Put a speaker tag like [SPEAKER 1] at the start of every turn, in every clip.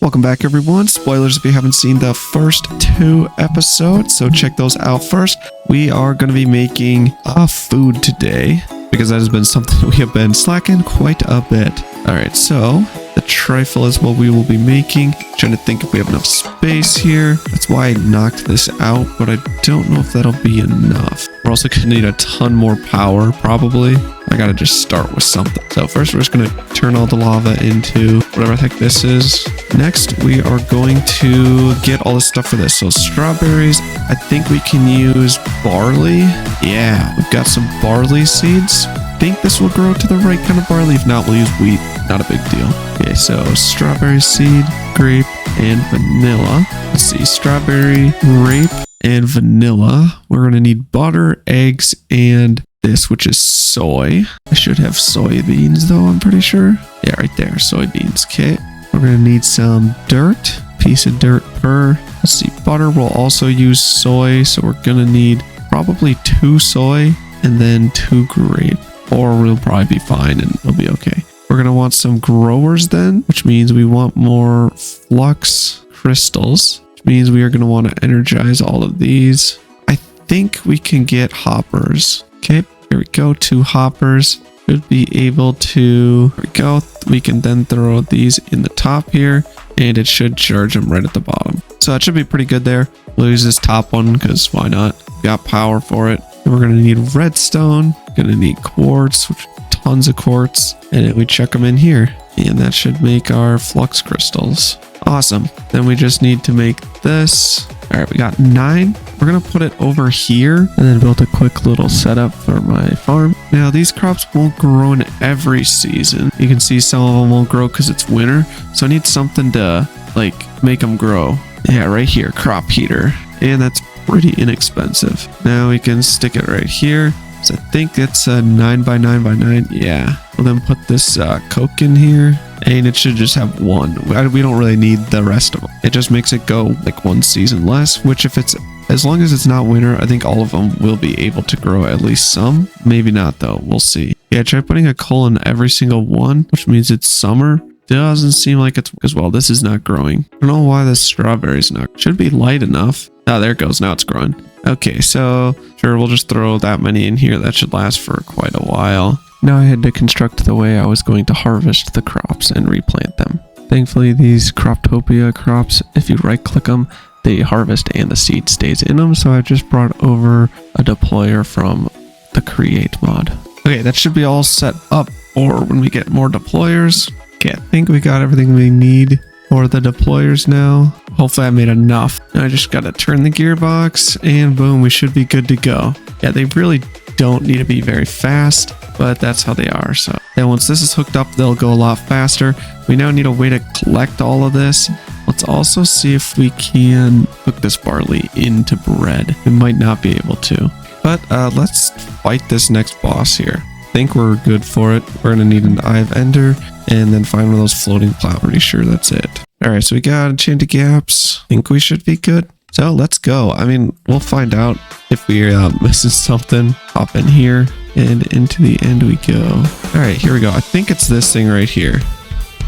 [SPEAKER 1] Welcome back, everyone. Spoilers if you haven't seen the first 2 episodes, so check those out first. We are going to be making food today because that has been something we have been slacking quite a bit. Alright, so the trifle is what we will be making. Trying to think if we have enough space here. That's why I knocked this out, but I don't know if that'll be enough. We're also going to need a ton more power, probably. I gotta just start with something. So first we're just gonna turn all the lava into whatever the heck this is. Next we are going to get all the stuff for this. So strawberries, I think we can use barley. Yeah, we've got some barley seeds. I think this will grow to the right kind of barley. If not, we'll use wheat. Not a big deal. Okay, so strawberry seed, grape, and vanilla. Let's see, strawberry, grape, and vanilla. We're gonna need butter, eggs, and this, which is soy. I should have soybeans though, I'm pretty sure. Yeah, right there, soybeans. Okay, we're gonna need some dirt, piece of dirt per. Let's see, butter, we'll also use soy, so we're gonna need probably 2 soy and then 2 grape, or we'll probably be fine and it'll be okay. We're gonna want some growers then, which means we want more flux crystals, which means we are gonna want to energize all of these. I think we can get hoppers. Okay, here we go, 2 hoppers. Should be able to, here we go. We can then throw these in the top here and it should charge them right at the bottom. So that should be pretty good there. We'll use this top one because why not? Got power for it. And we're gonna need redstone, gonna need quartz, which tons of quartz, and then we chuck them in here. And that should make our flux crystals. Awesome. Then we just need to make this. All right, we got 9. We're gonna put it over here and then build a quick little setup for my farm. Now these crops won't grow in every season. You can see some of them won't grow because it's winter. So I need something to like make them grow. Yeah, right here, crop heater. And that's pretty inexpensive. Now we can stick it right here. So I think it's a 9x9x9. Yeah. We'll then put this coke in here. And it should just have 1. We don't really need the rest of them. It just makes it go like 1 season less, which if it's, as long as it's not winter, I think all of them will be able to grow at least some. Maybe not though, we'll see. Yeah, try putting a coal in every single one, which means it's summer. Doesn't seem like it's, because well, this is not growing. I don't know why the strawberry's not, should be light enough. Oh, there it goes, now it's growing. Okay, so sure, we'll just throw that many in here. That should last for quite a while. Now I had to construct the way I was going to harvest the crops and replant them. Thankfully, these Croptopia crops, if you right click them, they harvest and the seed stays in them. So I just brought over a deployer from the create mod. Okay, that should be all set up for when we get more deployers. Okay, I think we got everything we need for the deployers now. Hopefully I made enough. Now I just got to turn the gearbox and boom, we should be good to go. Yeah, they really don't need to be very fast, but that's how they are. So then once this is hooked up, they'll go a lot faster. We now need a way to collect all of this. Let's also see if we can hook this barley into bread. We might not be able to, but let's fight this next boss here. I think we're good for it. We're gonna need an Eye of Ender and then find one of those floating clouds. Pretty sure that's it. All right, so we got enchanted gaps. Think we should be good. So let's go. I mean, we'll find out if we're missing something. Hop in here and into the end we go. All right, here we go. I think it's this thing right here.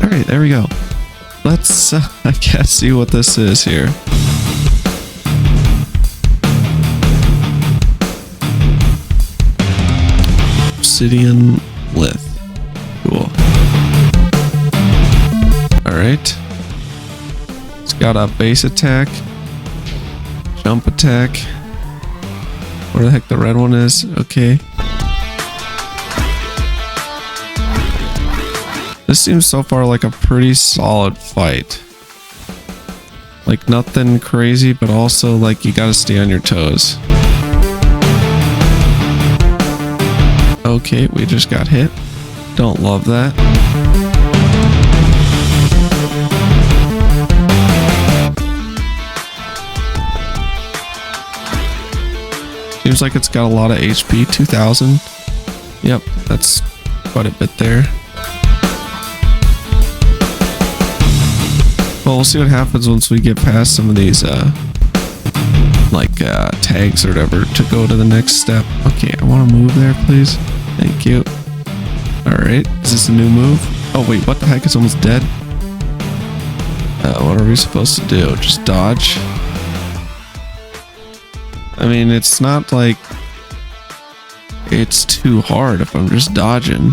[SPEAKER 1] All right, there we go. Let's, I guess, see what this is here. Obsidian lith. Cool. All right. It's got a base attack. Jump attack. Where the heck the red one is? Okay. This seems so far like a pretty solid fight. Like nothing crazy, but also like you gotta stay on your toes. Okay, we just got hit. Don't love that. Seems like it's got a lot of HP, 2000. Yep, that's quite a bit there. Well, we'll see what happens once we get past some of these, tags or whatever to go to the next step. Okay, I want to move there, please. Thank you. Alright, is this a new move? Oh wait, what the heck? It's almost dead. What are we supposed to do? Just dodge? I mean, it's not like it's too hard if I'm just dodging.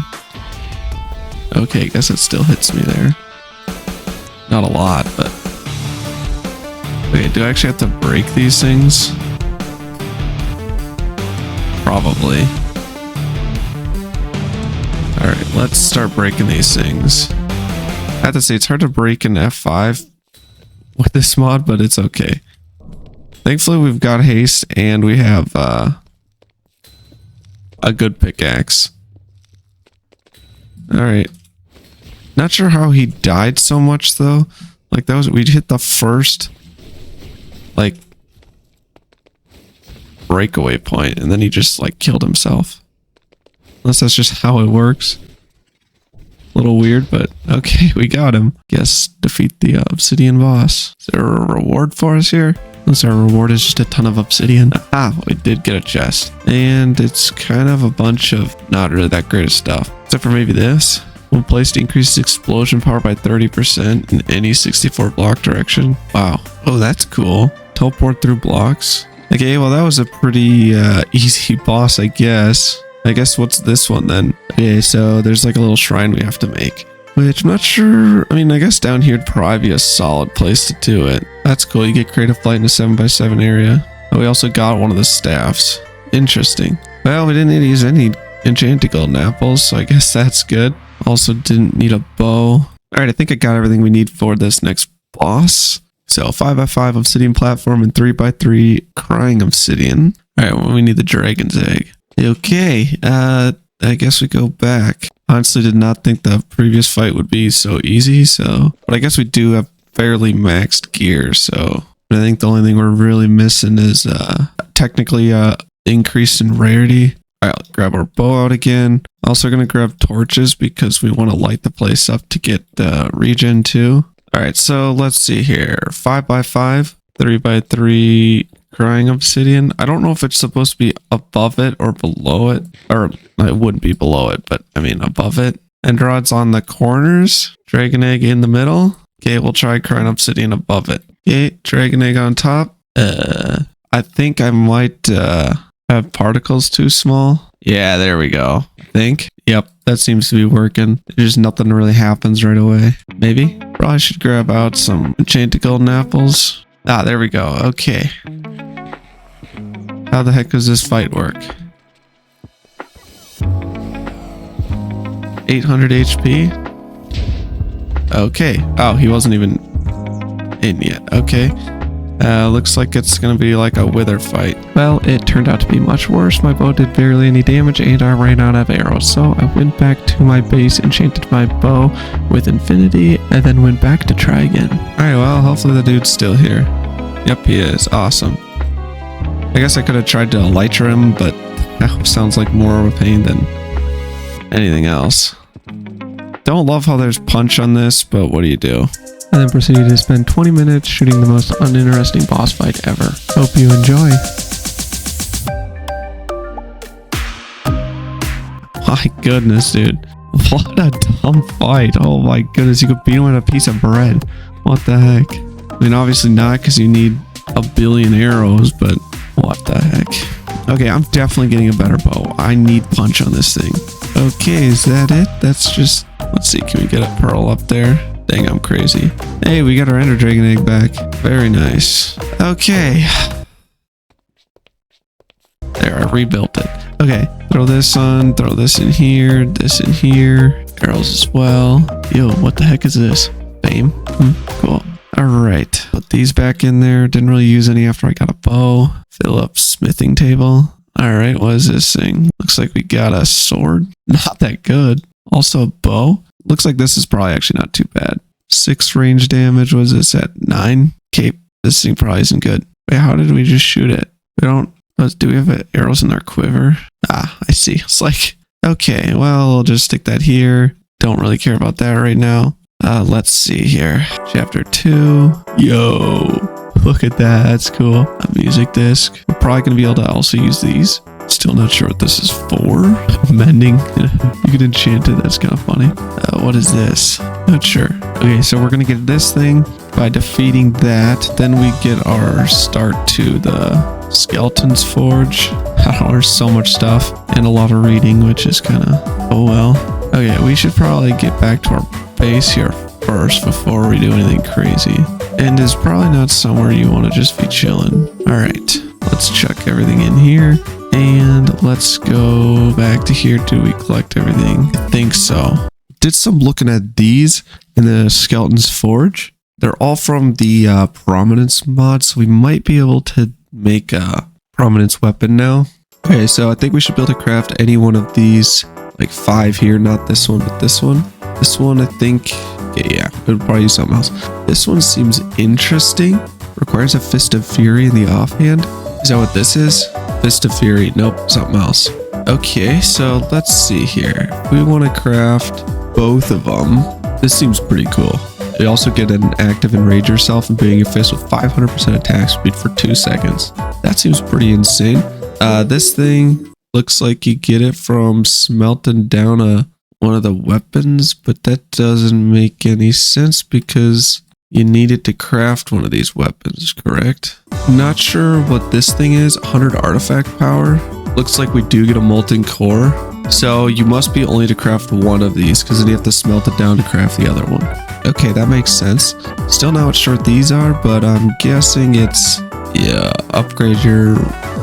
[SPEAKER 1] Okay, I guess it still hits me there. Not a lot, but... Okay, do I actually have to break these things? Probably. Alright, let's start breaking these things. I have to say, it's hard to break in F5 with this mod, but it's okay. Thankfully, we've got haste, and we have a good pickaxe. Alright. Not sure how he died so much, though. Like, that was... We hit the first... like... breakaway point, and then he just, like, killed himself. Unless that's just how it works. A little weird, but okay, we got him. Guess defeat the obsidian boss. Is there a reward for us here? Unless our reward is just a ton of obsidian. Ah, we did get a chest. And it's kind of a bunch of not really that great of stuff. Except for maybe this. When placed, increases explosion power by 30% in any 64 block direction. Wow. Oh, that's cool. Teleport through blocks. Okay, well that was a pretty easy boss, I guess. I guess what's this one then? Okay, so there's like a little shrine we have to make. Which I'm not sure. I mean, I guess down here would probably be a solid place to do it. That's cool. You get creative flight in a 7x7 area. Oh, we also got one of the staffs. Interesting. Well, we didn't need to use any enchanted golden apples, so I guess that's good. Also didn't need a bow. Alright, I think I got everything we need for this next boss. So 5x5 obsidian platform and 3x3 crying obsidian. Alright, well, we need the dragon's egg. Okay, I guess we go back. Honestly, did not think the previous fight would be so easy, but I guess we do have fairly maxed gear, so I think the only thing we're really missing is technically increase in rarity. Alright, let's grab our bow out again. Also gonna grab torches because we want to light the place up to get regen too. Alright, so let's see here. 5x5, 3x3 crying obsidian. I don't know if it's supposed to be above it or below it. Or it wouldn't be below it, but I mean above it. End rods on the corners. Dragon egg in the middle. Okay, we'll try crying obsidian above it. Okay, dragon egg on top. I think I might have particles too small. Yeah, there we go. I think. Yep, that seems to be working. There's nothing really happens right away. Maybe? Probably should grab out some enchanted golden apples. Ah, there we go. Okay. How the heck does this fight work? 800 HP? Okay. Oh, he wasn't even in yet. Okay. Looks like it's gonna be like a wither fight. Well, it turned out to be much worse. My bow did barely any damage and I ran out of arrows. So I went back to my base, enchanted my bow with infinity, and then went back to try again. Alright, well, hopefully the dude's still here. Yep, he is. Awesome. I guess I could have tried to elytra him, but that sounds like more of a pain than anything else. Don't love how there's punch on this, but what do you do? And then proceeded to spend 20 minutes shooting the most uninteresting boss fight ever. Hope you enjoy. My goodness, dude. What a dumb fight. Oh my goodness, you could beat him with a piece of bread. What the heck? I mean, obviously not, because you need a billion arrows, but what the heck? Okay, I'm definitely getting a better bow. I need punch on this thing. Okay, is that it? That's just... Let's see, can we get a pearl up there? Dang, I'm crazy. Hey, we got our ender dragon egg back. Very nice. Okay. There, I rebuilt it. Okay, throw this on, throw this in here, arrows as well. Yo, what the heck is this? Fame? Cool. Alright, put these back in there. Didn't really use any after I got a bow. Fill up smithing table. Alright, what is this thing? Looks like we got a sword. Not that good. Also a bow. Looks like this is probably actually not too bad. 6 range damage. Was this at 9? Okay, this thing probably isn't good. Wait, how did we just shoot it? We don't... Do we have arrows in our quiver? Ah, I see. It's like... Okay, well, we'll just stick that here. Don't really care about that right now. Let's see here. Chapter 2. Yo, look at that. That's cool. A music disc. We're probably going to be able to also use these. Still not sure what this is for. Mending. You can enchant it. That's kind of funny. What is this? Not sure. Okay, so we're gonna get this thing by defeating that. Then we get our start to the Skeleton's Forge. There's so much stuff and a lot of reading, which is kind of, oh well. Okay, we should probably get back to our base here first before we do anything crazy. And is probably not somewhere you want to just be chilling. All right, let's check everything in here. And let's go back to here. Do we collect everything? I think so. Did some looking at these in the Skeleton's Forge. They're all from the Prominence mod, so we might be able to make a Prominence weapon now. Okay, so I think we should be able to craft any one of these, like 5 here, not this one, but this one. This one, I think, okay, yeah, it would probably use something else. This one seems interesting. Requires a Fist of Fury in the offhand. Is that what this is? Fist of Fury. Nope, something else. Okay, so let's see here. We want to craft both of them. This seems pretty cool. You also get an active enrage yourself and being a fist with 500% attack speed for 2 seconds. That seems pretty insane. This thing looks like you get it from smelting down one of the weapons, but that doesn't make any sense because you needed to craft one of these weapons, correct? Not sure what this thing is. 100 artifact power. Looks like we do get a molten core. So you must be only to craft one of these because then you have to smelt it down to craft the other one. Okay, that makes sense. Still not sure what these are, but I'm guessing it's, yeah, upgrade your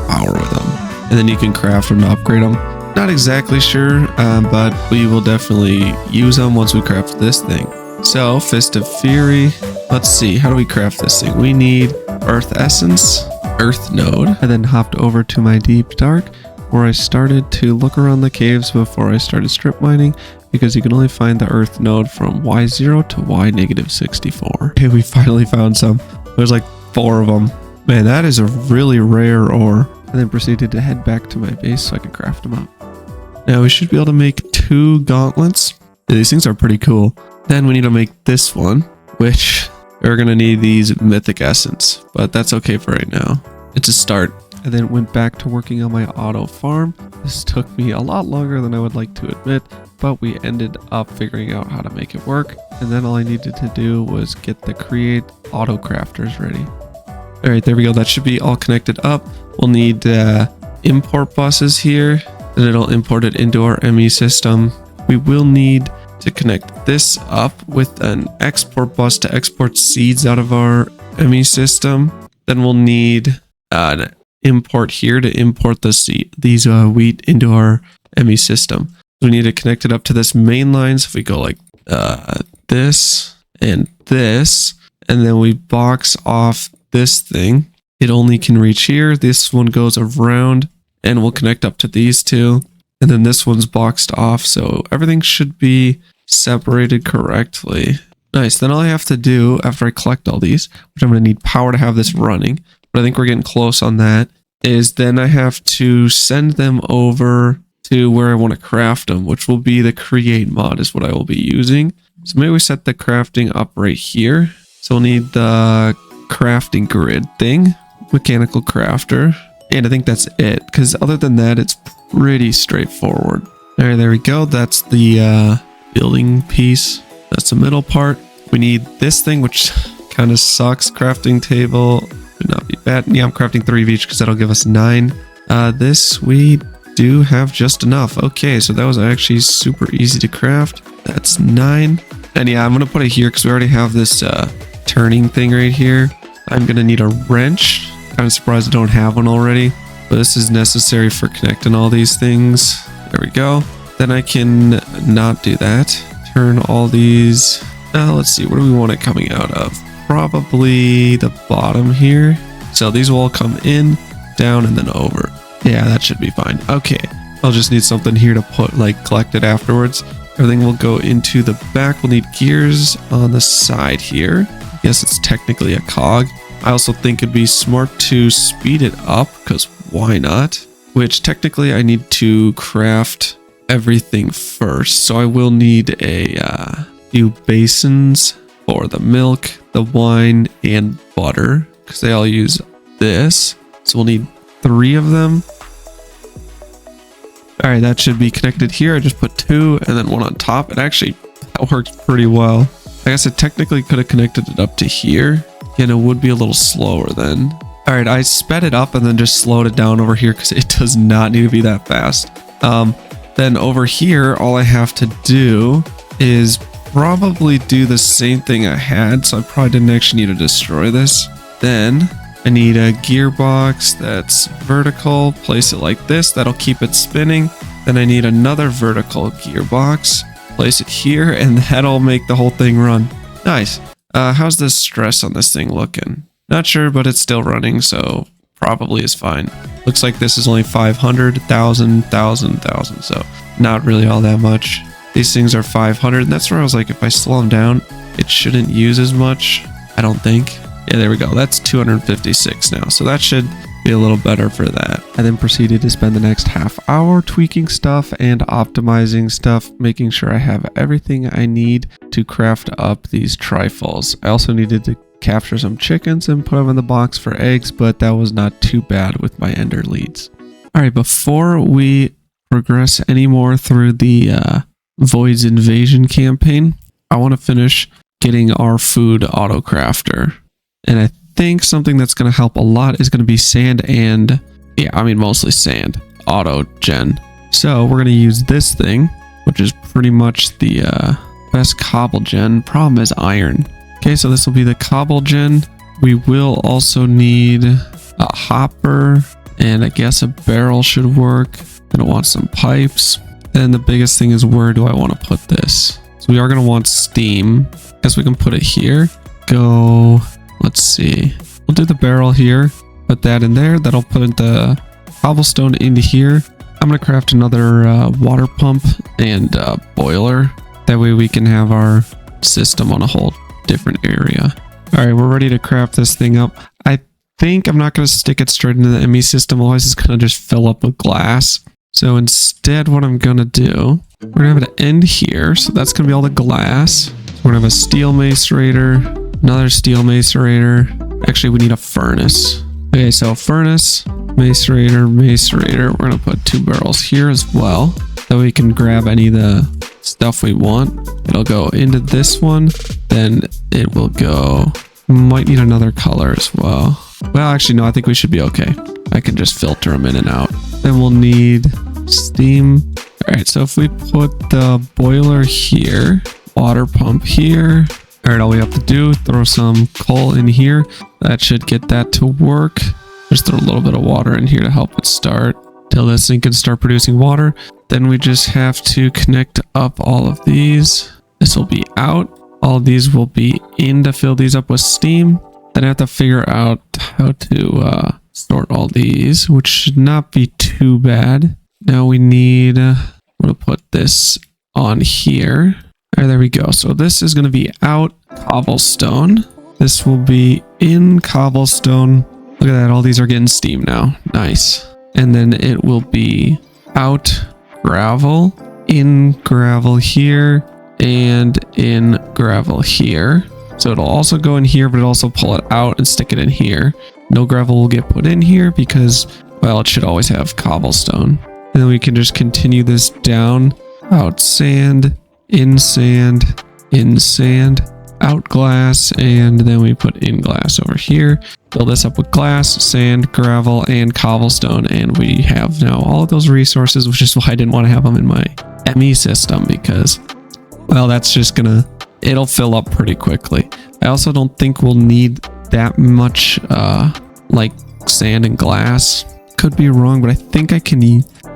[SPEAKER 1] power with them. And then you can craft them to upgrade them. Not exactly sure, but we will definitely use them once we craft this thing. So, Fist of Fury. Let's see, how do we craft this thing? We need Earth Essence, Earth Node. I then hopped over to my Deep Dark, where I started to look around the caves before I started strip mining, because you can only find the Earth Node from Y0 to Y-64. Okay, we finally found some. There's like 4 of them. Man, that is a really rare ore. And then proceeded to head back to my base so I could craft them up. Now we should be able to make 2 gauntlets. Yeah, these things are pretty cool. Then we need to make this one, which we're going to need these mythic essence, but that's okay for right now. It's a start. I then went back to working on my auto farm. This took me a lot longer than I would like to admit, but we ended up figuring out how to make it work. And then all I needed to do was get the create auto crafters ready. All right, there we go. That should be all connected up. We'll need import buses here, and it'll import it into our ME system. We will need to connect this up with an export bus to export seeds out of our ME system. Then we'll need an import here to import these wheat into our ME system. We need to connect it up to this main line. So if we go like this and this, and then we box off this thing, it only can reach here. This one goes around and we'll connect up to these 2. And then this one's boxed off. So everything should be separated correctly. Nice. Then all I have to do after I collect all these, which I'm going to need power to have this running, but I think we're getting close on that, is then I have to send them over to where I want to craft them, which will be the create mod is what I will be using. So maybe we set the crafting up right here. So we'll need the crafting grid thing, mechanical crafter, and I think that's it, because other than that it's pretty straightforward. All right, there we go. That's the building piece. That's the middle part. We need this thing, which kind of sucks. Crafting table would not be bad. Yeah, I'm crafting 3 of each because that'll give us 9. This we do have just enough. Okay, so that was actually super easy to craft. That's 9. And yeah, I'm gonna put it here because we already have this turning thing right here. I'm gonna need a wrench. Kind of surprised I don't have one already, but this is necessary for connecting all these things. There we go. Then I can not do that. Turn all these. Let's see, what do we want it coming out of? Probably the bottom here. So these will all come in, down, and then over. Yeah, that should be fine. Okay, I'll just need something here to put, like, collect it afterwards. Everything will go into the back. We'll need gears on the side here. I guess it's technically a cog. I also think it'd be smart to speed it up, because why not? Which technically I need to craft everything first. So I will need a few basins for the milk, the wine, and butter, because they all use this. So we'll need 3 of them. All right, that should be connected here. I just put 2 and then 1 on top. And actually, that works pretty well. I guess it technically could have connected it up to here. And it would be a little slower then. All right, I sped it up and then just slowed it down over here because it does not need to be that fast. Then over here, all I have to do is probably do the same thing I had. So I probably didn't actually need to destroy this. Then I need a gearbox that's vertical. Place it like this. That'll keep it spinning. Then I need another vertical gearbox. Place it here and that'll make the whole thing run. Nice. How's the stress on this thing looking? Not sure, but it's still running, so probably is fine. Looks like this is only 500, 1,000, 1,000, 1,000, so not really all that much. These things are 500, and that's where I was like, if I slow them down, it shouldn't use as much, I don't think. Yeah, there we go. That's 256 now, so that should be a little better for that. I then proceeded to spend the next half hour tweaking stuff and optimizing stuff, making sure I have everything I need to craft up these trifles. I also needed to capture some chickens and put them in the box for eggs, but that was not too bad with my ender leads. All right, before we progress any more through the Void's Invasion campaign, I want to finish getting our food auto crafter. And I think something that's going to help a lot is going to be sand and, yeah, I mean mostly sand, auto gen. So we're going to use this thing, which is pretty much the best cobble gen. Problem is iron. Okay, so this will be the cobble gen. We will also need a hopper, and I guess a barrel should work. Then I want some pipes. Then the biggest thing is, where do I want to put this? So we are going to want steam. Guess we can put it here. Go, let's see. We'll do the barrel here. Put that in there. That'll put the cobblestone into here. I'm going to craft another water pump and boiler. That way we can have our system on a whole different area. All right, we're ready to craft this thing up. I think I'm not going to stick it straight into the ME system, otherwise it's going to just fill up with glass. So instead, what I'm going to do, we're going to have it end here. So that's going to be all the glass. So we're going to have a steel macerator, another steel macerator. Actually, we need a furnace. Okay, so furnace, macerator, macerator. We're going to put 2 barrels here as well. That way we can grab any of the stuff we want. It'll go into this one. Then it will go, might need another color as well. Well, actually, no, I think we should be okay. I can just filter them in and out. Then we'll need steam. All right, so if we put the boiler here, water pump here. All right, all we have to do, throw some coal in here. That should get that to work. Just throw a little bit of water in here to help it start till this thing can start producing water. Then we just have to connect up all of these. This will be out. All of these will be in to fill these up with steam. Then I have to figure out how to sort all these, which should not be too bad. Now we need, I'm going to put this on here. All right, there we go. So this is going to be out cobblestone. This will be in cobblestone. Look at that. All these are getting steam now. Nice. And then it will be out gravel, in gravel here, and in gravel here. So it'll also go in here, but it'll also pull it out and stick it in here. No gravel will get put in here because, well, it should always have cobblestone. And then we can just continue this down. Out sand, in sand, in sand, out glass, and then we put in glass over here. Fill this up with glass, sand, gravel, and cobblestone, and we have now all of those resources, which is why I didn't want to have them in my ME system because, well, that's just gonna, it'll fill up pretty quickly. I also don't think we'll need that much like sand and glass. Could be wrong, but I think I can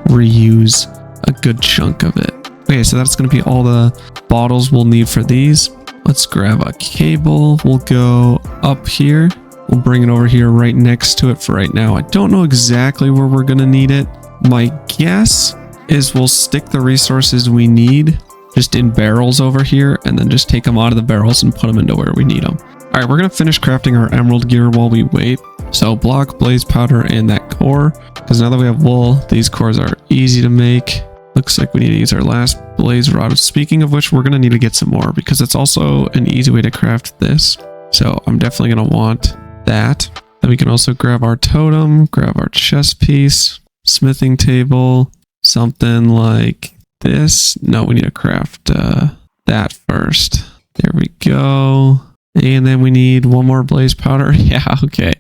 [SPEAKER 1] reuse a good chunk of it. Okay, so that's going to be all the bottles we'll need for these. Let's grab a cable. We'll go up here. We'll bring it over here right next to it for right now. I don't know exactly where we're going to need it. My guess is we'll stick the resources we need just in barrels over here and then just take them out of the barrels and put them into where we need them. All right, we're going to finish crafting our emerald gear while we wait. So block, blaze powder, and that core. Because now that we have wool, these cores are easy to make. Looks like we need to use our last blaze rod. Speaking of which, we're going to need to get some more because it's also an easy way to craft this. So I'm definitely going to want that. Then we can also grab our totem, grab our chest piece, smithing table, something like this. No, we need to craft that first. There we go. And then we need one more blaze powder. Yeah, okay.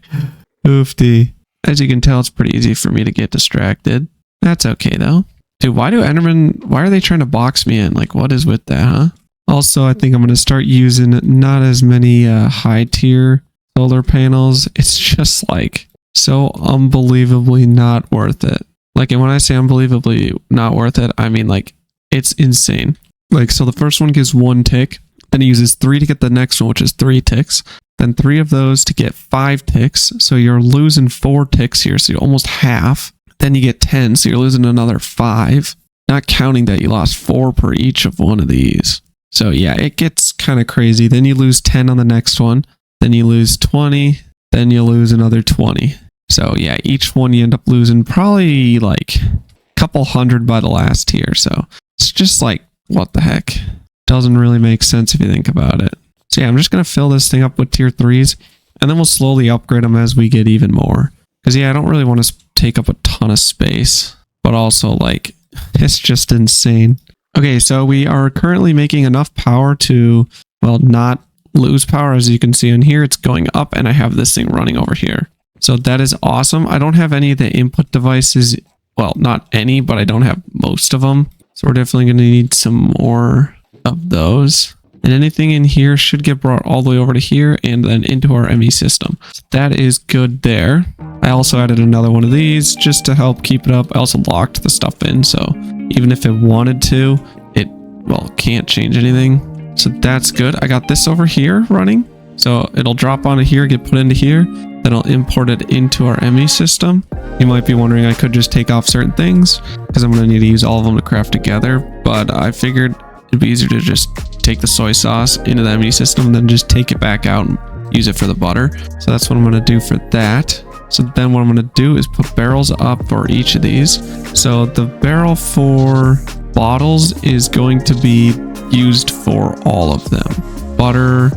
[SPEAKER 1] Oofty. As you can tell, it's pretty easy for me to get distracted. That's okay, though. Dude, why are they trying to box me in? Like, what is with that, huh? Also, I think I'm going to start using not as many high-tier solar panels. It's just, like, so unbelievably not worth it. Like, and when I say unbelievably not worth it, I mean, like, it's insane. Like, so the first one gives 1 tick. Then it uses 3 to get the next one, which is 3 ticks. Then 3 of those to get 5 ticks. So you're losing 4 ticks here, so you're almost half. Then you get 10, so you're losing another 5. Not counting that you lost 4 per each of one of these. So yeah, it gets kind of crazy. Then you lose 10 on the next one. Then you lose 20. Then you lose another 20. So yeah, each one you end up losing probably like a couple hundred by the last tier. So it's just like, what the heck? Doesn't really make sense if you think about it. So yeah, I'm just going to fill this thing up with tier 3s. And then we'll slowly upgrade them as we get even more. Because yeah, I don't really want to take up a ton of space. But also like, it's just insane. Okay, so we are currently making enough power to, well, not lose power. As you can see in here, it's going up and I have this thing running over here. So that is awesome. I don't have any of the input devices. Well, not any, but I don't have most of them. So we're definitely going to need some more of those. And anything in here should get brought all the way over to here and then into our ME system. So that is good there. I also added another one of these just to help keep it up. I also locked the stuff in, so even if it wanted to, it, well, can't change anything. So that's good. I got this over here running. So it'll drop onto here, get put into here. Then I'll import it into our ME system. You might be wondering, I could just take off certain things because I'm going to need to use all of them to craft together. But I figured it'd be easier to just take the soy sauce into the ME system and then just take it back out and use it for the butter. So that's what I'm going to do for that. So then what I'm going to do is put barrels up for each of these. So the barrel for bottles is going to be used for all of them. Butter,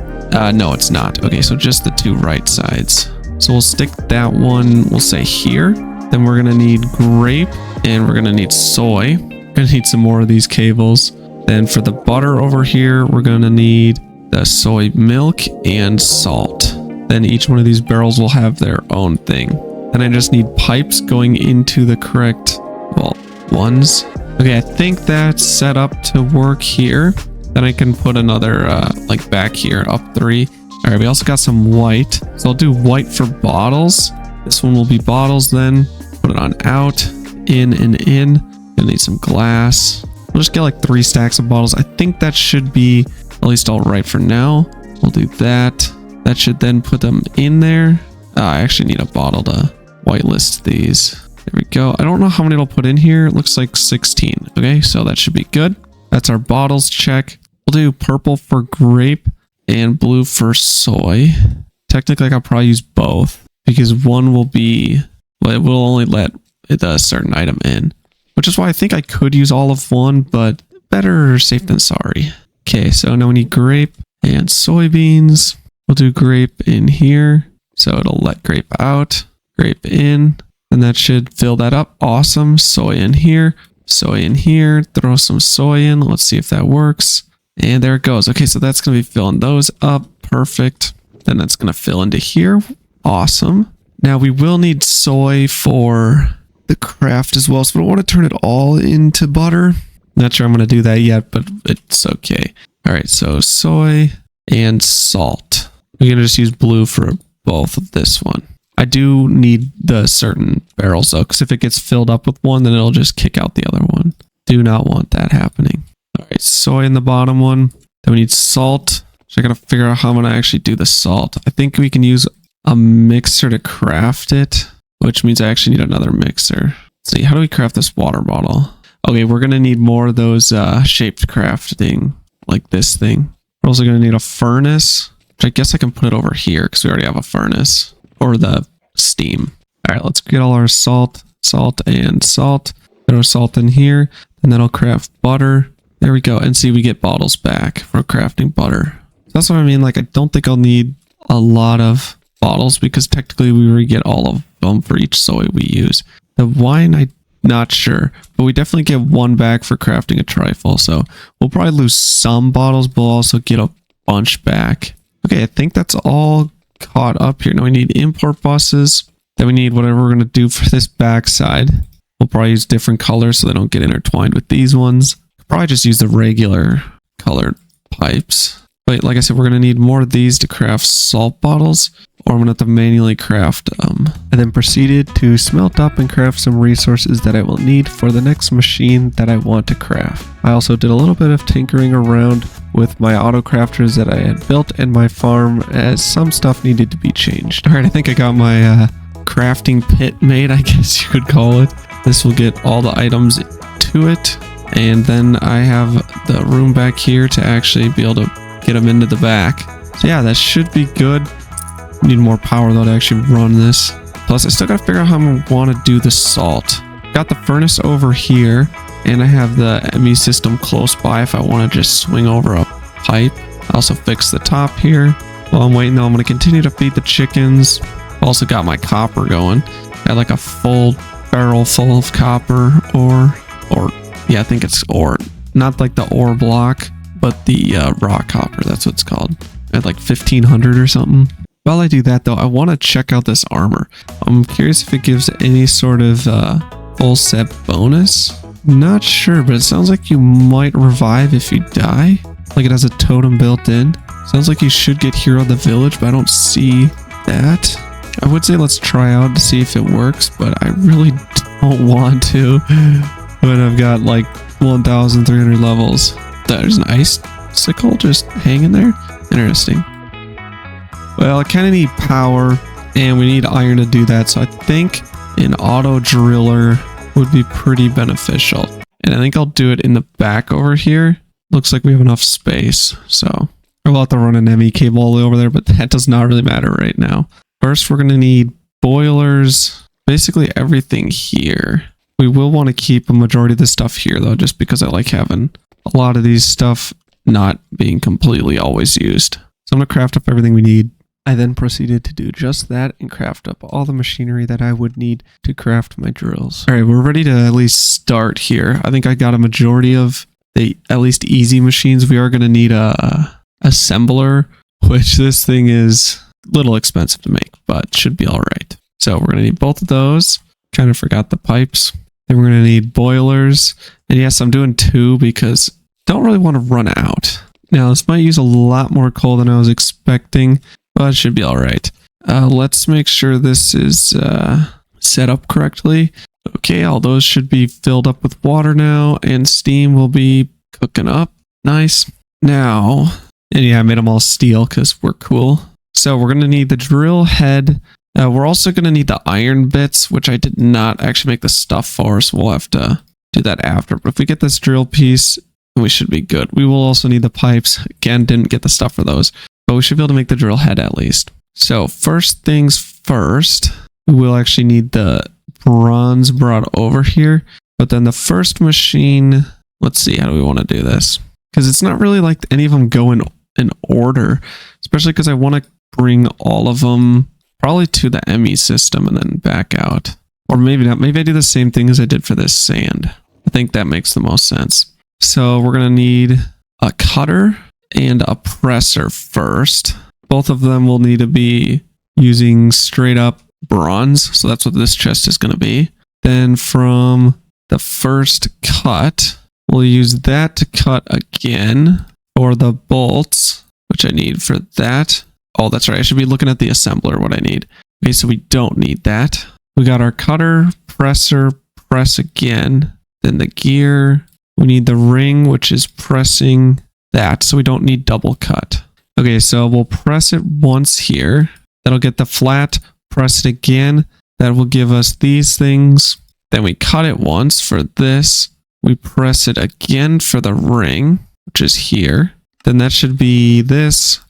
[SPEAKER 1] no, it's not. Okay, so just the 2 right sides. So we'll stick that one, we'll say here. Then we're going to need grape and we're going to need soy. We're going to need some more of these cables. Then for the butter over here, we're going to need the soy milk and salt. Then each one of these barrels will have their own thing. Then I just need pipes going into the correct, well, ones. Okay, I think that's set up to work here. Then I can put another, like back here, up 3. All right, we also got some white. So I'll do white for bottles. This one will be bottles then. Put it on out, in, and in. Gonna need some glass. We'll just get like 3 stacks of bottles. I think that should be at least all right for now. We'll do that. That should then put them in there. I actually need a bottle to whitelist these. There we go. I don't know how many it'll put in here. It looks like 16. Okay, so that should be good. That's our bottles check. We'll do purple for grape and blue for soy. Technically, I could probably use both because one will be, well, it will only let a certain item in, which is why I think I could use all of one, but better safe than sorry. Okay, so now we need grape and soybeans. We'll do grape in here. So it'll let grape out, grape in, and that should fill that up. Awesome. Soy in here, throw some soy in. Let's see if that works. And there it goes. Okay, so that's going to be filling those up. Perfect. Then that's going to fill into here. Awesome. Now we will need soy for the craft as well. So we don't want to turn it all into butter. Not sure I'm going to do that yet, but it's okay. All right, so soy and salt. We're going to just use blue for both of this one. I do need the certain barrels though, because if it gets filled up with one, then it'll just kick out the other one. Do not want that happening. All right, soy in the bottom one. Then we need salt. So I got to figure out how I'm going to actually do the salt. I think we can use a mixer to craft it, which means I actually need another mixer. Let's see, how do we craft this water bottle? Okay, we're going to need more of those shaped crafting, like this thing. We're also going to need a furnace, which I guess I can put it over here because we already have a furnace, or the steam. All right, let's get all our salt, and salt. Throw salt in here, and then I'll craft butter. There we go. And see, we get bottles back for crafting butter. So that's what I mean. Like, I don't think I'll need a lot of bottles because technically we already get all of them for each soy we use. The wine, I'm not sure, but we definitely get one back for crafting a trifle. So we'll probably lose some bottles, but we'll also get a bunch back. Okay, I think that's all caught up here. Now we need import buses. Then we need whatever we're going to do for this backside. We'll probably use different colors so they don't get intertwined with these ones. Probably just use the regular colored pipes. But like I said, we're going to need more of these to craft salt bottles, or I'm going to have to manually craft them. I then proceeded to smelt up and craft some resources that I will need for the next machine that I want to craft. I also did a little bit of tinkering around with my auto crafters that I had built in my farm, as some stuff needed to be changed. Alright, I think I got my crafting pit made, I guess you could call it. This will get all the items to it, and then I have the room back here to actually be able to get them into the back. So yeah, that should be good. Need more power though to actually run this. Plus I still gotta figure out how I want to do the salt. Got the furnace over here, and I have the ME system close by if I want to just swing over a pipe. I also fixed the top here. While I'm waiting though, I'm going to continue to feed the chickens. Also got my copper going. Got like a full barrel full of copper ore. Yeah, I think it's ore. Not like the ore block, but the raw copper, that's what it's called. At like 1500 or something. While I do that though, I want to check out this armor. I'm curious if it gives any sort of full set bonus. Not sure, but it sounds like you might revive if you die. Like it has a totem built in. Sounds like you should get Hero of the Village, but I don't see that. I would say let's try out to see if it works, but I really don't want to when I've got like 1,300 levels. There's an icicle just hanging there. Interesting. Well, I kind of need power, and we need iron to do that, so I think an auto driller would be pretty beneficial. And I think I'll do it in the back over here. Looks like we have enough space, so we'll have to run an ME cable all the way over there, but that does not really matter right now. First, we're going to need boilers, basically everything here. We will want to keep a majority of this stuff here, though, just because I like having a lot of these stuff not being completely always used. So I'm going to craft up everything we need. I then proceeded to do just that and craft up all the machinery that I would need to craft my drills. All right, we're ready to at least start here. I think I got a majority of the at least easy machines. We are going to need a assembler, which this thing is a little expensive to make, but should be all right. So we're going to need both of those. Kind of forgot the pipes. Then we're going to need boilers. And yes, I'm doing 2 because I don't really want to run out. Now, this might use a lot more coal than I was expecting, but it should be all right. Let's make sure this is set up correctly. Okay, all those should be filled up with water now, and steam will be cooking up. Nice. Now, and yeah, I made them all steel because we're cool. So we're going to need the drill head. We're also going to need the iron bits, which I did not actually make the stuff for, so we'll have to do that after. But if we get this drill piece, we should be good. We will also need the pipes. Again, didn't get the stuff for those, but we should be able to make the drill head at least. So first things first, we'll actually need the bronze brought over here. But then the first machine, let's see, how do we want to do this? Because it's not really like any of them go in order, especially because I want to bring all of them probably to the ME system and then back out. Or maybe not. Maybe I do the same thing as I did for this sand. I think that makes the most sense. So we're going to need a cutter and a presser first. Both of them will need to be using straight up bronze. So that's what this chest is going to be. Then from the first cut, we'll use that to cut again for the bolts, which I need for that. Oh, that's right. I should be looking at the assembler, what I need. Okay, so we don't need that. We got our cutter, presser, press again. Then the gear. We need the ring, which is pressing that, so we don't need double cut. Okay, so we'll press it once here. That'll get the flat. Press it again. That will give us these things. Then we cut it once for this. We press it again for the ring, which is here. Then that should be this,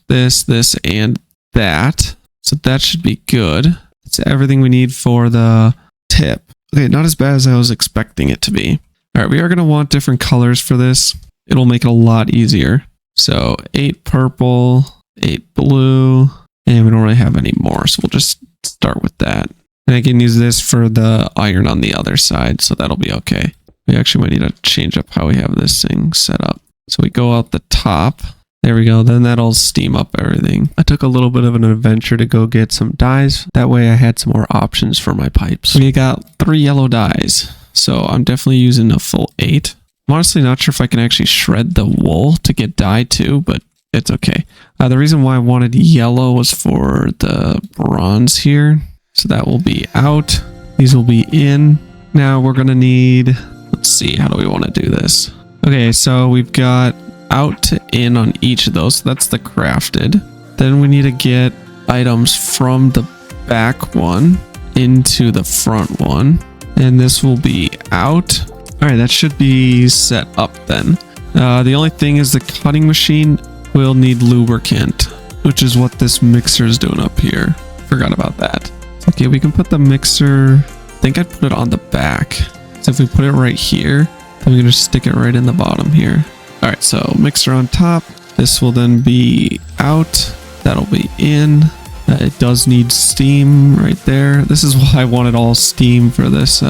[SPEAKER 1] and that. So that should be good. It's everything we need for the tip. Okay, not as bad as I was expecting it to be. All right, we are going to want different colors for this. It'll make it a lot easier. So 8 purple, 8 blue, and we don't really have any more. So we'll just start with that. And I can use this for the iron on the other side, so that'll be okay. We actually might need to change up how we have this thing set up. So we go out the top. There we go. Then that'll steam up everything. I took a little bit of an adventure to go get some dyes. That way I had some more options for my pipes. We got 3 yellow dyes. So I'm definitely using a full 8. I'm honestly not sure if I can actually shred the wool to get dye too, but it's okay. The reason why I wanted yellow was for the bronze here. So that will be out. These will be in. Now we're going to need, let's see, how do we want to do this? Okay, so we've got out to in on each of those. So that's the crafted. Then we need to get items from the back one into the front one. And this will be out. All right, that should be set up then. The only thing is the cutting machine will need lubricant, which is what this mixer is doing up here. Forgot about that. Okay, we can put the mixer, I think I'd put it on the back. So if we put it right here, then we can just stick it right in the bottom here. All right, so mixer on top. This will then be out. That'll be in. It does need steam right there. This is why I wanted all steam for this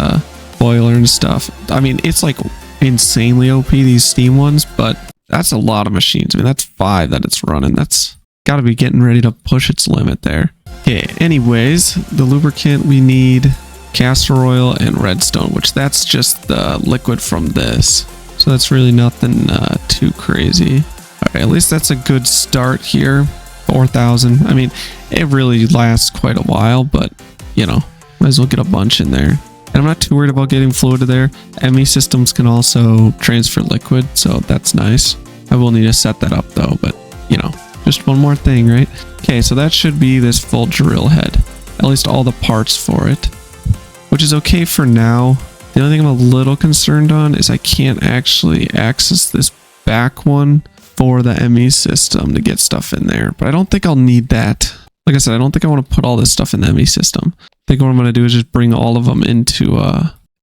[SPEAKER 1] boiler and stuff. I mean, it's like insanely OP, these steam ones, but that's a lot of machines. I mean, that's 5 that it's running. That's got to be getting ready to push its limit there. Okay, anyways, the lubricant, we need castor oil and redstone, which that's just the liquid from this. So that's really nothing too crazy. All right, at least that's a good start here. 4,000. I mean, it really lasts quite a while, but you know, might as well get a bunch in there. And I'm not too worried about getting fluid to there. ME systems can also transfer liquid, so that's nice. I will need to set that up though, but you know, just one more thing, right? Okay, so that should be this full drill head. At least all the parts for it, which is okay for now. The only thing I'm a little concerned on is I can't actually access this back one for the ME system to get stuff in there, but I don't think I'll need that. Like I said, I don't think I want to put all this stuff in the ME system. I think what I'm going to do is just bring all of them into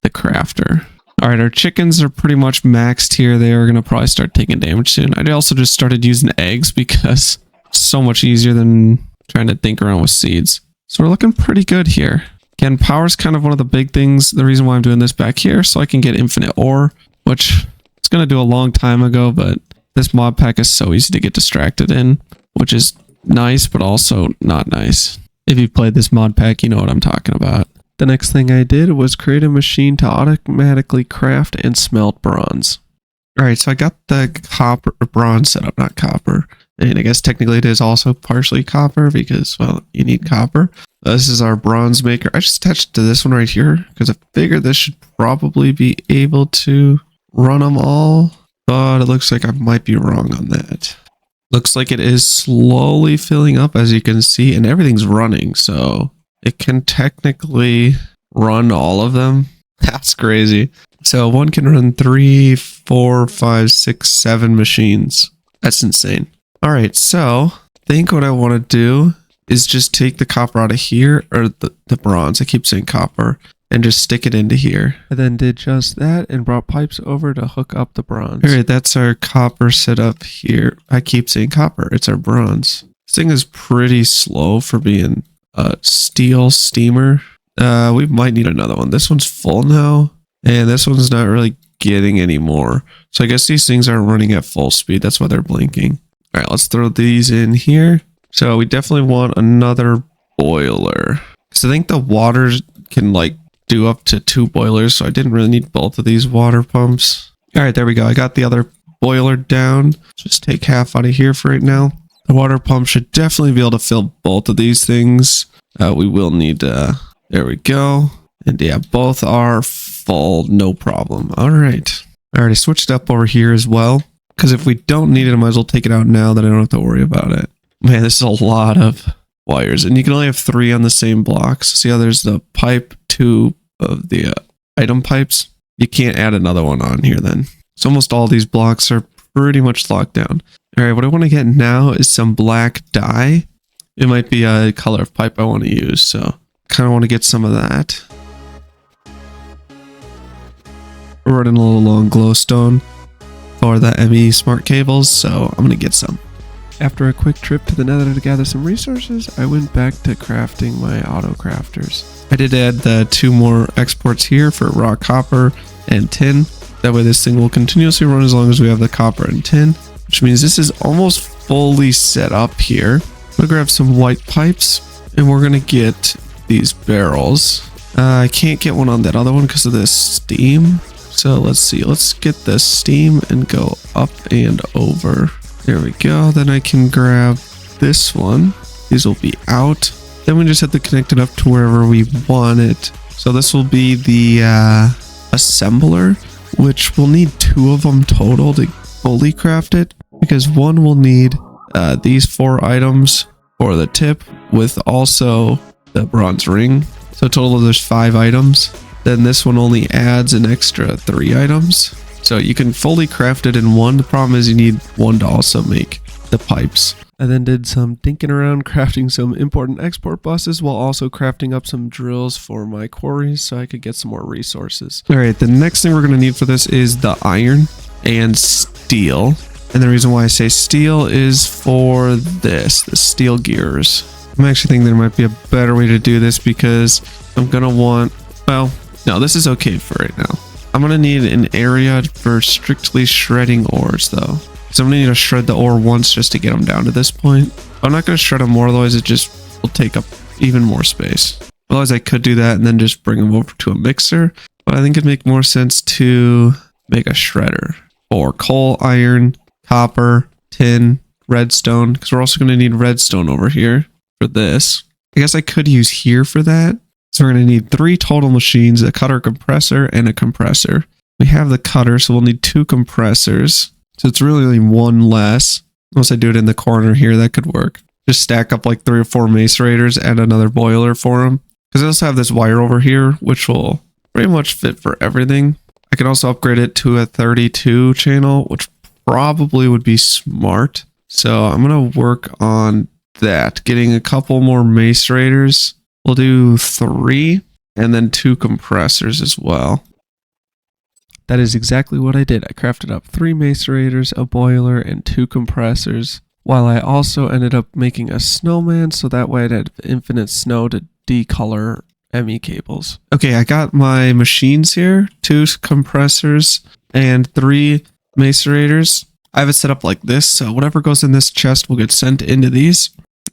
[SPEAKER 1] the crafter. All right, our chickens are pretty much maxed here. They are going to probably start taking damage soon. I also just started using eggs because it's so much easier than trying to think around with seeds. So we're looking pretty good here. Again, power is kind of one of the big things. The reason why I'm doing this back here, so I can get infinite ore, which I was going to do a long time ago, but this mod pack is so easy to get distracted in, which is nice, but also not nice. If you've played this mod pack, you know what I'm talking about. The next thing I did was create a machine to automatically craft and smelt bronze. All right, so I got the copper bronze set up, not copper. And I guess technically it is also partially copper because, well, you need copper. This is our bronze maker. I just attached to this one right here because I figured this should probably be able to run them all. But it looks like I might be wrong on that. Looks like it is slowly filling up, as you can see, and everything's running. So it can technically run all of them. That's crazy. So one can run 3, 4, 5, 6, 7 machines. That's insane. All right, so I think what I want to do is just take the copper out of here, or the bronze. I keep saying copper. And just stick it into here. I then did just that and brought pipes over to hook up the bronze. All right, that's our copper set up here. I keep saying copper. It's our bronze. This thing is pretty slow for being a steel steamer. We might need another one. This one's full now, and this one's not really getting any more. So I guess these things aren't running at full speed. That's why they're blinking. All right, let's throw these in here. So we definitely want another boiler. So I think the water can like do up to 2 boilers, so I didn't really need both of these water pumps. All right, there we go. I got the other boiler down. Just take half out of here for right now. The water pump should definitely be able to fill both of these things. We will need, there we go. And yeah, both are full, no problem. All right. I already switched up over here as well, because if we don't need it, I might as well take it out now that I don't have to worry about it. Man, this is a lot of wires, and you can only have 3 on the same blocks. See how there's the pipe, 2 of the item pipes. You can't add another one on here then. So almost all these blocks are pretty much locked down. All right, what I want to get now is some black dye. It might be a color of pipe I want to use, so kind of want to get some of that. We're running a little long glowstone for the ME smart cables, so I'm going to get some. After a quick trip to the nether to gather some resources, I went back to crafting my auto crafters. I did add the 2 more exports here for raw copper and tin. That way this thing will continuously run as long as we have the copper and tin. which means this is almost fully set up here. I'm gonna grab some white pipes and we're gonna get these barrels. I can't get one on that other one because of this steam. So let's see, let's get the steam and go up and over. There we go. Then I can grab this one. These will be out. Then we just have to connect it up to wherever we want it. So this will be the assembler, which will need 2 of them total to fully craft it, because one will need these 4 items for the tip with also the bronze ring. So total there's 5 items. Then this one only adds an extra 3 items. So you can fully craft it in one. The problem is you need one to also make the pipes. I then did some dinking around crafting some import and export buses while also crafting up some drills for my quarries so I could get some more resources. Alright, the next thing we're going to need for this is the iron and steel. And the reason why I say steel is for this, the steel gears. I'm actually thinking there might be a better way to do this because I'm going to want, well, no, this is okay for right now. I'm going to need an area for strictly shredding ores though. So I'm going to need to shred the ore once just to get them down to this point. I'm not going to shred them more, otherwise it just will take up even more space. Otherwise I could do that and then just bring them over to a mixer. But I think it'd make more sense to make a shredder for coal, iron, copper, tin, redstone. Because we're also going to need redstone over here for this. I guess I could use here for that. So we're going to need 3 total machines, a cutter, compressor, and a compressor. We have the cutter, so we'll need 2 compressors. So it's really only 1 less. Unless I do it in the corner here, that could work. Just stack up like 3 or 4 macerators and another boiler for them. Because I also have this wire over here, which will pretty much fit for everything. I can also upgrade it to a 32 channel, which probably would be smart. So I'm going to work on that. Getting a couple more macerators. We'll do 3 and then 2 compressors as well. That is exactly what I did. I crafted up 3 macerators, a boiler, and 2 compressors, while I also ended up making a snowman so that way I'd have infinite snow to decolor ME cables. Okay, I got my machines here, 2 compressors and 3 macerators. I have it set up like this, so whatever goes in this chest will get sent into these,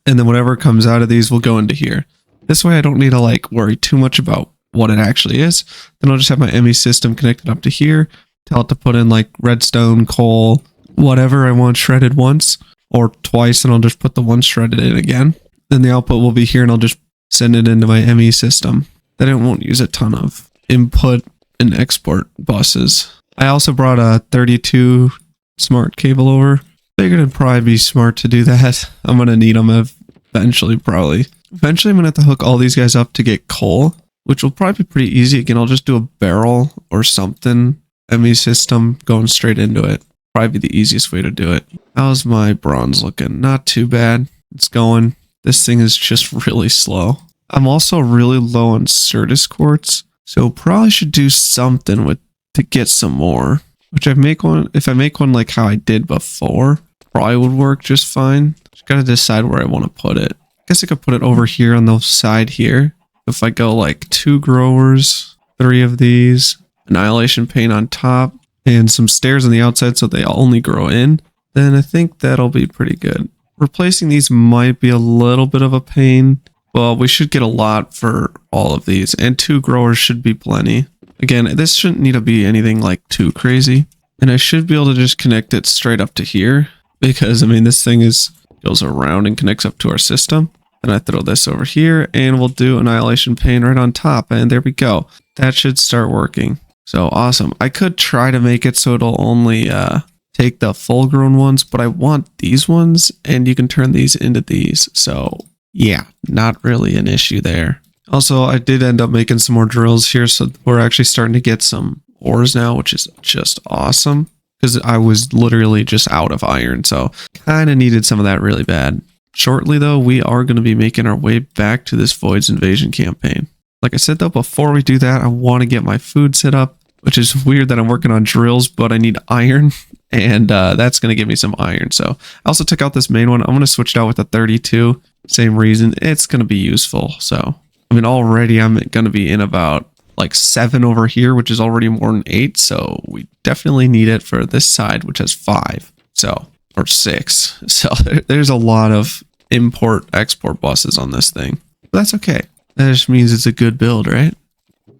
[SPEAKER 1] and then whatever comes out of these will go into here. This way I don't need to like worry too much about what it actually is. Then I'll just have my ME system connected up to here, tell it to put in like redstone, coal, whatever I want shredded once or twice, and I'll just put the one shredded in again. Then the output will be here and I'll just send it into my ME system. Then it won't use a ton of input and export buses. I also brought a 32 smart cable over. Figured it'd probably be smart to do that. I'm going to need them eventually, probably. Eventually I'm going to have to hook all these guys up to get coal, which will probably be pretty easy. Again, I'll just do a barrel or something. ME system going straight into it. Probably be the easiest way to do it. How's my bronze looking? Not too bad. It's going. This thing is just really slow. I'm also really low on Certus quartz, so probably should do something with to get some more. Which if I make one like how I did before, probably would work just fine. Just gotta decide where I want to put it. I guess I could put it over here on the side here. If I go like 2 growers, 3 of these, annihilation pane on top, and some stairs on the outside so they only grow in, then I think that'll be pretty good. Replacing these might be a little bit of a pain. Well, we should get a lot for all of these, and 2 growers should be plenty. Again, this shouldn't need to be anything like too crazy. And I should be able to just connect it straight up to here, because I mean this thing goes around and connects up to our system. Then I throw this over here and we'll do annihilation pane right on top, and there we go. That should start working. So awesome. I could try to make it so it'll only take the full grown ones, but I want these ones and you can turn these into these. So yeah, not really an issue there. Also, I did end up making some more drills here, so we're actually starting to get some ores now, which is just awesome because I was literally just out of iron, so kind of needed some of that really bad. Shortly though, we are going to be making our way back to this Void's Invasion campaign. Like I said though, before we do that, I want to get my food set up, which is weird that I'm working on drills, but I need iron, and that's going to give me some iron. So I also took out this main one. I'm going to switch it out with a 32. Same reason. It's going to be useful. So, I mean, already I'm going to be in about like 7 over here, which is already more than 8. So we definitely need it for this side, which has 5. So or 6. So there's a lot of import export buses on this thing. But that's okay. That just means it's a good build, right? All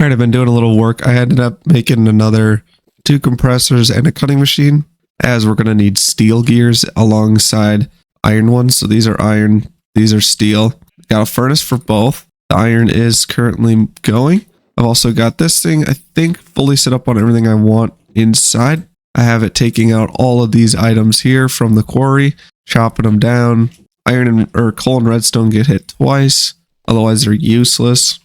[SPEAKER 1] right, I've been doing a little work. I ended up making another 2 compressors and a cutting machine, as we're going to need steel gears alongside iron ones. So these are iron, these are steel. Got a furnace for both. The iron is currently going. I've also got this thing, I think, fully set up on everything I want inside. I have it taking out all of these items here from the quarry, chopping them down. Iron and or coal and redstone get hit twice, otherwise they're useless.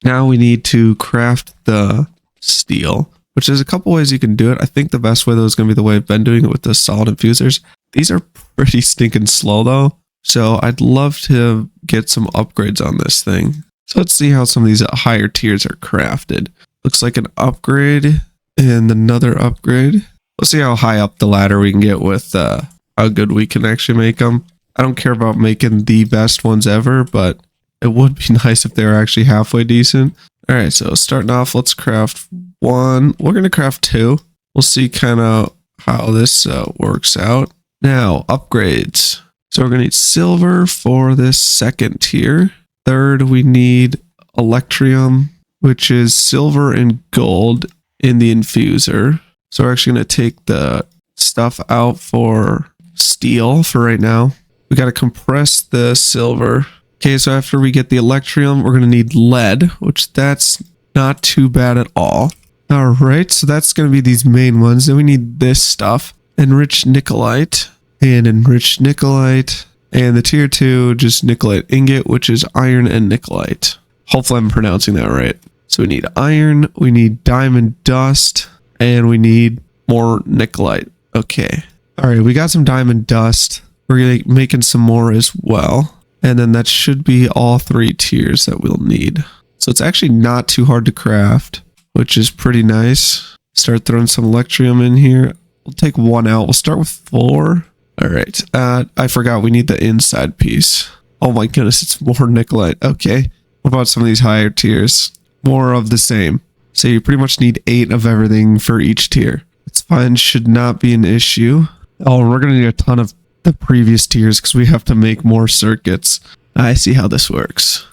[SPEAKER 1] Now we need to craft the steel, which is a couple ways you can do it. I think the best way though is going to be the way I've been doing it with the solid infusers. These are pretty stinking slow though, so I'd love to get some upgrades on this thing. So let's see how some of these higher tiers are crafted. Looks like an upgrade and another upgrade. We'll see how high up the ladder we can get with how good we can actually make them. I don't care about making the best ones ever, but it would be nice if they were actually halfway decent. All right, so starting off, let's craft 1. We're going to craft 2. We'll see kind of how this works out. Now, upgrades. So we're going to need silver for this second tier. Third, we need electrium, which is silver and gold in the infuser. So we're actually going to take the stuff out for steel for right now. We got to compress the silver. Okay, so after we get the electrium, we're going to need lead, which that's not too bad at all. All right, so that's going to be these main ones. Then we need this stuff, enriched nickelite and enriched nickelite. And the tier 2, just nickelite ingot, which is iron and nickelite. Hopefully I'm pronouncing that right. So we need iron, we need diamond dust, and we need more nickelite. Okay. All right, we got some diamond dust. We're making some more as well. And then that should be all 3 tiers that we'll need. So it's actually not too hard to craft, which is pretty nice. Start throwing some electrium in here. We'll take 1 out. We'll start with 4. All right. I forgot we need the inside piece. Oh my goodness, it's more nickelite. Okay. What about some of these higher tiers? More of the same. So you pretty much need 8 of everything for each tier. It's fine. Should not be an issue. Oh, we're going to need a ton of the previous tiers because we have to make more circuits. I see how this works.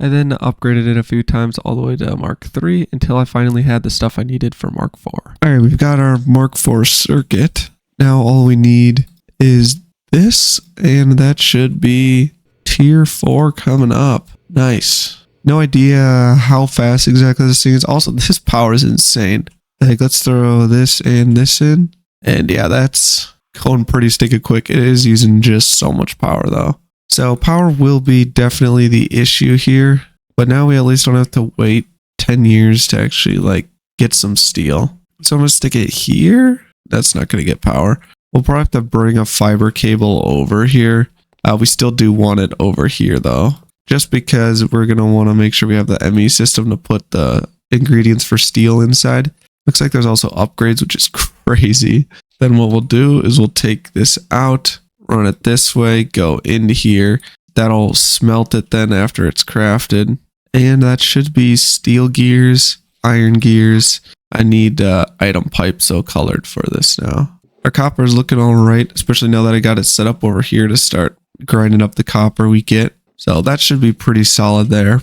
[SPEAKER 1] I then upgraded it a few times all the way to Mark 3 until I finally had the stuff I needed for Mark 4. Alright, we've got our Mark 4 circuit. Now all we need is this, and that should be tier 4 coming up. Nice. No idea how fast exactly this thing is. Also, this power is insane. Like, let's throw this and this in. And yeah, that's going pretty stinking quick. It is using just so much power though. So power will be definitely the issue here, but now we at least don't have to wait 10 years to actually like get some steel. So I'm gonna stick it here. That's not gonna get power. We'll probably have to bring a fiber cable over here. We still do want it over here though, just because we're gonna want to make sure we have the ME system to put the ingredients for steel inside. Looks like there's also upgrades, which is crazy. Then what we'll do is we'll take this out, run it this way, go into here. That'll smelt it then after it's crafted. And that should be steel gears, iron gears. I need item pipe so colored for this now. Our copper is looking all right, especially now that I got it set up over here to start grinding up the copper we get. So that should be pretty solid there.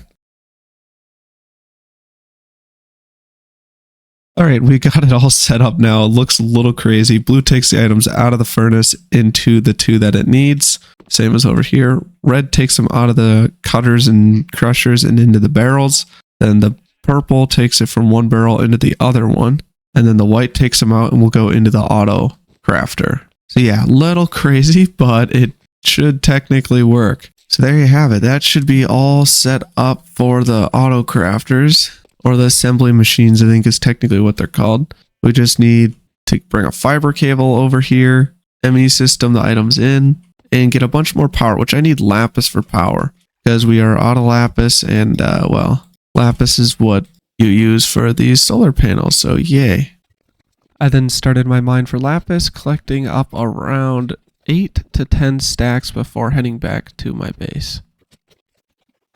[SPEAKER 1] All right, we got it all set up now. It looks a little crazy. Blue takes the items out of the furnace into the 2 that it needs. Same as over here. Red takes them out of the cutters and crushers and into the barrels. Then the purple takes it from one barrel into the other one. And then the white takes them out and will go into the auto crafter. So yeah, a little crazy, but it should technically work. So there you have it. That should be all set up for the auto crafters. Or the assembly machines, I think is technically what they're called. We just need to bring a fiber cable over here, ME system the items in, and get a bunch more power, which I need lapis for power. Because we are out of lapis, and well, lapis is what you use for these solar panels, so yay. I then started my mine for lapis, collecting up around 8 to 10 stacks before heading back to my base.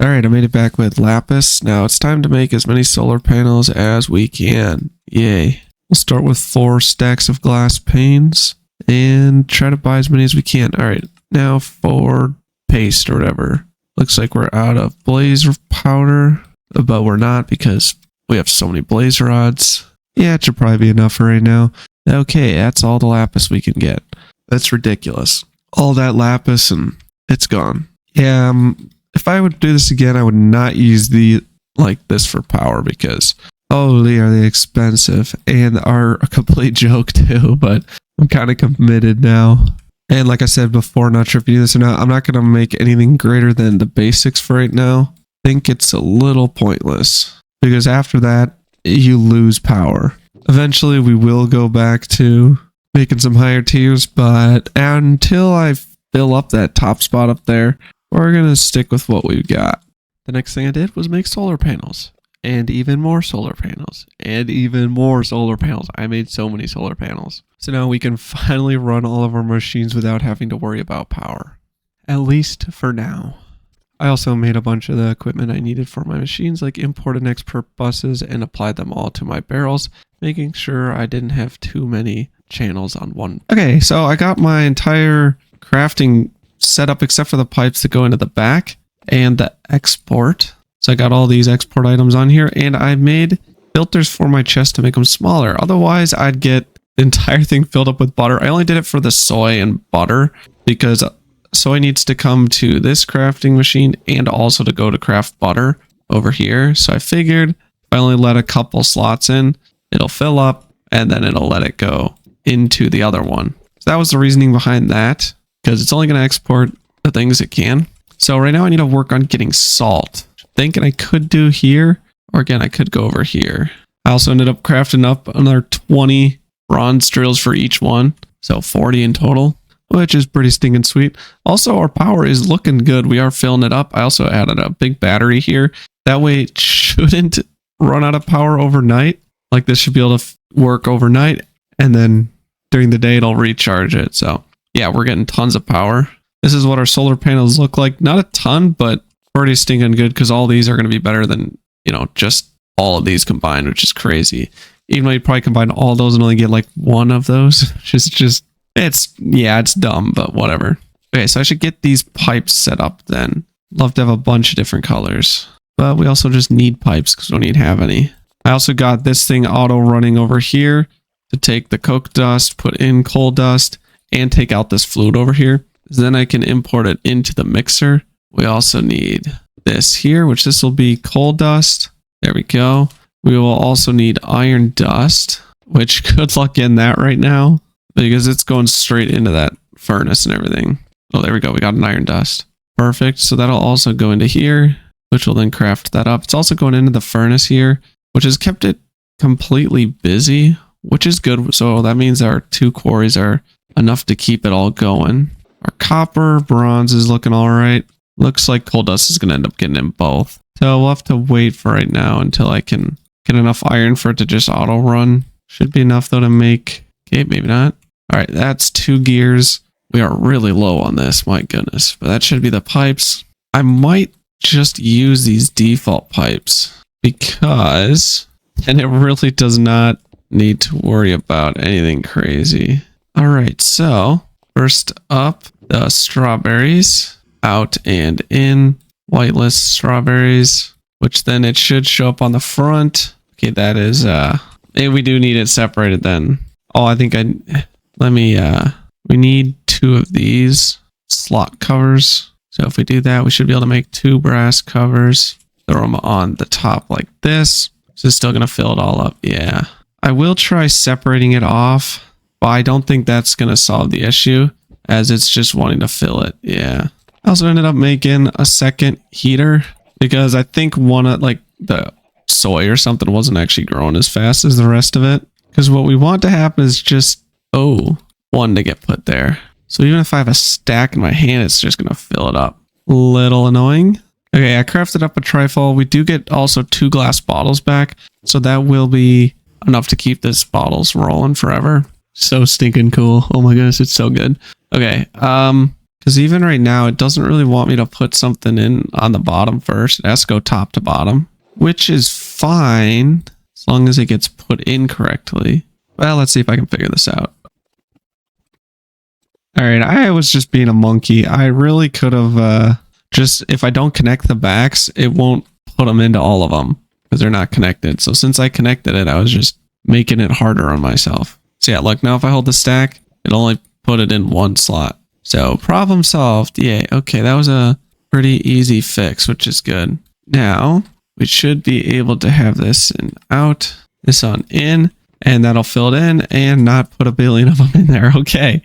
[SPEAKER 1] Alright, I made it back with lapis. Now it's time to make as many solar panels as we can. Yay. We'll start with 4 stacks of glass panes. and try to buy as many as we can. All right, now for paste or whatever. Looks like we're out of blaze powder, but we're not because we have so many blaze rods. Yeah, it should probably be enough for right now. Okay, that's all the lapis we can get. That's ridiculous. All that lapis and it's gone. Yeah, if I would do this again, I would not use the like this for power because holy are they expensive and are a complete joke too, but I'm kind of committed now. And like I said before, not sure if you do this or not, I'm not going to make anything greater than the basics for right now. I think it's a little pointless because after that, you lose power. Eventually, we will go back to making some higher tiers, but until I fill up that top spot up there, we're going to stick with what we've got. The next thing I did was make solar panels. And even more solar panels. And even more solar panels. I made so many solar panels. So now we can finally run all of our machines without having to worry about power. At least for now. I also made a bunch of the equipment I needed for my machines, like import and export buses, and applied them all to my barrels, making sure I didn't have too many channels on one. Okay, so I got my entire crafting set up except for the pipes that go into the back and the export. So I got all these export items on here, and I made filters for my chest to make them smaller. Otherwise, I'd get the entire thing filled up with butter. I only did it for the soy and butter because soy needs to come to this crafting machine and also to go to craft butter over here. So I figured if I only let a couple slots in, it'll fill up and then it'll let it go into the other one. So that was the reasoning behind that, because it's only going to export the things it can. So right now I need to work on getting salt. Thinking I could do here, or again, I could go over here. I also ended up crafting up another 20 bronze drills for each one. So 40 in total, which is pretty stinking sweet. Also, our power is looking good. We are filling it up. I also added a big battery here. That way it shouldn't run out of power overnight. Like this should be able to work overnight. And then during the day, it'll recharge it. So yeah, we're getting tons of power. This is what our solar panels look like. Not a ton, but pretty stinking good because all these are going to be better than, you know, just all of these combined, which is crazy. Even though you probably combine all those and only get like one of those, it's dumb, but whatever. Okay, so I should get these pipes set up then. Love to have a bunch of different colors, but we also just need pipes because we don't need to have any. I also got this thing auto running over here to take the coke dust, put in coal dust, and take out this fluid over here. Then I can import it into the mixer. We also need this here, which this will be coal dust. There we go. We will also need iron dust, which good luck getting that right now because it's going straight into that furnace and everything. Oh, there we go. We got an iron dust. Perfect. So that'll also go into here, which will then craft that up. It's also going into the furnace here, which has kept it completely busy, which is good. So that means our 2 quarries are enough to keep it all going. Our copper, bronze is looking all right. Looks like coal dust is going to end up getting in both. So we'll have to wait for right now until I can get enough iron for it to just auto run. Should be enough though to make... Okay, maybe not. All right, that's 2 gears. We are really low on this, my goodness. But that should be the pipes. I might just use these default pipes because... And it really does not need to worry about anything crazy. All right, so first up, the strawberries. Out and in, whitelist strawberries, which then it should show up on the front. Okay, that is maybe we do need it separated then. Oh, I think we need 2 of these slot covers. So if we do that, we should be able to make 2 brass covers, throw them on the top like this. So it's still gonna fill it all up. Yeah, I will try separating it off, but I don't think that's gonna solve the issue as it's just wanting to fill it. Yeah. I also ended up making a second heater because I think one of like the soy or something wasn't actually growing as fast as the rest of it. Because what we want to happen is just, one to get put there. So even if I have a stack in my hand, it's just going to fill it up. Little annoying. Okay, I crafted up a trifle. We do get also 2 glass bottles back. So that will be enough to keep this bottles rolling forever. So stinking cool. Oh my goodness, it's so good. Okay, because even right now, it doesn't really want me to put something in on the bottom first. It has to go top to bottom, which is fine as long as it gets put in correctly. Well, let's see if I can figure this out. All right, I was just being a monkey. I really could have just, if I don't connect the backs, it won't put them into all of them because they're not connected. So since I connected it, I was just making it harder on myself. So yeah, look, now if I hold the stack, it'll only put it in one slot. So problem solved. Yay. Okay, that was a pretty easy fix, which is good. Now we should be able to have this in out, this on in, and that'll fill it in and not put a billion of them in there. Okay,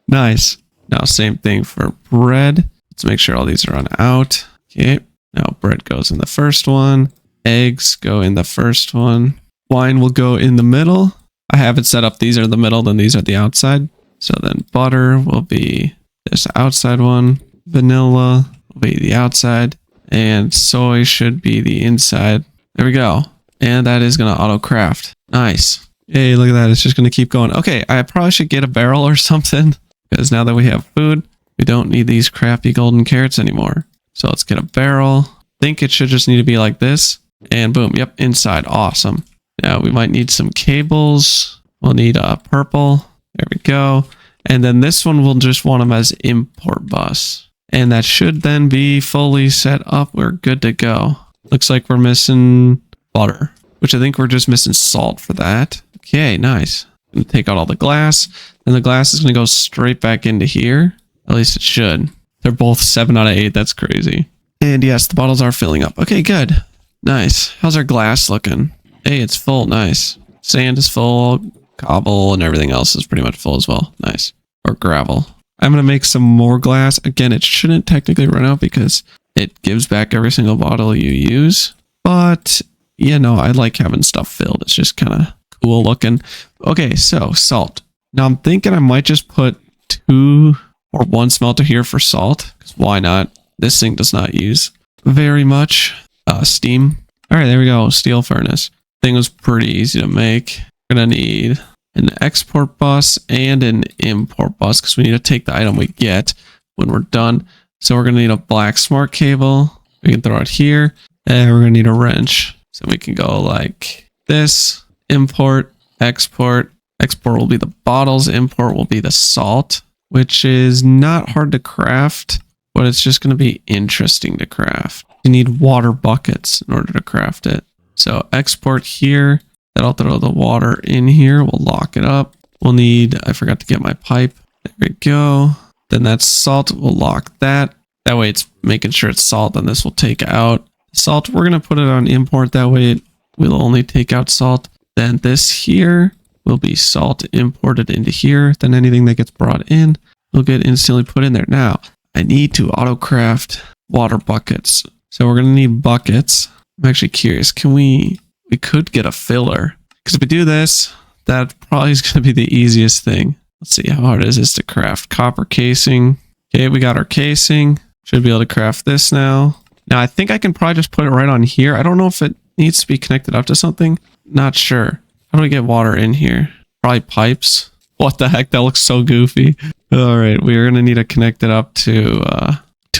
[SPEAKER 1] nice. Now same thing for bread. Let's make sure all these are on out. Okay, now bread goes in the first one. Eggs go in the first one. Wine will go in the middle. I have it set up. These are the middle, then these are the outside. So then butter will be this outside one. Vanilla will be the outside. And soy should be the inside. There we go. And that is going to auto craft. Nice. Hey, look at that. It's just going to keep going. Okay, I probably should get a barrel or something. Because now that we have food, we don't need these crappy golden carrots anymore. So let's get a barrel. I think it should just need to be like this. And boom. Yep, inside. Awesome. Now we might need some cables. We'll need a purple. There we go. And then this one we'll just want them as import bus. And that should then be fully set up. We're good to go. Looks like we're missing butter, which I think we're just missing salt for that. Okay, nice. I'm gonna take out all the glass. And the glass is going to go straight back into here. At least it should. They're both 7 out of 8. That's crazy. And yes, the bottles are filling up. Okay, good. Nice. How's our glass looking? Hey, it's full. Nice. Sand is full. Cobble and everything else is pretty much full as well. Nice. Or gravel. I'm going to make some more glass. Again, it shouldn't technically run out because it gives back every single bottle you use. But, you know, I like having stuff filled. It's just kind of cool looking. Okay, so salt. Now I'm thinking I might just put 2 or 1 smelter here for salt. Because why not? This thing does not use very much steam. All right, there we go. Steel furnace. Thing was pretty easy to make. We're going to need an export bus and an import bus because we need to take the item we get when we're done. So we're going to need a black smart cable. We can throw it here. And we're going to need a wrench. So we can go like this. Import, export. Export will be the bottles. Import will be the salt, which is not hard to craft, but it's just going to be interesting to craft. You need water buckets in order to craft it. So export here. That'll throw the water in here. We'll lock it up. We'll need, I forgot to get my pipe. There we go. Then that's salt. We'll lock that. That way it's making sure it's salt. Then this will take out salt. We're going to put it on import. That way we'll only take out salt. Then this here will be salt imported into here. Then anything that gets brought in will get instantly put in there. Now, I need to auto craft water buckets. So we're going to need buckets. I'm actually curious. Can we could get a filler. Because if we do this, that probably is going to be the easiest thing. Let's see how hard it is to craft. Copper casing. Okay, we got our casing. Should be able to craft this now. Now, I think I can probably just put it right on here. I don't know if it needs to be connected up to something. Not sure. How do we get water in here? Probably pipes. What the heck? That looks so goofy. All right, we're going to need to connect it up to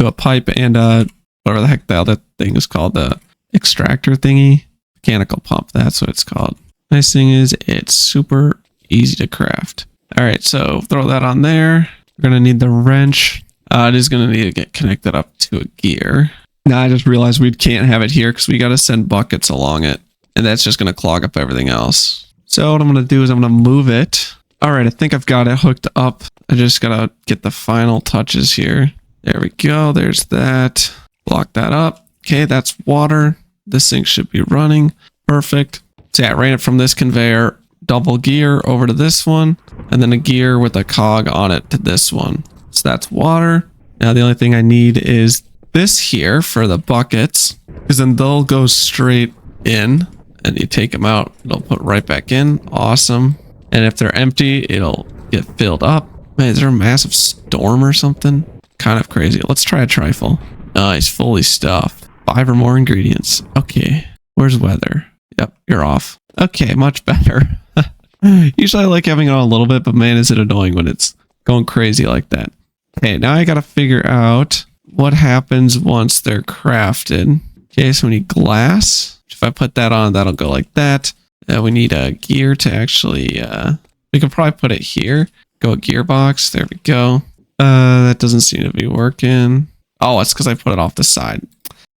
[SPEAKER 1] a pipe and whatever the heck the other thing is called. The extractor thingy. Mechanical pump. That's what it's called. Nice thing is it's super easy to craft. All right, so throw that on there. We're going to need the wrench. It is going to need to get connected up to a gear. Now I just realized we can't have it here because we got to send buckets along it. And that's just going to clog up everything else. So what I'm going to do is I'm going to move it. All right, I think I've got it hooked up. I just got to get the final touches here. There we go. There's that. Lock that up. Okay, that's water. This thing should be running. Perfect. So yeah, I ran it from this conveyor, double gear over to this one, and then a gear with a cog on it to this one. So that's water. Now the only thing I need is this here for the buckets, because then they'll go straight in, and you take them out, it'll put right back in. Awesome. And if they're empty, it'll get filled up. Man, is there a massive storm or something? Kind of crazy. Let's try a trifle. Nice, fully stuffed. 5 or more ingredients. Okay, where's weather? Yep, you're off. Okay, much better. Usually I like having it on a little bit, but man, is it annoying when it's going crazy like that. Okay, now I gotta figure out what happens once they're crafted. Okay, so we need glass. If I put that on, that'll go like that. We need a gear to actually, we can probably put it here. Go a gearbox. There we go. That doesn't seem to be working. Oh, it's because I put it off the side.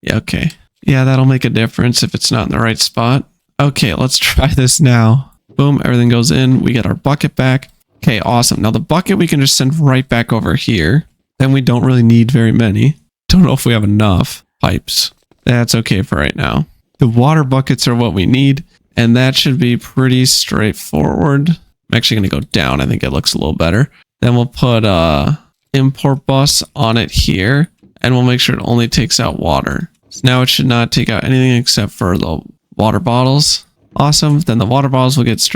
[SPEAKER 1] Yeah, okay. Yeah, that'll make a difference if it's not in the right spot. Okay, let's try this now. Boom, everything goes in. We get our bucket back. Okay, awesome. Now the bucket we can just send right back over here. Then we don't really need very many. Don't know if we have enough pipes. That's okay for right now. The water buckets are what we need, and that should be pretty straightforward. I'm actually going to go down. I think it looks a little better. Then we'll put a import bus on it here, and we'll make sure it only takes out water. So now it should not take out anything except for the water bottles. Awesome. Then the water bottles will get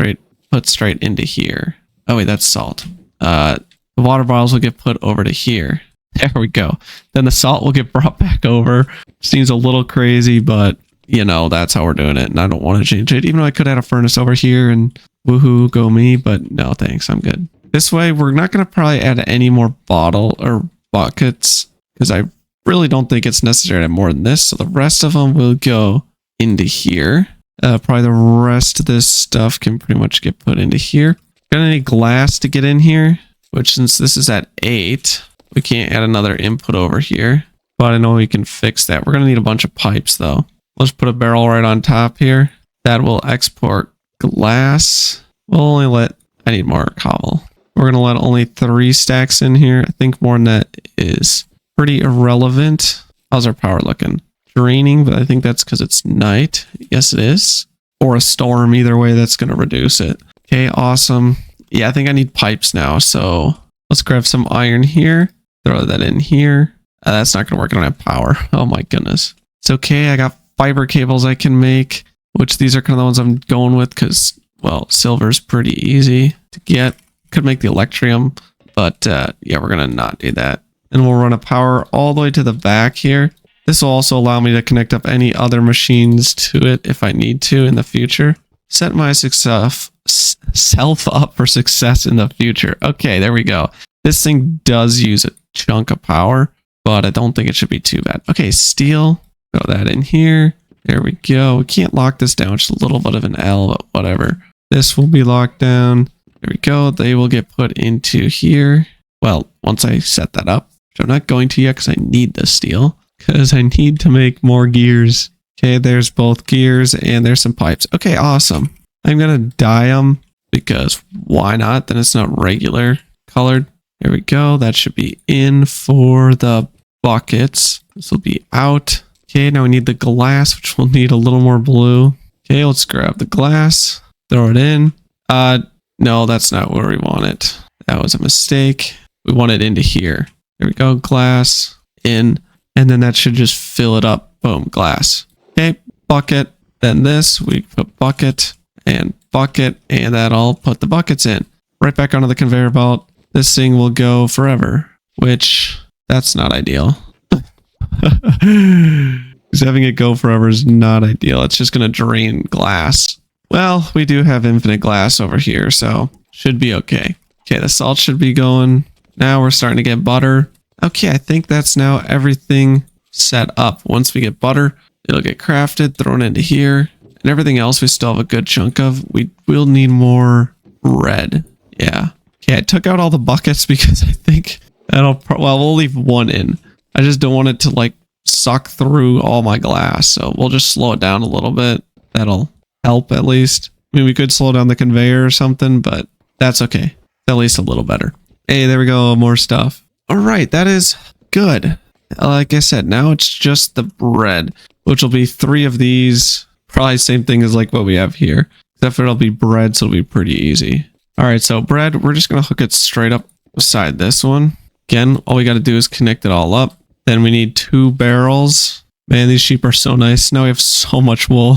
[SPEAKER 1] put straight into here. Oh wait, that's salt. The water bottles will get put over to here. There we go. Then the salt will get brought back over. Seems a little crazy, but you know, that's how we're doing it. And I don't want to change it, even though I could add a furnace over here and woohoo, go me. But no, thanks. I'm good. This way, we're not going to probably add any more bottle or buckets because I really don't think it's necessary to add more than this. So the rest of them will go into here. Probably the rest of this stuff can pretty much get put into here. Gonna need glass to get in here, which since this is at 8, we can't add another input over here. But I know we can fix that. We're gonna need a bunch of pipes though. Let's put a barrel right on top here. That will export glass. We'll only let, I need more cobble. We're gonna let only 3 stacks in here. I think more than that is pretty irrelevant. How's our power looking? Draining, but I think that's because it's night. Yes, it is. Or a storm. Either way, that's going to reduce it. Okay, awesome. Yeah, I think I need pipes now. So let's grab some iron here. Throw that in here. That's not going to work. I don't have power. Oh my goodness. It's okay. I got fiber cables I can make, which these are kind of the ones I'm going with because, well, silver's pretty easy to get. Could make the electrium, but yeah, we're going to not do that. And we'll run a power all the way to the back here. This will also allow me to connect up any other machines to it if I need to in the future. Set my self up for success in the future. Okay, there we go. This thing does use a chunk of power, but I don't think it should be too bad. Okay, steel. Throw that in here. There we go. We can't lock this down. It's a little bit of an L, but whatever. This will be locked down. There we go. They will get put into here. Well, once I set that up. Which I'm not going to yet because I need the steel. Because I need to make more gears. Okay, there's both gears and there's some pipes. Okay, awesome. I'm going to dye them because why not? Then it's not regular colored. There we go. That should be in for the buckets. This will be out. Okay, now we need the glass, which will need a little more blue. Okay, let's grab the glass. Throw it in. No, that's not where we want it. That was a mistake. We want it into here. There we go. Glass in. And then that should just fill it up. Boom, glass. Okay, bucket. Then this, we put bucket, and that'll put the buckets in. Right back onto the conveyor belt. This thing will go forever, which that's not ideal. Because having it go forever is not ideal. It's just going to drain glass. Well, we do have infinite glass over here, so should be okay. Okay, the salt should be going. Now we're starting to get butter. Okay, I think that's now everything set up. Once we get butter, it'll get crafted, thrown into here, and everything else we still have a good chunk of. We will need more bread. Yeah. Okay, I took out all the buckets because I think that'll, well, we'll leave one in. I just don't want it to like suck through all my glass, so we'll just slow it down a little bit. That'll help at least. I mean, we could slow down the conveyor or something, but that's okay. At least a little better. Hey, there we go, more stuff. All right, that is good. Like I said, now it's just the bread, which will be 3 of these. Probably same thing as like what we have here, except for it'll be bread, so it'll be pretty easy. All right, so bread, we're just going to hook it straight up beside this one. Again, all we got to do is connect it all up. Then we need 2 barrels. Man, these sheep are so nice. Now we have so much wool.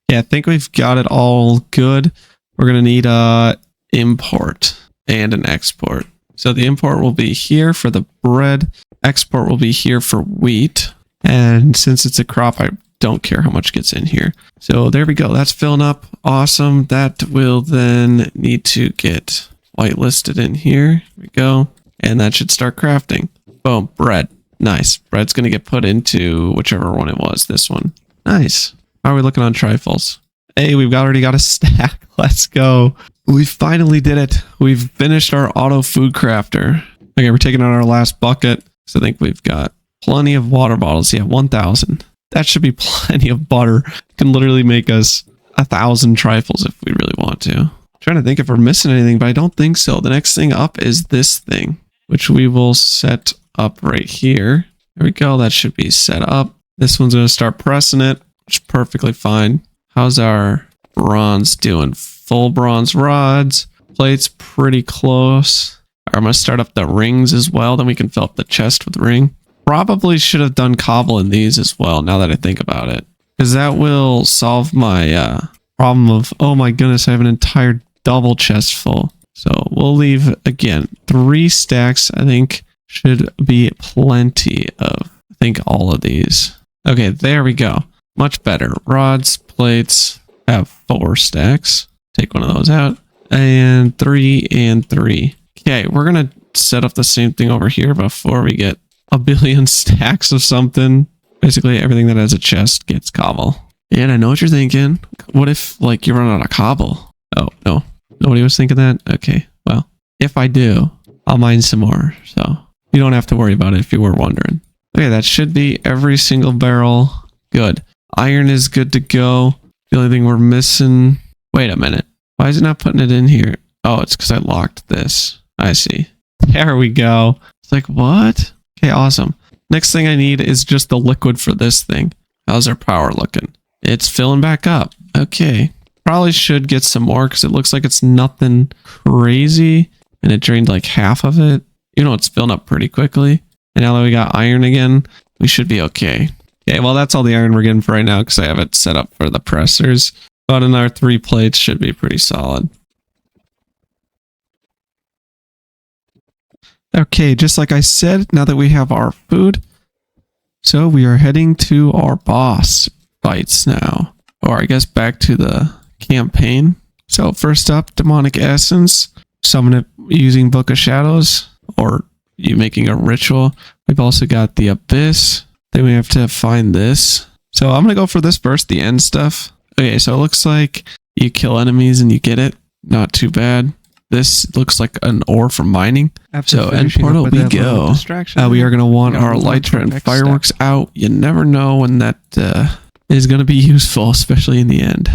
[SPEAKER 1] Yeah, I think we've got it all good. We're going to need a import and an export. So the import will be here for the bread. Export will be here for wheat. And since it's a crop, I don't care how much gets in here. So there we go. That's filling up. Awesome. That will then need to get whitelisted in here. There we go. And that should start crafting. Boom. Bread. Nice. Bread's going to get put into whichever one it was. This one. Nice. How are we looking on trifles? Hey, we've already got a stack. Let's go. We finally did it. We've finished our auto food crafter. Okay, we're taking out our last bucket. So I think we've got plenty of water bottles. Yeah, 1,000. That should be plenty of butter. It can literally make us 1,000 trifles if we really want to. I'm trying to think if we're missing anything, but I don't think so. The next thing up is this thing, which we will set up right here. There we go. That should be set up. This one's going to start pressing it, which is perfectly fine. How's our bronze doing? Full bronze rods. Plate's pretty close. I'm going to start up the rings as well. Then we can fill up the chest with ring. Probably should have done cobble in these as well, now that I think about it. Because that will solve my problem of, oh my goodness, I have an entire double chest full. So we'll leave, again, 3 stacks, I think, should be plenty of, I think, all of these. Okay, there we go. Much better. Rods, plates, have 4 stacks. Take one of those out. And 3 and 3. Okay, we're going to set up the same thing over here before we get a billion stacks of something. Basically, everything that has a chest gets cobble. And I know what you're thinking. What if, like, you run out of cobble? Oh, no. Nobody was thinking that? Okay, well, if I do, I'll mine some more. So you don't have to worry about it if you were wondering. Okay, that should be every single barrel. Good. Iron is good to go. The only thing we're missing... Wait a minute. Why is it not putting it in here? Oh, it's because I locked this. I see. There we go. It's like, what? Okay, awesome. Next thing I need is just the liquid for this thing. How's our power looking? It's filling back up. Okay. Probably should get some more because it looks like it's nothing crazy. And it drained like half of it. You know, it's filling up pretty quickly. And now that we got iron again, we should be okay. Okay, well, that's all the iron we're getting for right now because I have it set up for the pressers. But in our 3 plates should be pretty solid. Okay, just like I said, now that we have our food, so we are heading to our boss fights now. Or I guess back to the campaign. So first up, demonic essence. Summon it using Book of Shadows, or you making a ritual. We've also got the abyss. Then we have to find this. So I'm going to go for this first, the end stuff. Okay, so it looks like you kill enemies and you get it. Not too bad. This looks like an ore from mining. So end portal we go. We are going to want our elytra and fireworks out. You never know when that is going to be useful, especially in the end.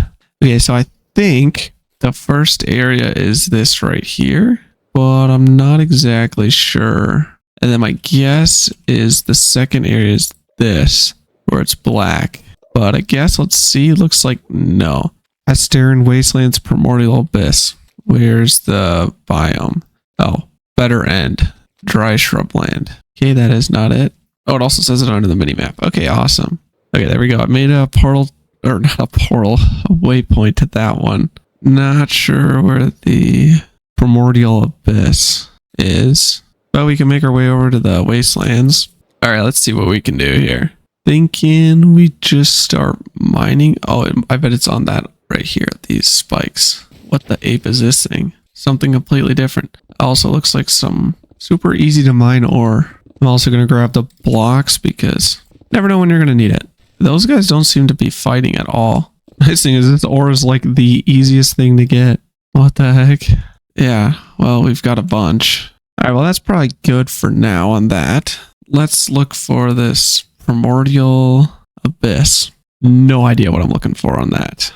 [SPEAKER 1] Okay, so I think the first area is this right here, but I'm not exactly sure. And then my guess is the second area is this, where it's black. But I guess, let's see, looks like no. Hasturian Wasteland's Primordial Abyss. Where's the biome? Oh, better end. Dry shrubland. Okay, that is not it. Oh, it also says it under the minimap. Okay, awesome. Okay, there we go. I made a portal, or not a portal, a waypoint to that one. Not sure where the Primordial Abyss is, but we can make our way over to the wastelands. All right, let's see what we can do here. Thinking we just start mining. Oh, I bet it's on that right here, these spikes. What the ape is this thing? Something completely different. Also looks like some super easy to mine ore. I'm also going to grab the blocks because you never know when you're going to need it. Those guys don't seem to be fighting at all. Nice thing is this ore is like the easiest thing to get. What the heck? Yeah, well, we've got a bunch. All right, well, that's probably good for now on that. Let's look for this Primordial Abyss. No idea what I'm looking for on that.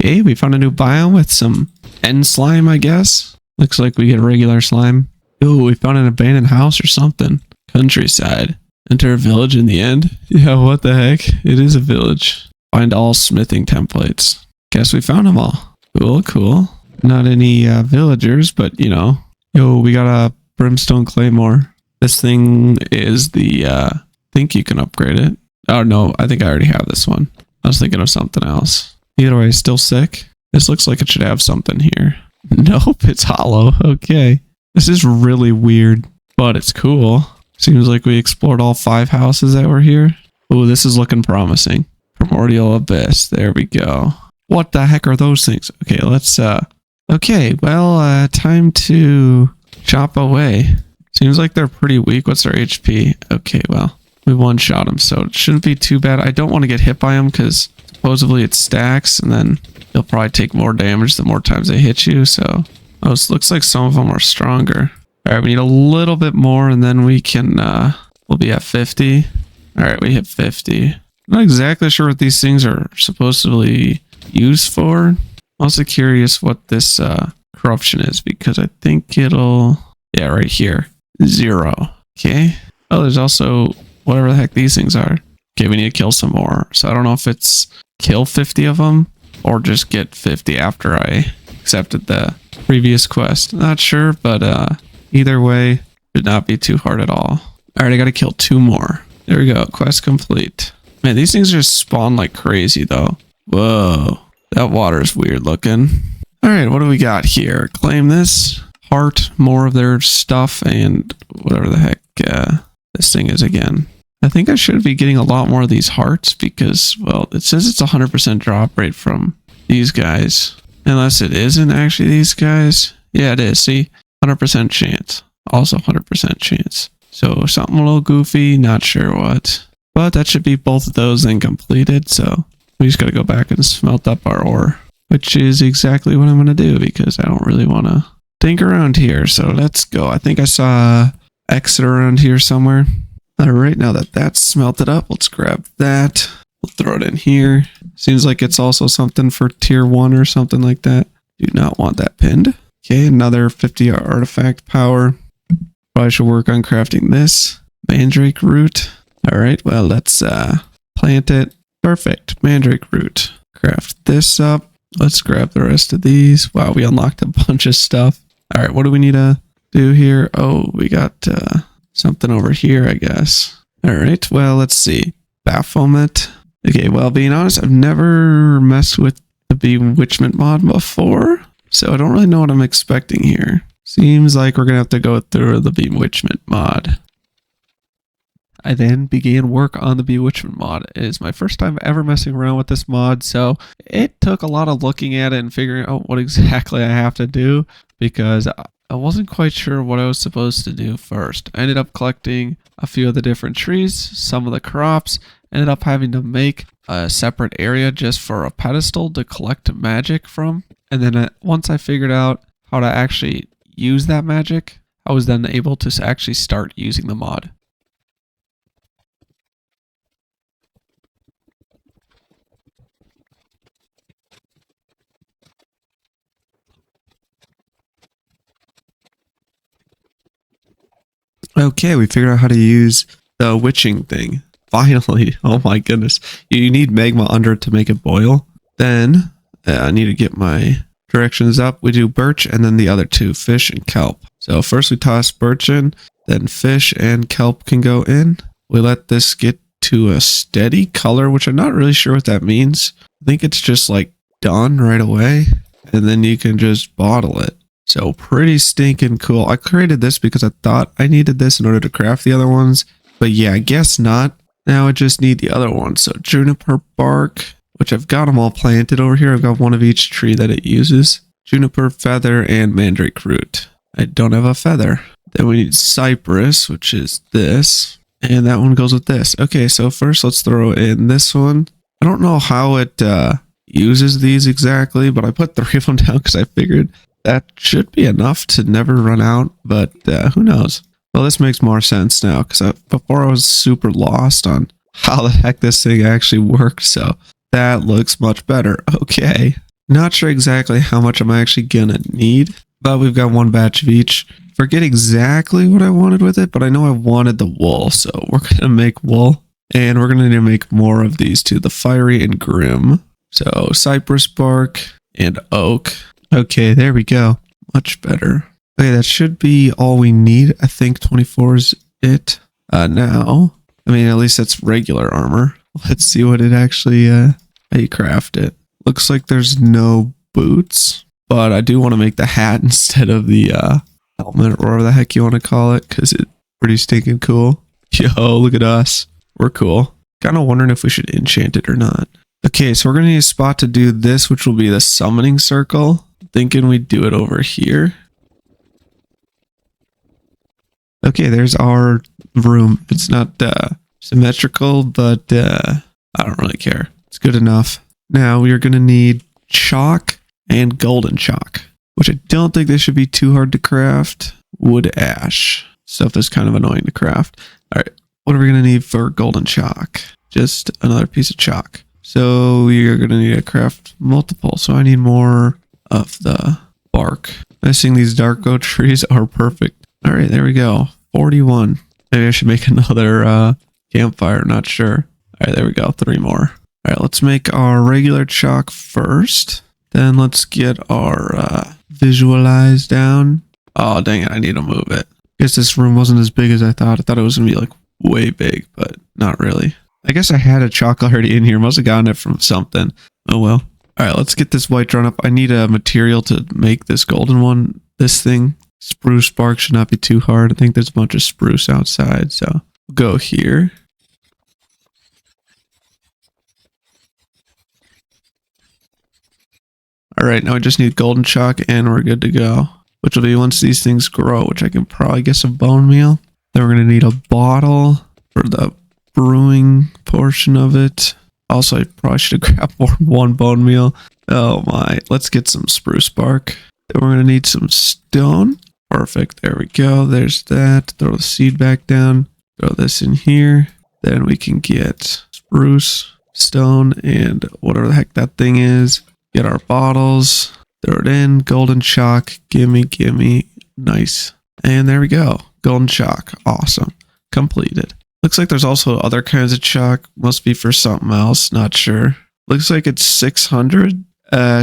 [SPEAKER 1] Okay, we found a new biome with some end slime, I guess. Looks like we get regular slime. Ooh, we found an abandoned house or something. Countryside. Enter a village in the end. Yeah, what the heck? It is a village. Find all smithing templates. Guess we found them all. Cool, cool. Not any villagers, but you know. Yo, we got a brimstone claymore. This thing is the, I think you can upgrade it. Oh no, I think I already have this one. I was thinking of something else. Either way, still sick. This looks like it should have something here. Nope, it's hollow. Okay. This is really weird, but it's cool. Seems like we explored all 5 houses that were here. Oh, this is looking promising. Primordial Abyss. There we go. What the heck are those things? Okay, let's, okay, well, time to chop away. Seems like they're pretty weak. What's their HP? Okay, well, we one-shot them, so it shouldn't be too bad. I don't want to get hit by them because supposedly it stacks, and then you'll probably take more damage the more times they hit you, so... Oh, it looks like some of them are stronger. All right, we need a little bit more and then we can, we'll be at 50. All right, we hit 50. I'm not exactly sure what these things are supposedly used for. I'm also curious what this corruption is because I think it'll, yeah, right here, 0. Okay. Oh, there's also whatever the heck these things are. Okay, we need to kill some more. So I don't know if it's kill 50 of them or just get 50 after I accepted the previous quest. Not sure, but either way, should not be too hard at all. All right, I got to kill 2 more. There we go. Quest complete. Man, these things just spawn like crazy though. Whoa, that water is weird looking. All right, what do we got here? Claim this. Heart, more of their stuff, and whatever the heck this thing is again. I think I should be getting a lot more of these hearts because, well, it says it's 100% drop rate from these guys. Unless it isn't actually these guys. Yeah, it is. See? 100% chance. Also 100% chance. So something a little goofy, not sure what. But that should be both of those then completed. So we just got to go back and smelt up our ore. Which is exactly what I'm going to do because I don't really want to think around here. So let's go. I think I saw exit around here somewhere. All right, now that that's smelted up, let's grab that. We'll throw it in here. Seems like it's also something for tier 1 or something like that. Do not want that pinned. Okay, another 50 artifact power. Probably should work on crafting this. Mandrake root. All right, well, let's plant it. Perfect, mandrake root. Craft this up. Let's grab the rest of these. Wow, we unlocked a bunch of stuff. All right, what do we need to do here? Oh, we got something over here, I guess. All right, well, let's see. Baphomet. Okay, well, being honest, I've never messed with the Bewitchment mod before, so I don't really know what I'm expecting here. Seems like we're going to have to go through the Bewitchment mod. I then began work on the Bewitchment mod. It is my first time ever messing around with this mod, so it took a lot of looking at it and figuring out what exactly I have to do because I wasn't quite sure what I was supposed to do first. I ended up collecting a few of the different trees, some of the crops, ended up having to make a separate area just for a pedestal to collect magic from. And then once I figured out how to actually use that magic, I was then able to actually start using the mod. Okay, we figured out how to use the witching thing. Finally. Oh my goodness. You need magma under it to make it boil. Then I need to get my directions up. We do birch and then the other 2, fish and kelp. So first we toss birch in, then fish and kelp can go in. We let this get to a steady color, which I'm not really sure what that means. I think it's just like done right away and then you can just bottle it. So pretty stinking cool. I created this because I thought I needed this in order to craft the other ones. But yeah, I guess not. Now I just need the other one. So juniper bark, which I've got them all planted over here. I've got one of each tree that it uses. Juniper feather and mandrake root. I don't have a feather. Then we need cypress, which is this. And that one goes with this. Okay, so first let's throw in this one. I don't know how it uses these exactly, but I put 3 of them down because I figured that should be enough to never run out, but who knows? Well, this makes more sense now because before I was super lost on how the heck this thing actually works, so that looks much better. Okay, not sure exactly how much I'm actually gonna need, but we've got 1 batch of each. Forget exactly what I wanted with it, but I know I wanted the wool, so we're gonna make wool, and we're gonna need to make more of these too, the fiery and grim. So cypress bark and oak. Okay, there we go. Much better. Okay, that should be all we need. I think 24 is it. Now, I mean, at least that's regular armor. Let's see what it actually, how you craft it. Looks like there's no boots, but I do want to make the hat instead of the helmet or whatever the heck you want to call it because it's pretty stinking cool. Yo, look at us. We're cool. Kind of wondering if we should enchant it or not. Okay, so we're going to need a spot to do this, which will be the summoning circle. Thinking we'd do it over here. Okay, there's our room. It's not symmetrical, but I don't really care. It's good enough. Now we are going to need chalk and golden chalk, which I don't think they should be too hard to craft. wood ash. Stuff is kind of annoying to craft. All right, what are we going to need for golden chalk? Just another piece of chalk. So you're going to need to craft multiple. So I need more of the bark. I think these dark oak trees are perfect. All right, there we go. 41. Maybe I should make another campfire. Not sure. All right, there we go. 3 more. All right, let's make our regular chalk first. Then let's get our visualize down. Oh, dang it. I need to move it. Guess this room wasn't as big as I thought. I thought it was going to be like way big, but not really. I guess I had a chalk already in here. Must have gotten it from something. Oh, well. All right, let's get this white drawn up. I need a material to make this golden one. This thing. Spruce bark should not be too hard. I think there's a bunch of spruce outside, so we'll go here. All right, now I just need golden chalk and we're good to go. Which will be once these things grow, which I can probably get some bone meal. Then we're going to need a bottle for the brewing portion of it. Also, I probably should have grabbed one bone meal. Oh my, let's get some spruce bark. Then we're going to need some stone. Perfect, there we go. There's that. Throw the seed back down. Throw this in here. Then we can get spruce, stone, and whatever the heck that thing is. Get our bottles. Throw it in. Golden chalk. Gimme, gimme. Nice. And there we go. Golden chalk. Awesome. Completed. Looks like there's also other kinds of chalk. Must be for something else. Not sure. Looks like it's 600.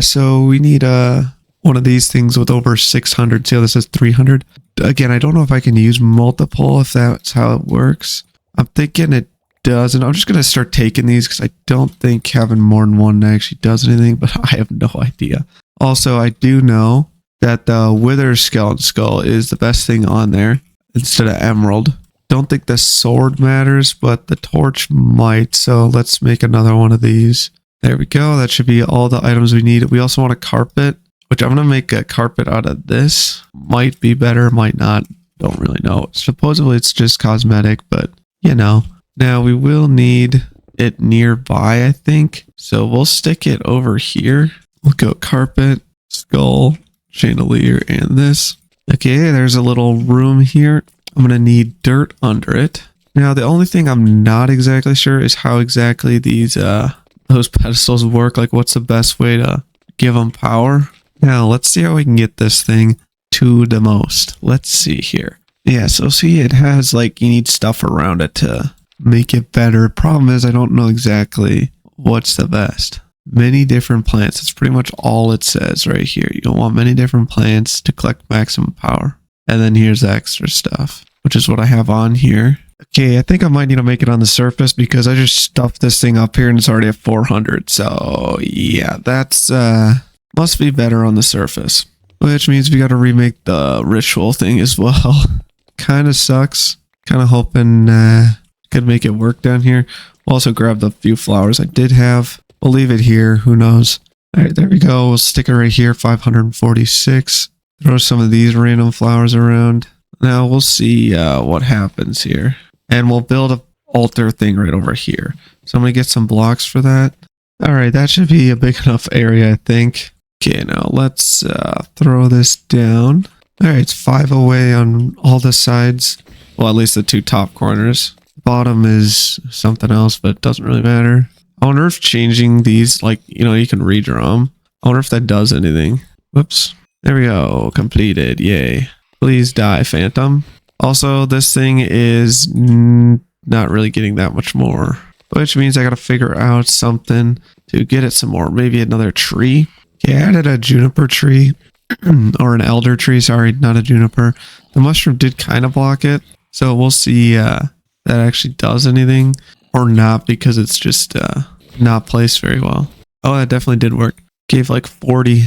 [SPEAKER 1] So we need one of these things with over 600. See how this says 300? Again, I don't know if I can use multiple, if that's how it works. I'm thinking it does, and I'm just going to start taking these because I don't think having more than one actually does anything, but I have no idea. Also, I do know that the wither skeleton skull is the best thing on there instead of emerald. Don't think the sword matters, but the torch might, so let's make another one of these. There we go. That should be all the items we need. We also want a carpet, which I'm going to make a carpet out of this. Might be better, might not. Don't really know. Supposedly it's just cosmetic, but you know. Now we will need it nearby, I think. So we'll stick it over here. We'll go carpet, skull, chandelier, and this. Okay, there's a little room here. I'm going to need dirt under it. Now, the only thing I'm not exactly sure is how exactly these those pedestals work. Like, what's the best way to give them power? Now, let's see how we can get this thing to the most. Let's see here. Yeah, so see, it has, like, you need stuff around it to make it better. Problem is, I don't know exactly what's the best. Many different plants. It's pretty much all it says right here. You don't want many different plants to collect maximum power. And then here's the extra stuff, which is what I have on here. Okay, I think I might need to make it on the surface because I just stuffed this thing up here and it's already at 400. So yeah, that's must be better on the surface. Which means we got to remake the ritual thing as well. Kind of sucks. Kind of hoping could make it work down here. We'll also grab the few flowers I did have. We'll leave it here. Who knows? All right, there we go. We'll stick it right here. 546. Throw some of these random flowers around. Now we'll see what happens here. And we'll build a altar thing right over here. So I'm going to get some blocks for that. All right, that should be a big enough area, I think. Okay, now let's throw this down. All right, it's 5 away on all the sides. Well, at least the 2 top corners. Bottom is something else, but it doesn't really matter. I wonder if changing these, like, you know, you can redraw them. I wonder if that does anything. Whoops. There we go. Completed. Yay. Please die, Phantom. Also, this thing is not really getting that much more, which means I got to figure out something to get it some more. Maybe another tree. Okay, I added a juniper tree or an elder tree. Sorry, not a juniper. The mushroom did kind of block it. So we'll see that actually does anything or not because it's just not placed very well. Oh, that definitely did work. Gave like 40.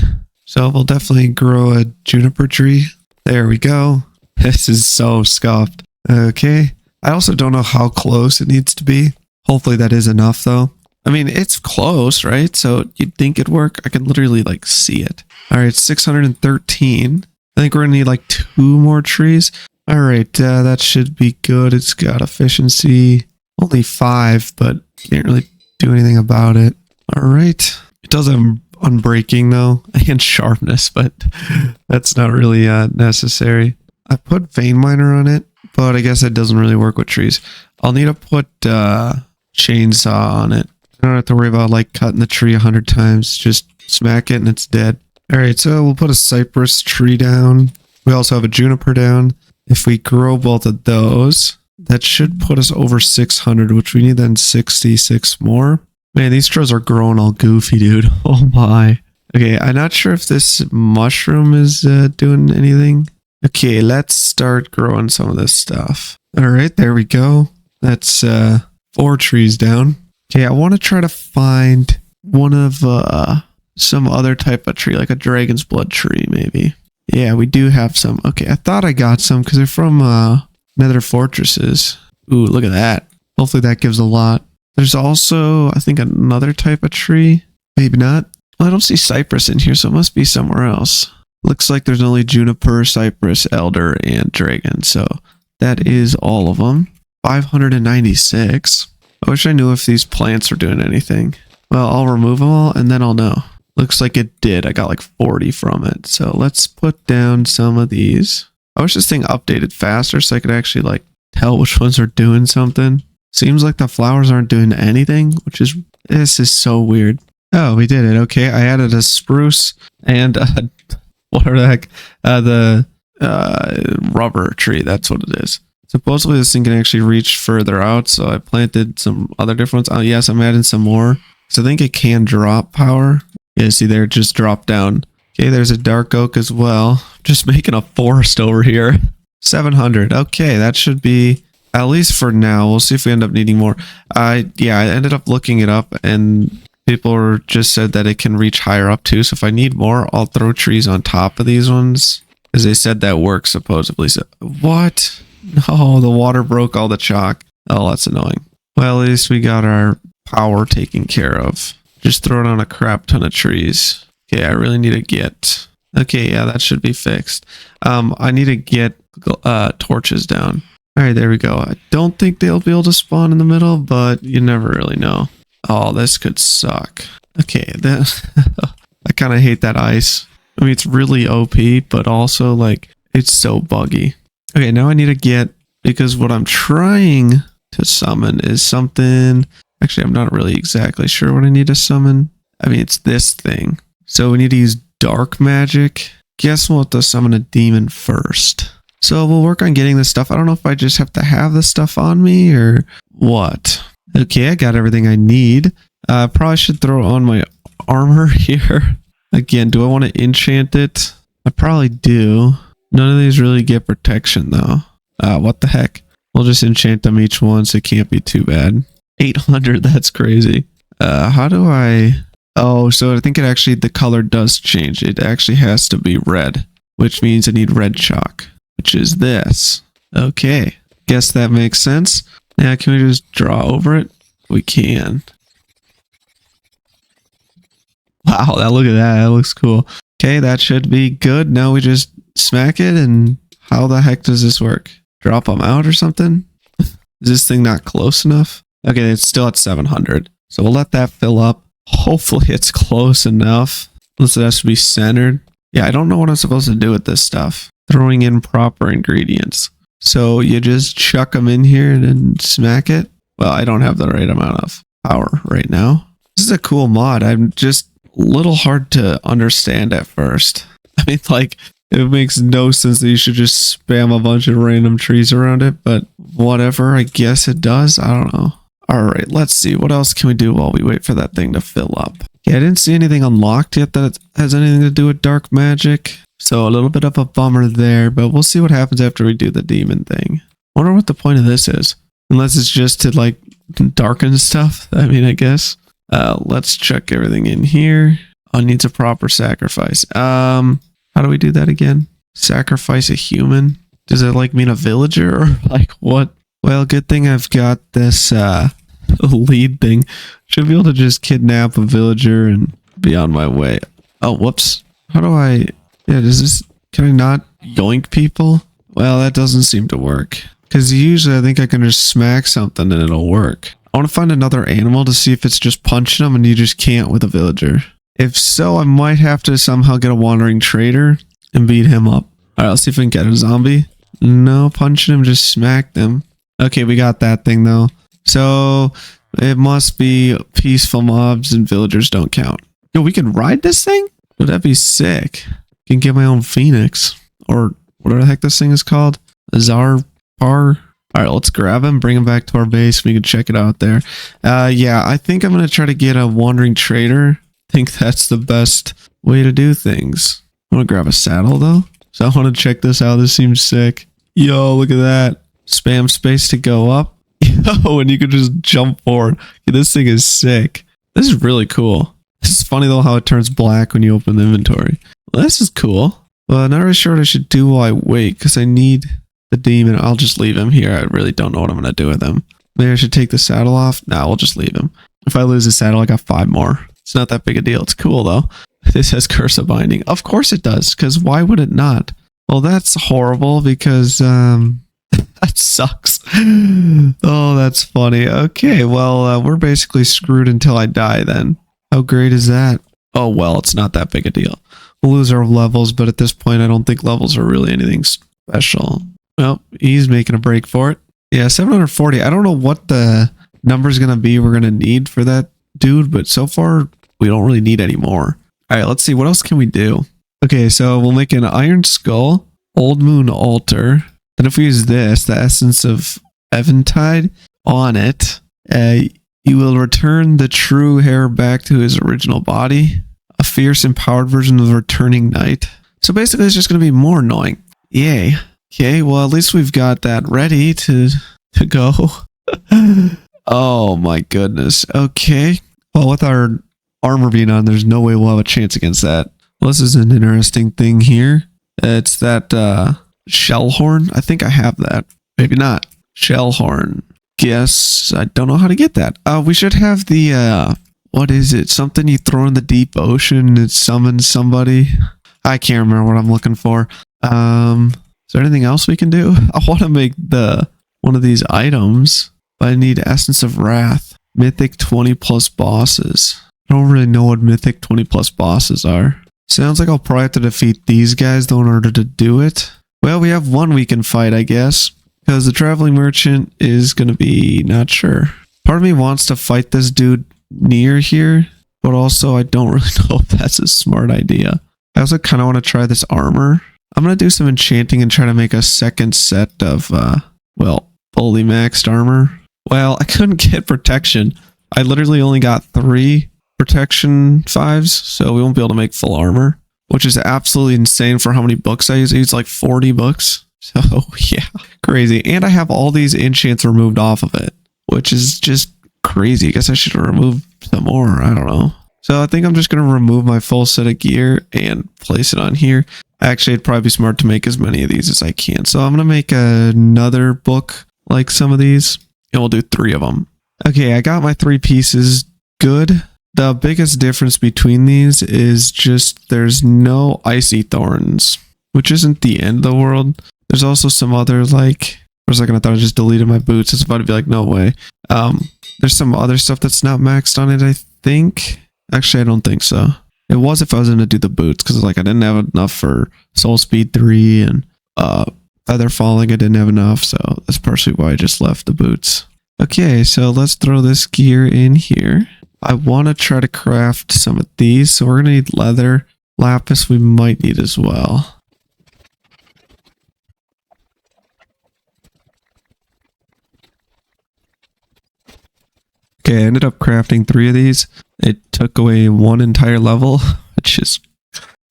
[SPEAKER 1] So we'll definitely grow a juniper tree. There we go. This is so scuffed. Okay. I also don't know how close it needs to be. Hopefully that is enough though. I mean, it's close, right? So you'd think it'd work. I can literally like see it. All right, 613. I think we're gonna need like 2 more trees. All right, that should be good. It's got efficiency. Only 5, but can't really do anything about it. All right. It does have unbreaking though, and sharpness, but that's not really necessary. I put vein miner on it, but I guess that doesn't really work with trees. I'll need to put chainsaw on it. I don't have to worry about like cutting the tree 100 times. Just smack it and it's dead. All right, so we'll put a cypress tree down. We also have a juniper down. If we grow both of those, that should put us over 600, which we need then 66 more. Man, these trees are growing all goofy, dude. Oh my. Okay, I'm not sure if this mushroom is doing anything. Okay, let's start growing some of this stuff. All right, there we go. That's 4 trees down. Okay, I want to try to find one of some other type of tree, like a dragon's blood tree, maybe. Yeah, we do have some. Okay, I thought I got some because they're from nether fortresses. Ooh, look at that. Hopefully that gives a lot. There's also, I think, another type of tree. Maybe not. Well, I don't see cypress in here, so it must be somewhere else. Looks like there's only juniper, cypress, elder, and dragon. So that is all of them. 596. I wish I knew if these plants are doing anything. Well, I'll remove them all and then I'll know. Looks like it did. I got like 40 from it. So let's put down some of these. I wish this thing updated faster so I could actually like tell which ones are doing something. Seems like the flowers aren't doing anything, this is so weird. Oh, we did it. Okay, I added a spruce and what the heck? The rubber tree. That's what it is. Supposedly this thing can actually reach further out, so I planted some other different ones. Oh yes, I'm adding some more. So I think it can drop power. Yeah, see there, it just dropped down. Okay, there's a dark oak as well. Just making a forest over here. 700. Okay, that should be, at least for now. We'll see if we end up needing more. Yeah, I ended up looking it up and people just said that it can reach higher up too. So if I need more, I'll throw trees on top of these ones. Because they said that works supposedly. So, what? No, the water broke all the chalk. Oh, that's annoying. Well, at least we got our power taken care of. Just throwing on a crap ton of trees. Okay, I really need to get... Okay, yeah, that should be fixed. I need to get torches down. All right, there we go. I don't think they'll be able to spawn in the middle, but you never really know. Oh, this could suck. Okay, I kind of hate that ice. I mean, it's really OP, but also, like, it's so buggy. Okay, now I need to get... Because what I'm trying to summon is something... Actually, I'm not really exactly sure what I need to summon. I mean, it's this thing. So we need to use dark magic. Guess we'll have to summon a demon first. So we'll work on getting this stuff. I don't know if I just have to have this stuff on me or what. Okay, I got everything I need. Probably should throw on my armor here. Again, do I want to enchant it? I probably do. None of these really get protection though. What the heck? We'll just enchant them each one so it can't be too bad. 800, that's crazy. How do I... Oh, so I think it actually, the color does change. It actually has to be red, which means I need red chalk, which is this. Okay, guess that makes sense. Now, can we just draw over it? We can. Wow, look at that. That looks cool. Okay, that should be good. Now we just smack it, and how the heck does this work? Drop them out or something? Is this thing not close enough? Okay, it's still at 700. So we'll let that fill up. Hopefully it's close enough. Unless it has to be centered. Yeah, I don't know what I'm supposed to do with this stuff. Throwing in proper ingredients. So you just chuck them in here and then smack it. Well, I don't have the right amount of power right now. This is a cool mod. I'm just a little hard to understand at first. I mean, like, it makes no sense that you should just spam a bunch of random trees around it, but whatever, I guess it does. I don't know. Alright, let's see. What else can we do while we wait for that thing to fill up? Yeah, I didn't see anything unlocked yet that has anything to do with dark magic. So a little bit of a bummer there, but we'll see what happens after we do the demon thing. I wonder what the point of this is. Unless it's just to, like, darken stuff. I mean, I guess. Let's check everything in here. Oh, it needs a proper sacrifice. How do we do that again? Sacrifice a human? Does it, like, mean a villager? Or, like, what? Well, good thing I've got this lead thing. Should be able to just kidnap a villager and be on my way. Oh, whoops. How do I... Yeah, does this... Can I not yoink people? Well, that doesn't seem to work. Because usually I think I can just smack something and it'll work. I want to find another animal to see if it's just punching them and you just can't with a villager. If so, I might have to somehow get a wandering trader and beat him up. Alright, let's see if we can get a zombie. No, punching him just smacked him. Okay, we got that thing though. So it must be peaceful mobs and villagers don't count. Yo, we can ride this thing? Would that be sick? I can get my own phoenix. Or whatever the heck this thing is called. Azar Par. Alright, let's grab him, bring him back to our base. We can check it out there. Yeah, I think I'm going to try to get a wandering trader. I think that's the best way to do things. I want to grab a saddle though. So I want to check this out. This seems sick. Yo, look at that. Spam space to go up. Yo, and you can just jump forward. Yeah, this thing is sick. This is really cool. It's funny though how it turns black when you open the inventory. Well, this is cool. Well, I'm not really sure what I should do while I wait because I need the demon. I'll just leave him here. I really don't know what I'm going to do with him. Maybe I should take the saddle off. Nah, we'll just leave him. If I lose the saddle, I got 5 more. It's not that big a deal. It's cool though. This has curse of binding. Of course it does, because why would it not? Well, that's horrible because that sucks. Oh, that's funny. Okay, well, we're basically screwed until I die then. How great is that? Oh, well, it's not that big a deal. We'll lose our levels, but at this point, I don't think levels are really anything special. Well, he's making a break for it. Yeah, 740. I don't know what the number's going to be we're going to need for that dude, but so far, we don't really need any more. All right, let's see. What else can we do? Okay, so we'll make an iron skull, old moon altar. Then if we use this, the essence of Eventide on it, you will return the true hair back to his original body. A fierce, empowered version of the returning knight. So basically, it's just going to be more annoying. Yay. Okay, well, at least we've got that ready to go. Oh my goodness. Okay. Well, with our armor being on, there's no way we'll have a chance against that. Well, this is an interesting thing here. It's that shell horn. I think I have that. Maybe not. Shell horn. Guess I don't know how to get that. We should have the what is it? Something you throw in the deep ocean and it summons somebody. I can't remember what I'm looking for. Is there anything else we can do? I want to make one of these items, but I need Essence of Wrath. Mythic 20 plus bosses. I don't really know what Mythic 20 plus bosses are. Sounds like I'll probably have to defeat these guys though in order to do it. Well, we have one we can fight, I guess. Because the Traveling Merchant is going to be not sure. Part of me wants to fight this dude near here. But also I don't really know if that's a smart idea. I also kind of want to try this armor. I'm going to do some enchanting and try to make a second set of, well, fully maxed armor. Well, I couldn't get protection. I literally only got 3 protection 5s, so we won't be able to make full armor, which is absolutely insane for how many books I use. I use like 40 books. So, yeah, crazy. And I have all these enchants removed off of it, which is just crazy. I guess I should remove some more. I don't know. So I think I'm just going to remove my full set of gear and place it on here. Actually, it'd probably be smart to make as many of these as I can. So I'm going to make another book like some of these, and we'll do 3 of them. Okay, I got my 3 pieces. Good. The biggest difference between these is just there's no icy thorns, which isn't the end of the world. There's also some other, like, for a second I thought I just deleted my boots. It's about to be like, no way. There's some other stuff that's not maxed on it, I think. Actually, I don't think so. It was if I was going to do the boots, because like I didn't have enough for Soul Speed 3 and Feather Falling. I didn't have enough, so that's partially why I just left the boots. Okay, so let's throw this gear in here. I want to try to craft some of these, so we're going to need leather. Lapis we might need as well. Okay, I ended up crafting 3 of these. It took away 1 entire level, which is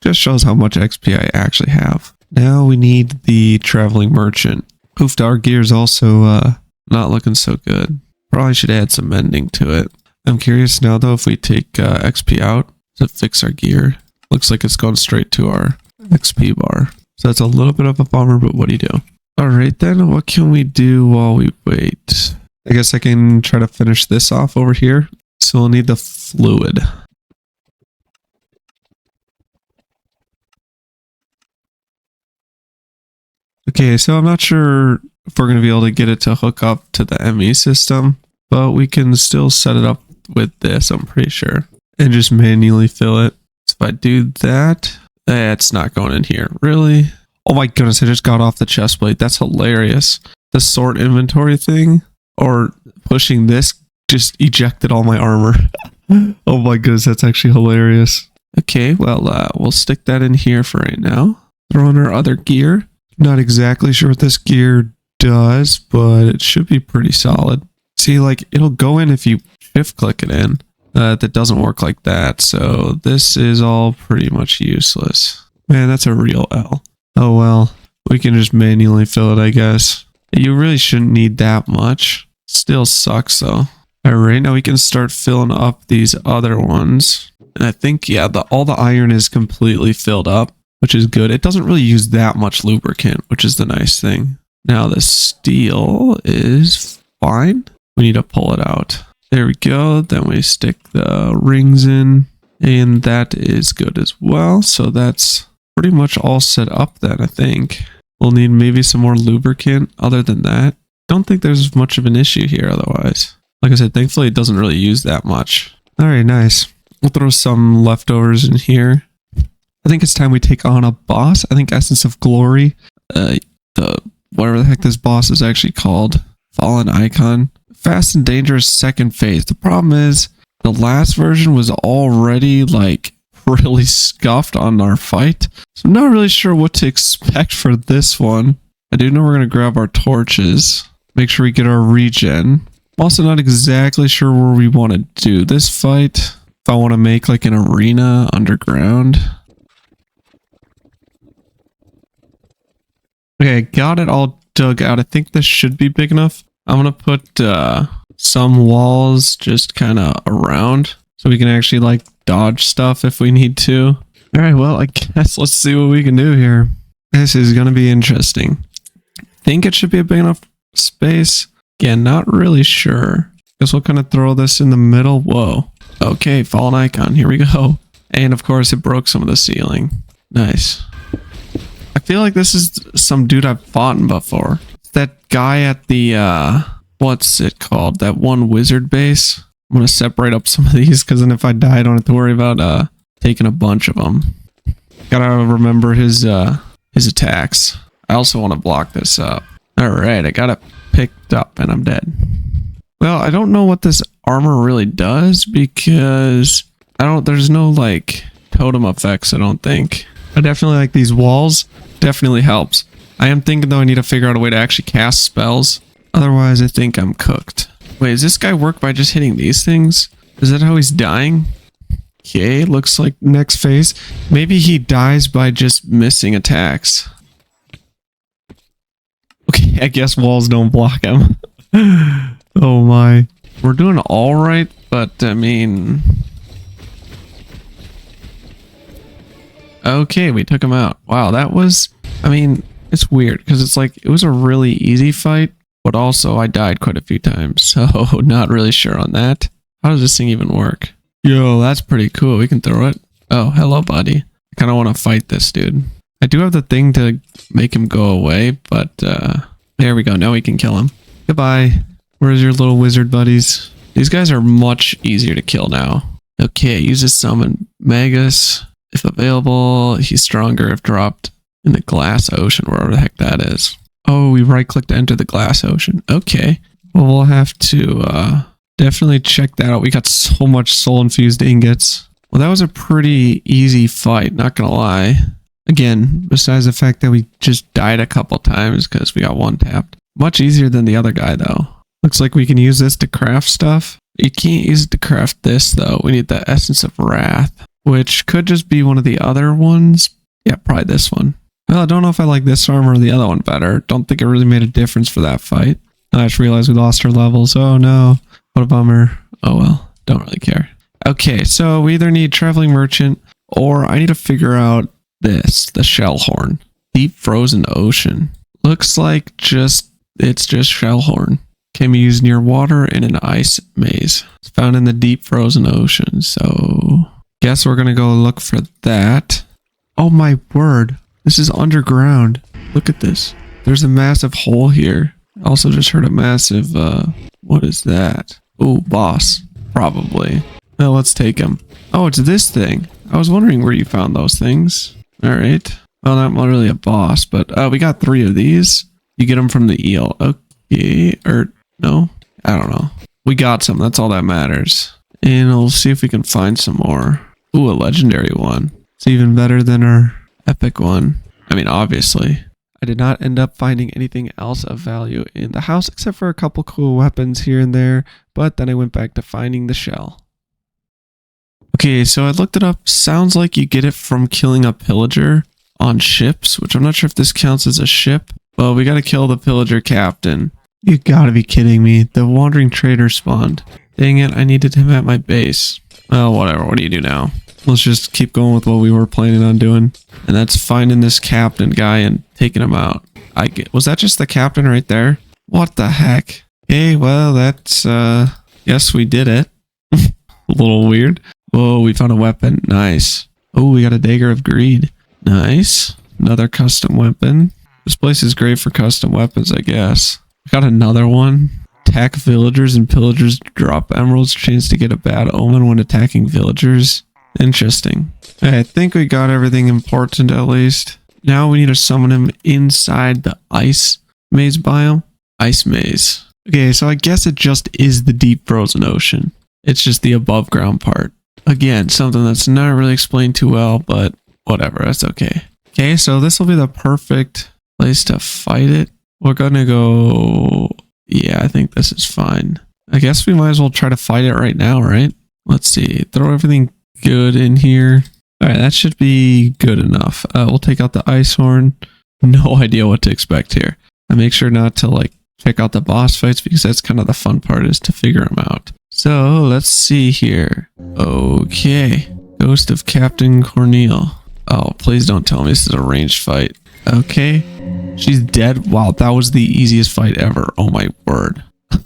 [SPEAKER 1] just shows how much XP I actually have. Now we need the Traveling Merchant. Oof, our gear's also not looking so good. Probably should add some mending to it. I'm curious now though if we take XP out to fix our gear. Looks like it's gone straight to our XP bar. So that's a little bit of a bummer, but what do you do? Alright then, what can we do while we wait? I guess I can try to finish this off over here. So we'll need the fluid. Okay, so I'm not sure if we're going to be able to get it to hook up to the ME system, but we can still set it up with this, I'm pretty sure, and just manually fill it. So if I do that, it's not going in here. Really? Oh my goodness, I just got off the chest plate. That's hilarious. The sort inventory thing, or pushing this, just ejected all my armor. Oh my goodness, that's actually hilarious. Okay, well, we'll stick that in here for right now. Throw in our other gear. Not exactly sure what this gear does, but it should be pretty solid. See, like, it'll go in if you shift click it in. That doesn't work like that, so this is all pretty much useless. Man, that's a real L. Oh well, we can just manually fill it, I guess. You really shouldn't need that much. Still sucks though. Alright, now we can start filling up these other ones. And I think, yeah, all the iron is completely filled up, which is good. It doesn't really use that much lubricant, which is the nice thing. Now the steel is fine. We need to pull it out. There we go. Then we stick the rings in, and that is good as well. So that's pretty much all set up then, I think. We'll need maybe some more lubricant. Other than that, don't think there's much of an issue here otherwise. Like I said, thankfully it doesn't really use that much. Alright, nice. We'll throw some leftovers in here. I think it's time we take on a boss. I think Essence of Glory, whatever the heck this boss is actually called, Fallen Icon. Fast and Dangerous second phase. The problem is, the last version was already like really scuffed on our fight. So I'm not really sure what to expect for this one. I do know we're going to grab our torches. Make sure we get our regen. I'm also not exactly sure where we want to do this fight. If I want to make like an arena underground. Okay, got it all dug out. I think this should be big enough. I'm going to put some walls just kind of around so we can actually like dodge stuff if we need to. All right, well, I guess let's see what we can do here. This is going to be interesting. I think it should be a big enough space. Again, not really sure. Guess we'll kind of throw this in the middle. Whoa. Okay, Fallen Icon. Here we go. And of course, it broke some of the ceiling. Nice. I feel like this is some dude I've fought before. That guy at the, what's it called? That one wizard base. I'm going to separate up some of these because then if I die, I don't have to worry about taking a bunch of them. Gotta remember his attacks. I also want to block this up. Alright, I got it picked up and I'm dead. Well, I don't know what this armor really does because there's no like totem effects, I don't think. I definitely like these walls. Definitely helps. I am thinking though I need to figure out a way to actually cast spells. Otherwise, I think I'm cooked. Wait, does this guy work by just hitting these things? Is that how he's dying? Okay, looks like next phase. Maybe he dies by just missing attacks. Okay, I guess walls don't block him. Oh my. We're doing all right, but I mean... Okay, we took him out. Wow, that was... I mean, it's weird because it's like, it was a really easy fight, but also I died quite a few times, so not really sure on that. How does this thing even work? Yo, that's pretty cool. We can throw it. Oh, hello, buddy. I kind of want to fight this dude. I do have the thing to make him go away, but there we go. Now we can kill him. Goodbye. Where's your little wizard buddies? These guys are much easier to kill now. Okay, use a summon Magus. If available, he's stronger if dropped in the glass ocean, wherever the heck that is. Oh, we right-click to enter the glass ocean. Okay. Well, we'll have to definitely check that out. We got so much soul-infused ingots. Well, that was a pretty easy fight, not gonna lie. Again, besides the fact that we just died a couple times because we got one tapped. Much easier than the other guy, though. Looks like we can use this to craft stuff. You can't use it to craft this, though. We need the Essence of Wrath, which could just be one of the other ones. Yeah, probably this one. Well, I don't know if I like this armor or the other one better. Don't think it really made a difference for that fight. I just realized we lost our levels. Oh no. What a bummer. Oh well. Don't really care. Okay, so we either need Traveling Merchant or I need to figure out this. The Shell Horn. Deep Frozen Ocean. Looks like it's just Shell Horn. Can be used near water in an ice maze. It's found in the Deep Frozen Ocean. So guess we're going to go look for that. Oh my word. This is underground. Look at this. There's a massive hole here. I also just heard a massive, what is that? Oh, boss. Probably. Well, let's take him. Oh, it's this thing. I was wondering where you found those things. Alright. Well, not really a boss, but we got 3 of these. You get them from the eel. Okay, or no? I don't know. We got some. That's all that matters. And we'll see if we can find some more. Ooh, a legendary one. It's even better than our epic one. I mean, obviously. I did not end up finding anything else of value in the house except for a couple cool weapons here and there, but then I went back to finding the shell. Okay, so I looked it up. Sounds like you get it from killing a pillager on ships, which I'm not sure if this counts as a ship. Well, we gotta kill the pillager captain. You gotta be kidding me. The wandering trader spawned. Dang it, I needed him at my base. Well, whatever. What do you do now? Let's just keep going with what we were planning on doing. And that's finding this captain guy and taking him out. Was that just the captain right there? What the heck? Okay, well, that's, yes, we did it. A little weird. Whoa, we found a weapon. Nice. Oh, we got a dagger of greed. Nice. Another custom weapon. This place is great for custom weapons, I guess. Got another one. Attack villagers and pillagers drop emeralds. Chance to get a bad omen when attacking villagers. Interesting. Okay, I think we got everything important at least. Now we need to summon him inside the ice maze biome. Ice maze. Okay, so I guess it just is the deep frozen ocean. It's just the above ground part. Again, something that's not really explained too well, but whatever, that's okay. Okay, so this will be the perfect place to fight it. We're gonna go... Yeah, I think this is fine. I guess we might as well try to fight it right now, right? Let's see. Throw everything good in here. Alright, that should be good enough. We'll take out the ice horn. No idea what to expect here. I make sure not to like check out the boss fights because that's kind of the fun part, is to figure them out. So let's see here. Okay. Ghost of Captain Corneal. Oh, please don't tell me this is a ranged fight. Okay. She's dead. Wow, that was the easiest fight ever. Oh my word.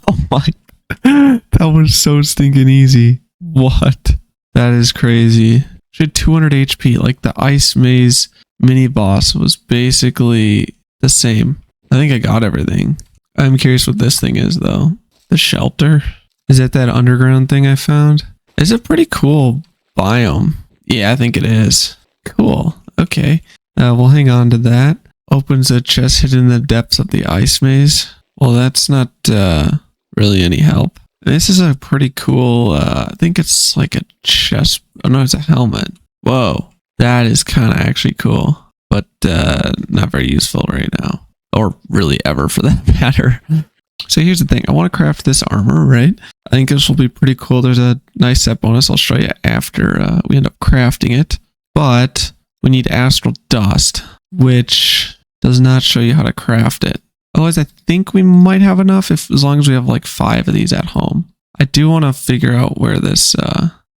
[SPEAKER 1] Oh my. That was so stinking easy. What? That is crazy. She had 200 HP. Like the ice maze mini boss was basically the same. I think I got everything. I'm curious what this thing is though. The shelter? Is that underground thing I found? It's a pretty cool biome. Yeah, I think it is. Cool. Okay. We'll hang on to that. Opens a chest hidden in the depths of the ice maze. Well, that's not really any help. This is a pretty cool, I think it's like a chest. Oh no, it's a helmet. Whoa. That is kind of actually cool, but not very useful right now. Or really ever for that matter. So here's the thing. I want to craft this armor, right? I think this will be pretty cool. There's a nice set bonus I'll show you after we end up crafting it. But we need astral dust, which does not show you how to craft it. Otherwise, I think we might have enough as long as we have like 5 of these at home. I do want to figure out where this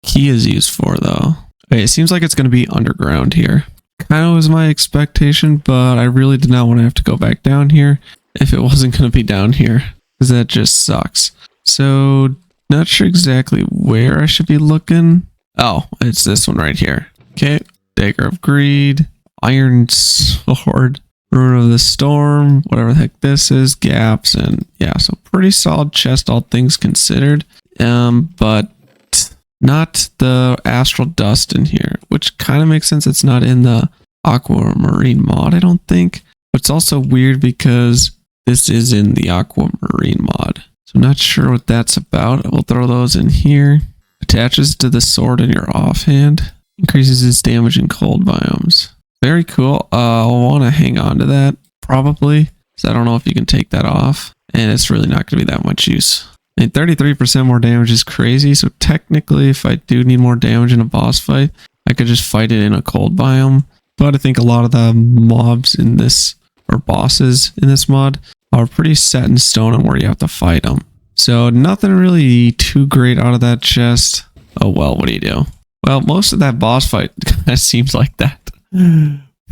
[SPEAKER 1] key is used for, though. Okay, it seems like it's going to be underground here. Kind of was my expectation, but I really did not want to have to go back down here if it wasn't going to be down here, because that just sucks. So, not sure exactly where I should be looking. Oh, it's this one right here. Okay, Dagger of Greed, Iron Sword, Rune of the Storm, whatever the heck this is, gaps, and yeah, so pretty solid chest, all things considered. But not the astral dust in here, which kind of makes sense. It's not in the aquamarine mod, I don't think. But it's also weird because this is in the aquamarine mod. So I'm not sure what that's about. We'll throw those in here. Attaches to the sword in your offhand. Increases its damage in cold biomes. Very cool. I'll want to hang on to that, probably. Because I don't know if you can take that off. And it's really not going to be that much use. I mean, 33% more damage is crazy. So technically, if I do need more damage in a boss fight, I could just fight it in a cold biome. But I think a lot of the mobs in this, or bosses in this mod, are pretty set in stone on where you have to fight them. So nothing really too great out of that chest. Oh well, what do you do? Well, most of that boss fight kind of seems like that.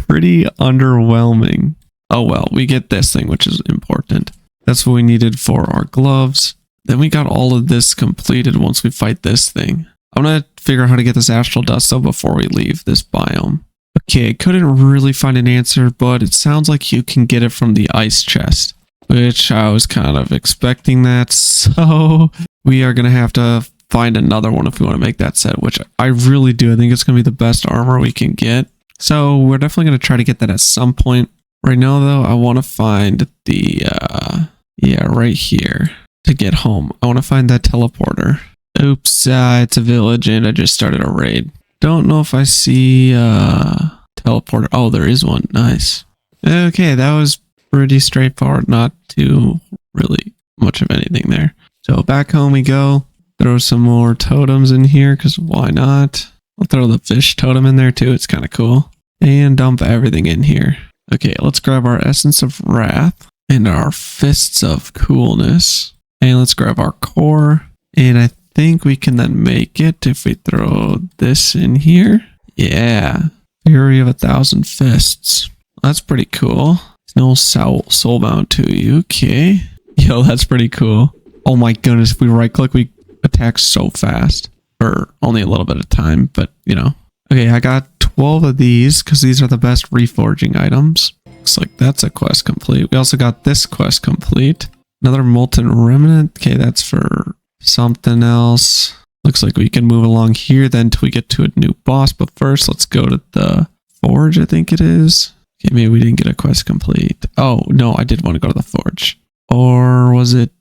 [SPEAKER 1] Pretty underwhelming. Oh well, we get this thing, which is important. That's what we needed for our gloves. Then we got all of this completed once we fight this thing. I'm going to figure out how to get this astral dust though before we leave this biome. Okay, I couldn't really find an answer, but it sounds like you can get it from the ice chest, which I was kind of expecting that. So we are going to have to find another one if we want to make that set, which I really do. I think it's going to be the best armor we can get. So we're definitely going to try to get that at some point. Right now, though, I want to find the, yeah, right here to get home. I want to find that teleporter. Oops, it's a village and I just started a raid. Don't know if I see teleporter. Oh, there is one. Nice. Okay, that was pretty straightforward. Not too really much of anything there. So back home we go. Throw some more totems in here because why not? I'll throw the fish totem in there too. It's kind of cool. And dump everything in here. Okay, let's grab our Essence of Wrath and our Fists of Coolness. And let's grab our core. And I think we can then make it if we throw this in here. Yeah. Fury of 1,000 Fists. That's pretty cool. No soulbound to you. Okay. Yo, that's pretty cool. Oh my goodness. If we right click, we attack so fast. For only a little bit of time, but you know. Okay, I got 12 of these because these are the best reforging items. Looks like that's a quest complete. We also got this quest complete. Another Molten Remnant. Okay, that's for something else. Looks like we can move along here then until we get to a new boss. But first, let's go to the Forge, I think it is. Okay, maybe we didn't get a quest complete. Oh, no, I did want to go to the Forge. Or was it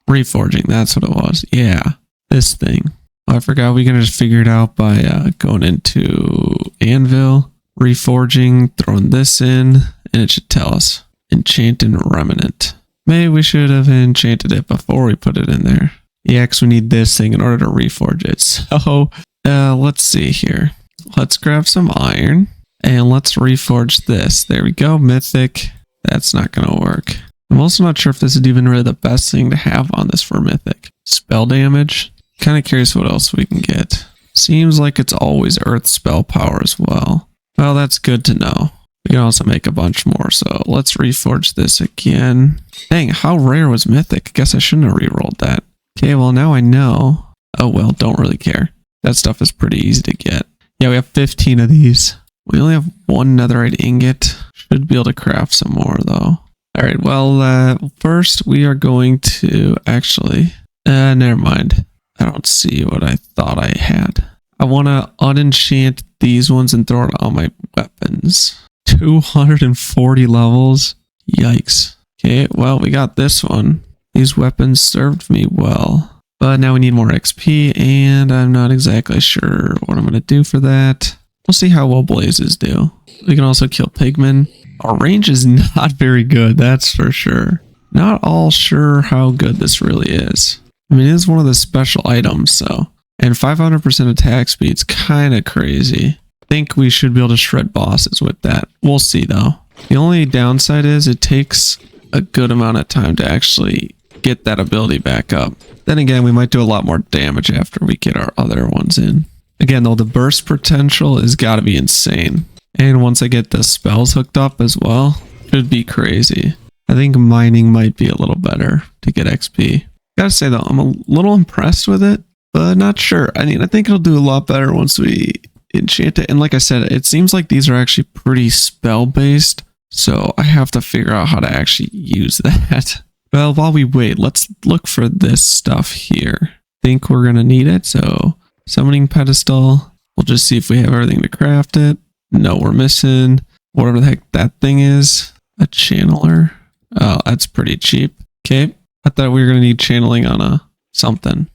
[SPEAKER 1] reforging? That's what it was. Yeah, this thing. Oh, I forgot we can just figure it out by going into Anvil, reforging, throwing this in, and it should tell us. Enchanted Remnant. Maybe we should have enchanted it before we put it in there. Yeah, because we need this thing in order to reforge it. So, let's see here. Let's grab some iron, and let's reforge this. There we go, Mythic. That's not going to work. I'm also not sure if this is even really the best thing to have on this for Mythic. Spell damage. Kind of curious what else we can get. Seems like it's always Earth spell power as well. Well, that's good to know. We can also make a bunch more, so let's reforge this again. Dang, how rare was Mythic? I guess I shouldn't have rerolled that. Okay, well now I know. Oh well, don't really care. That stuff is pretty easy to get. Yeah, we have 15 of these. We only have one netherite ingot. Should be able to craft some more though. Alright, well, first we are going to actually... never mind. I don't see what I thought I had. I want to unenchant these ones and throw it on my weapons. 240 levels. Yikes. Okay, well, we got this one. These weapons served me well. But now we need more XP, and I'm not exactly sure what I'm going to do for that. We'll see how well blazes do. We can also kill pigmen. Our range is not very good, that's for sure. Not all sure how good this really is. I mean, it is one of the special items, so. And 500% attack speed's kind of crazy. I think we should be able to shred bosses with that. We'll see, though. The only downside is it takes a good amount of time to actually get that ability back up. Then again, we might do a lot more damage after we get our other ones in. Again, though, the burst potential has got to be insane. And once I get the spells hooked up as well, should be crazy. I think mining might be a little better to get XP. Gotta say though, I'm a little impressed with it, but not sure. I mean, I think it'll do a lot better once we enchant it. And like I said, it seems like these are actually pretty spell based. So I have to figure out how to actually use that. Well, while we wait, let's look for this stuff here. Think we're going to need it. So summoning pedestal. We'll just see if we have everything to craft it. No, we're missing whatever the heck that thing is. A channeler. Oh, that's pretty cheap. Okay. I thought we were going to need channeling on a something.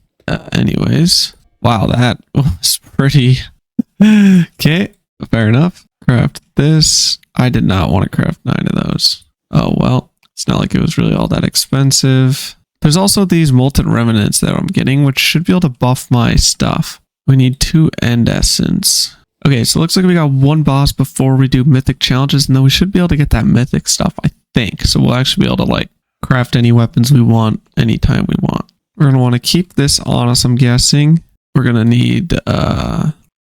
[SPEAKER 1] Anyways. Wow, that was pretty... Okay, fair enough. Craft this. I did not want to craft 9 of those. Oh, well. It's not like it was really all that expensive. There's also these Molten Remnants that I'm getting, which should be able to buff my stuff. We need 2 End Essence. Okay, so it looks like we got 1 boss before we do Mythic challenges, and then we should be able to get that Mythic stuff, I think. So we'll actually be able to, like, craft any weapons we want anytime we want. We're going to want to keep this on us, I'm guessing. We're going to need,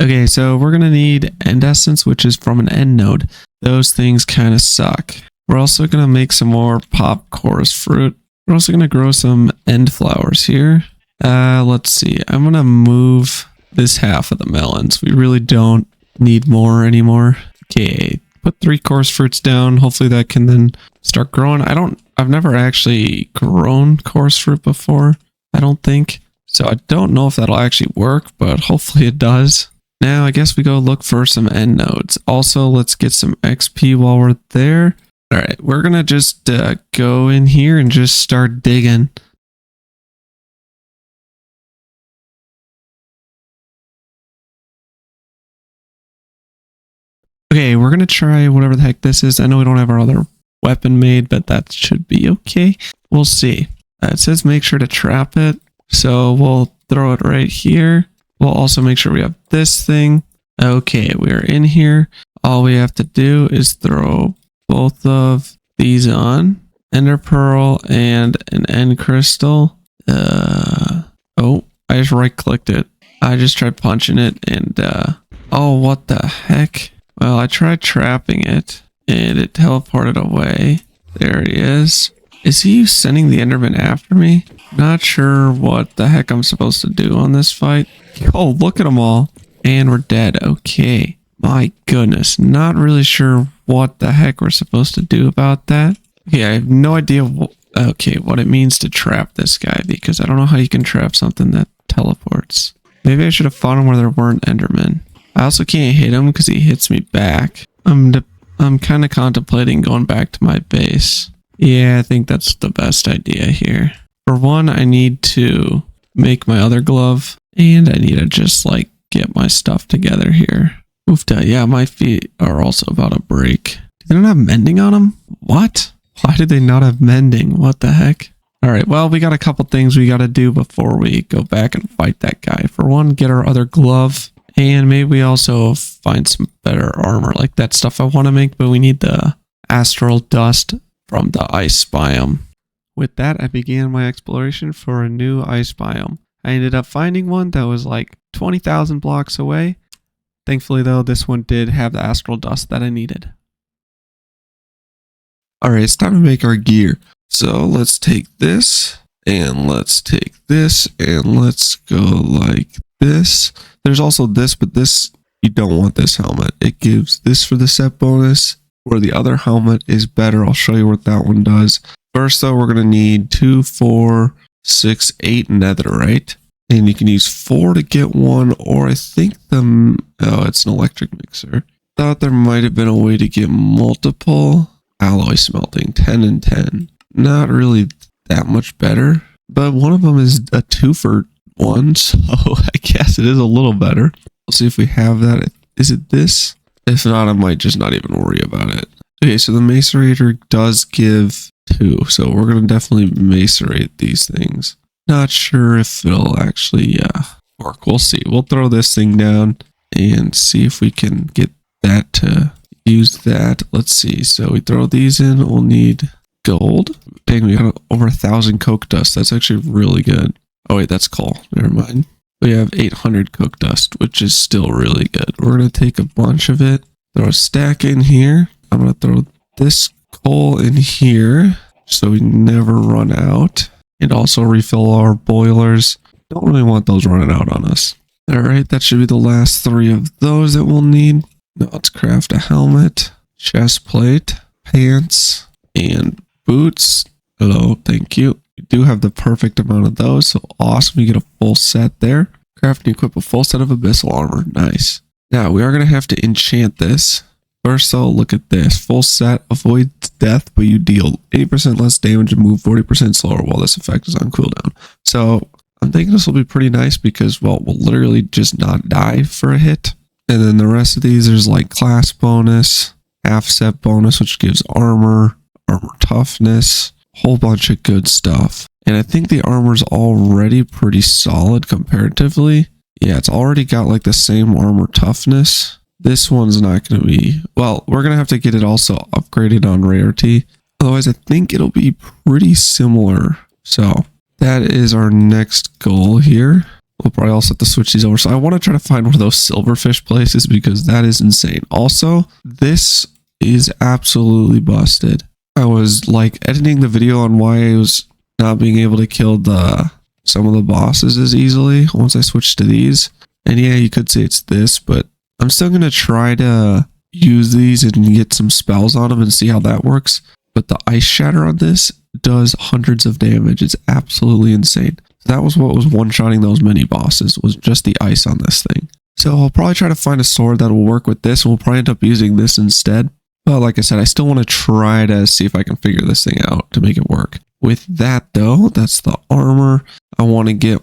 [SPEAKER 1] okay, so we're going to need End Essence, which is from an end node. Those things kind of suck. We're also going to make some more pop chorus fruit. We're also going to grow some end flowers here. Let's see. I'm going to move this half of the melons. We really don't need more anymore. Okay, put 3 chorus fruits down. Hopefully that can then start growing. I've never actually grown chorus fruit before, I don't think. So I don't know if that'll actually work, but hopefully it does. Now I guess we go look for some end nodes. Also, let's get some XP while we're there. All right, we're gonna just go in here and just start digging. Okay, we're gonna try whatever the heck this is. I know we don't have our other weapon made, but that should be okay. We'll see. It says make sure to trap it, so we'll throw it right here. We'll also make sure we have this thing. Okay, we're in here. All we have to do is throw both of these on. Ender pearl and an end crystal. Oh, I just right clicked it. I just tried punching it and oh, what the heck? Well, I tried trapping it and it teleported away. There he is. Is he sending the Enderman after me? Not sure what the heck I'm supposed to do on this fight. Oh, look at them all. And we're dead. Okay. My goodness. Not really sure what the heck we're supposed to do about that. Okay, I have no idea what it means to trap this guy, because I don't know how you can trap something that teleports. Maybe I should have fought him where there weren't Endermen. I also can't hit him because he hits me back. I'm kind of contemplating going back to my base. Yeah, I think that's the best idea here. For one, I need to make my other glove, and I need to just like get my stuff together here. Oofta, yeah, my feet are also about to break. Do they not have mending on them? What? Why do they not have mending? What the heck? Alright, well, we got a couple things we got to do before we go back and fight that guy. For one, get our other glove. And maybe we also find some better armor, like that stuff I want to make, but we need the astral dust from the ice biome. With that, I began my exploration for a new ice biome. I ended up finding one that was like 20,000 blocks away. Thankfully, though, this one did have the astral dust that I needed. Alright, it's time to make our gear. So let's take this, and let's take this, and let's go like this. There's also this, but this, you don't want this helmet. It gives this for the set bonus, where the other helmet is better. I'll show you what that one does. First, though, we're going to need 2, 4, 6, 8 netherite. And you can use 4 to get one, or I think it's an electric mixer. Thought there might have been a way to get multiple. Alloy smelting, 10 and 10. Not really that much better, but one of them is a 2 for 1, so I guess it is a little better. We'll see if we have that. Is it this? If not, I might just not even worry about it. Okay, so the macerator does give 2, so we're going to definitely macerate these things. Not sure if it'll actually work. We'll see. We'll throw this thing down and see if we can get that to use that. Let's see. So we throw these in. We'll need gold. Dang, we got over 1,000 coke dust. That's actually really good. Oh wait, that's coal. Never mind. We have 800 coke dust, which is still really good. We're going to take a bunch of it, throw a stack in here. I'm going to throw this coal in here so we never run out. And also refill our boilers. Don't really want those running out on us. Alright, that should be the last 3 of those that we'll need. Now let's craft a helmet, chest plate, pants, and boots. Hello, thank you. We do have the perfect amount of those, so awesome. You get a full set there. Craft and equip a full set of abyssal armor. Nice. Now, we are going to have to enchant this. First, though, look at this. Full set avoids death, but you deal 80% less damage and move 40% slower while this effect is on cooldown. So, I'm thinking this will be pretty nice because, well, we'll literally just not die for a hit. And then the rest of these, there's like class bonus, half set bonus, which gives armor toughness, whole bunch of good stuff. And I think the armor's already pretty solid comparatively. Yeah, it's already got like the same armor toughness. This one's not going to be, well, we're going to have to get it also upgraded on rarity. Otherwise, I think it'll be pretty similar. So that is our next goal here. We'll probably also have to switch these over. So I want to try to find one of those silverfish places because that is insane. Also, this is absolutely busted. I was like editing the video on why I was not being able to kill some of the bosses as easily once I switched to these. And yeah, you could say it's this, but I'm still going to try to use these and get some spells on them and see how that works. But the ice shatter on this does hundreds of damage. It's absolutely insane. So that was what was one-shotting those mini bosses, was just the ice on this thing. So I'll probably try to find a sword that will work with this, and we'll probably end up using this instead. But like I said, I still want to try to see if I can figure this thing out to make it work. With that though, that's the armor. I want to get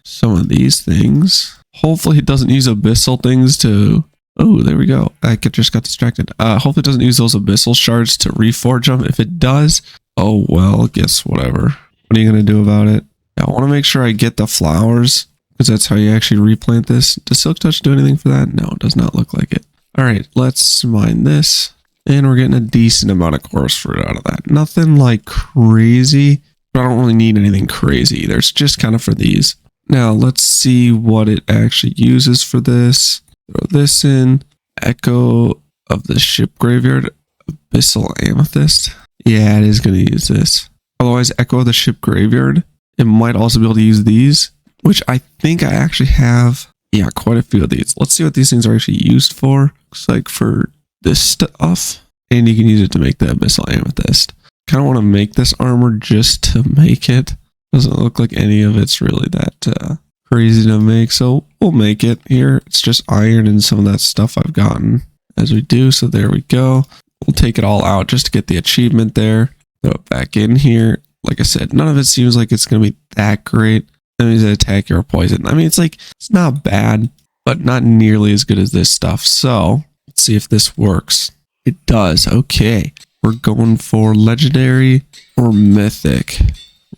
[SPEAKER 1] some of these things. Hopefully it doesn't use abyssal things to... Oh, there we go. I just got distracted. Hopefully it doesn't use those abyssal shards to reforge them. If it does, oh well, guess whatever. What are you going to do about it? I want to make sure I get the flowers, because that's how you actually replant this. Does Silk Touch do anything for that? No, it does not look like it. All right, let's mine this. And we're getting a decent amount of chorus fruit out of that. Nothing like crazy, but I don't really need anything crazy either. It's just kind of for these. Now, let's see what it actually uses for this. Throw this in. Echo of the Ship Graveyard. Abyssal Amethyst. Yeah, it is going to use this. Otherwise, Echo of the Ship Graveyard. It might also be able to use these, which I think I actually have. Yeah, quite a few of these. Let's see what these things are actually used for. Looks like for this stuff. And you can use it to make the Abyssal Amethyst. Kind of want to make this armor just to make it. Doesn't look like any of it's really that crazy to make. So we'll make it here. It's just iron and some of that stuff I've gotten as we do. So there we go. We'll take it all out just to get the achievement there. Throw it back in here. Like I said, none of it seems like it's going to be that great. Enemies that attack you are poison. I mean, it's not bad, but not nearly as good as this stuff. So let's see if this works. It does. Okay. We're going for legendary or mythic.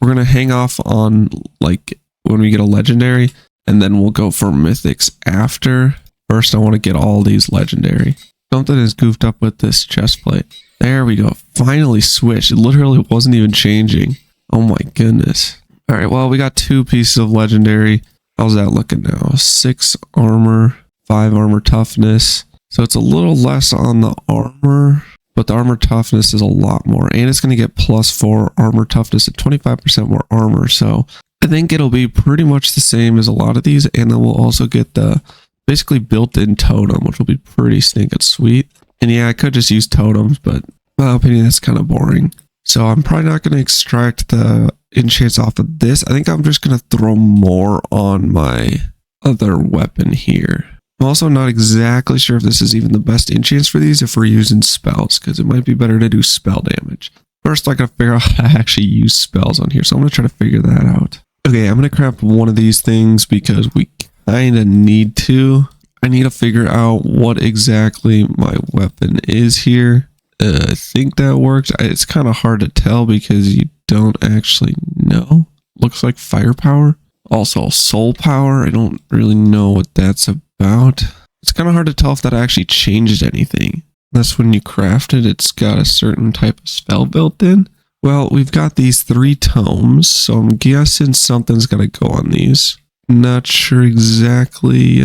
[SPEAKER 1] We're going to hang off on like when we get a legendary, and then we'll go for mythics after. First, I want to get all these legendary. Something is goofed up with this chest plate. There we go. Finally switched. It literally wasn't even changing. Oh my goodness. All right, well, we got 2 pieces of legendary. How's that looking now? 6 armor, 5 armor toughness. So it's a little less on the armor, but the armor toughness is a lot more. And it's going to get +4 armor toughness and 25% more armor. So I think it'll be pretty much the same as a lot of these. And then we'll also get the basically built-in totem, which will be pretty stinking sweet. And yeah, I could just use totems, but in my opinion, that's kind of boring. So I'm probably not going to extract the enchants off of this. I think I'm just going to throw more on my other weapon here. I'm also not exactly sure if this is even the best enchants for these if we're using spells, because it might be better to do spell damage. First, I got to figure out how to actually use spells on here, so I'm going to try to figure that out. Okay, I'm going to craft one of these things because we kind of need to. I need to figure out what exactly my weapon is here. I think that works. It's kind of hard to tell because you don't actually know. Looks like firepower. Also soul power. I don't really know what that's about. It's kind of hard to tell if that actually changes anything. Unless when you craft it, it's got a certain type of spell built in. Well, we've got these 3 tomes, so I'm guessing something's got to go on these. Not sure exactly.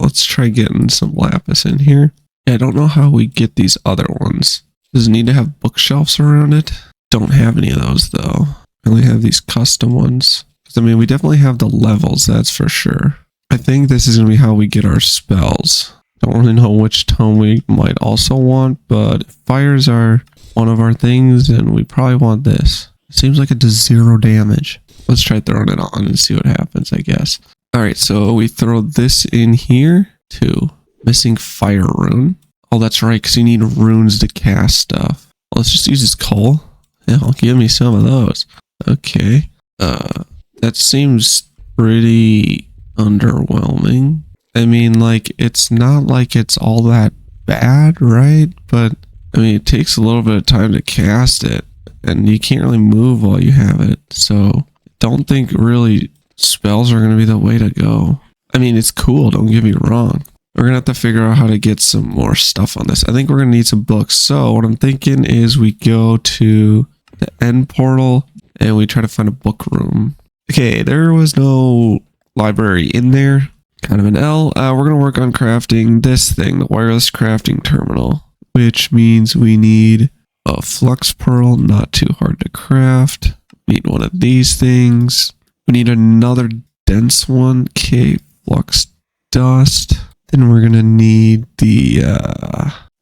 [SPEAKER 1] Let's try getting some lapis in here. Yeah, I don't know how we get these other ones. Does it need to have bookshelves around it? Don't have any of those though. I only have these custom ones. I mean, we definitely have the levels, that's for sure. I think this is going to be how we get our spells. Don't really know which tome we might also want, but if fires are one of our things, then we probably want this. It seems like it does 0 damage. Let's try throwing it on and see what happens, I guess. Alright, so we throw this in here too. Missing fire rune. Oh, that's right, because you need runes to cast stuff. Well, let's just use this coal. Hell, give me some of those. Okay. That seems pretty underwhelming. I mean, like, it's not like it's all that bad, right? But, I mean, it takes a little bit of time to cast it. And you can't really move while you have it. So, don't think really spells are going to be the way to go. I mean, it's cool, don't get me wrong. We're going to have to figure out how to get some more stuff on this. I think we're going to need some books. So what I'm thinking is we go to the end portal and we try to find a book room. Okay, there was no library in there. Kind of an L. We're going to work on crafting this thing, the wireless crafting terminal, which means we need a flux pearl, not too hard to craft. We need one of these things. We need another dense one. Okay, flux dust. Then we're going to need the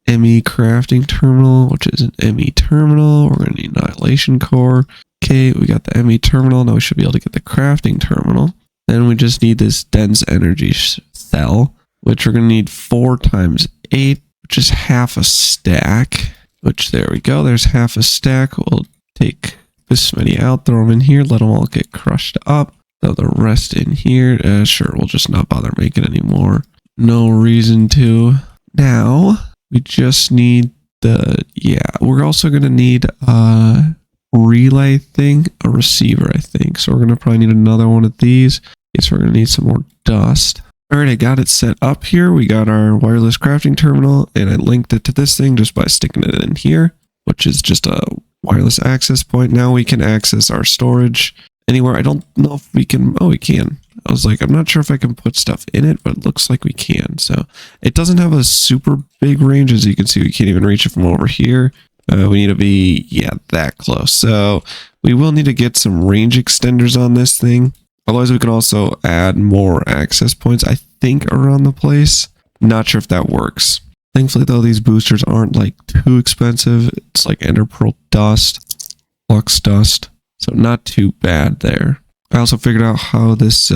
[SPEAKER 1] ME crafting terminal, which is an ME terminal. We're going to need annihilation core. Okay, we got the ME terminal. Now we should be able to get the crafting terminal. Then we just need this dense energy cell. which we're going to need 4 times 8, which is half a stack, which there we go. There's half a stack. We'll take this many out, throw them in here, let them all get crushed up. Throw the rest in here. Sure, we'll just not bother making any more. No reason to. Now, we just need we're also going to need a relay thing, a receiver, I think. So we're going to probably need another one of these. Guess we're going to need some more dust. All right, I got it set up here. We got our wireless crafting terminal, and I linked it to this thing just by sticking it in here, which is just a wireless access point. Now we can access our storage anywhere. I don't know if we can. Oh, we can. I was like, I'm not sure if I can put stuff in it, but it looks like we can. So it doesn't have a super big range. As you can see, we can't even reach it from over here. We need to be, that close. So we will need to get some range extenders on this thing. Otherwise, we can also add more access points, I think, around the place. Not sure if that works. Thankfully, though, these boosters aren't like too expensive. It's like ender pearl dust, flux dust. So not too bad there. I also figured out how this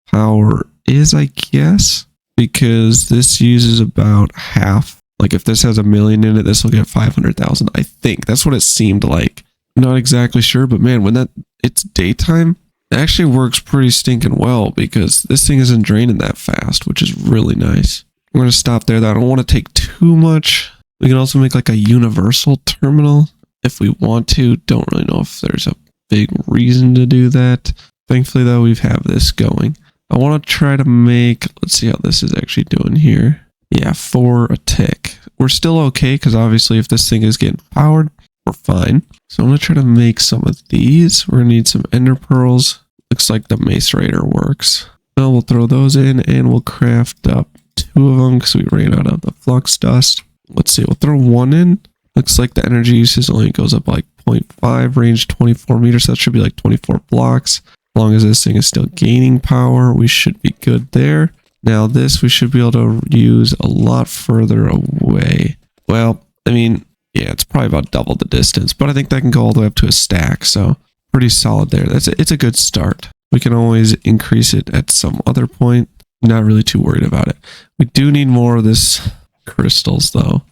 [SPEAKER 1] power is, I guess, because this uses about half. Like if this has 1 million in it, this will get 500,000. I think that's what it seemed like. Not exactly sure, but man, when it's daytime, it actually works pretty stinking well because this thing isn't draining that fast, which is really nice. I'm going to stop there. I don't want to take too much. We can also make like a universal terminal if we want to. Don't really know if there's a big reason to do that. Thankfully, though, we have this going. I want to try to make, let's see how this is actually doing here. Yeah, 4 a tick. We're still okay because obviously if this thing is getting powered, we're fine. So I'm going to try to make some of these. We're going to need some ender pearls. Looks like the mace raider works. Well, we'll throw those in and we'll craft up 2 of them because we ran out of the flux dust. Let's see, we'll throw 1 in. Looks like the energy usage only goes up like 0.5, range 24 meters. So that should be like 24 blocks. As long as this thing is still gaining power, we should be good there. Now this we should be able to use a lot further away. Well, I mean, yeah, it's probably about double the distance, but I think that can go all the way up to a stack. So pretty solid there. It's a good start. We can always increase it at some other point. Not really too worried about it. We do need more of this crystals though.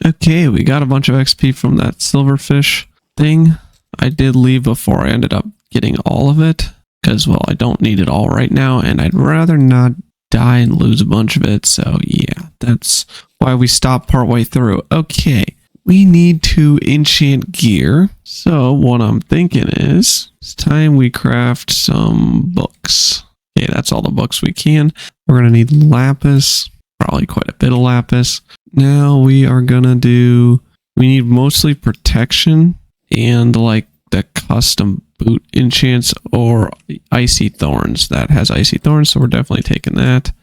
[SPEAKER 1] Okay, we got a bunch of XP from that silverfish thing. I did leave before I ended up getting all of it because, well, I don't need it all right now and I'd rather not die and lose a bunch of it. So yeah, that's why we stopped partway through. Okay, we need to enchant gear. So what I'm thinking is it's time we craft some books. Okay, that's all the books we can. We're going to need lapis, probably quite a bit of lapis. Now we are going to we need mostly protection and like the custom boot enchants or icy thorns. That has icy thorns, so we're definitely taking that.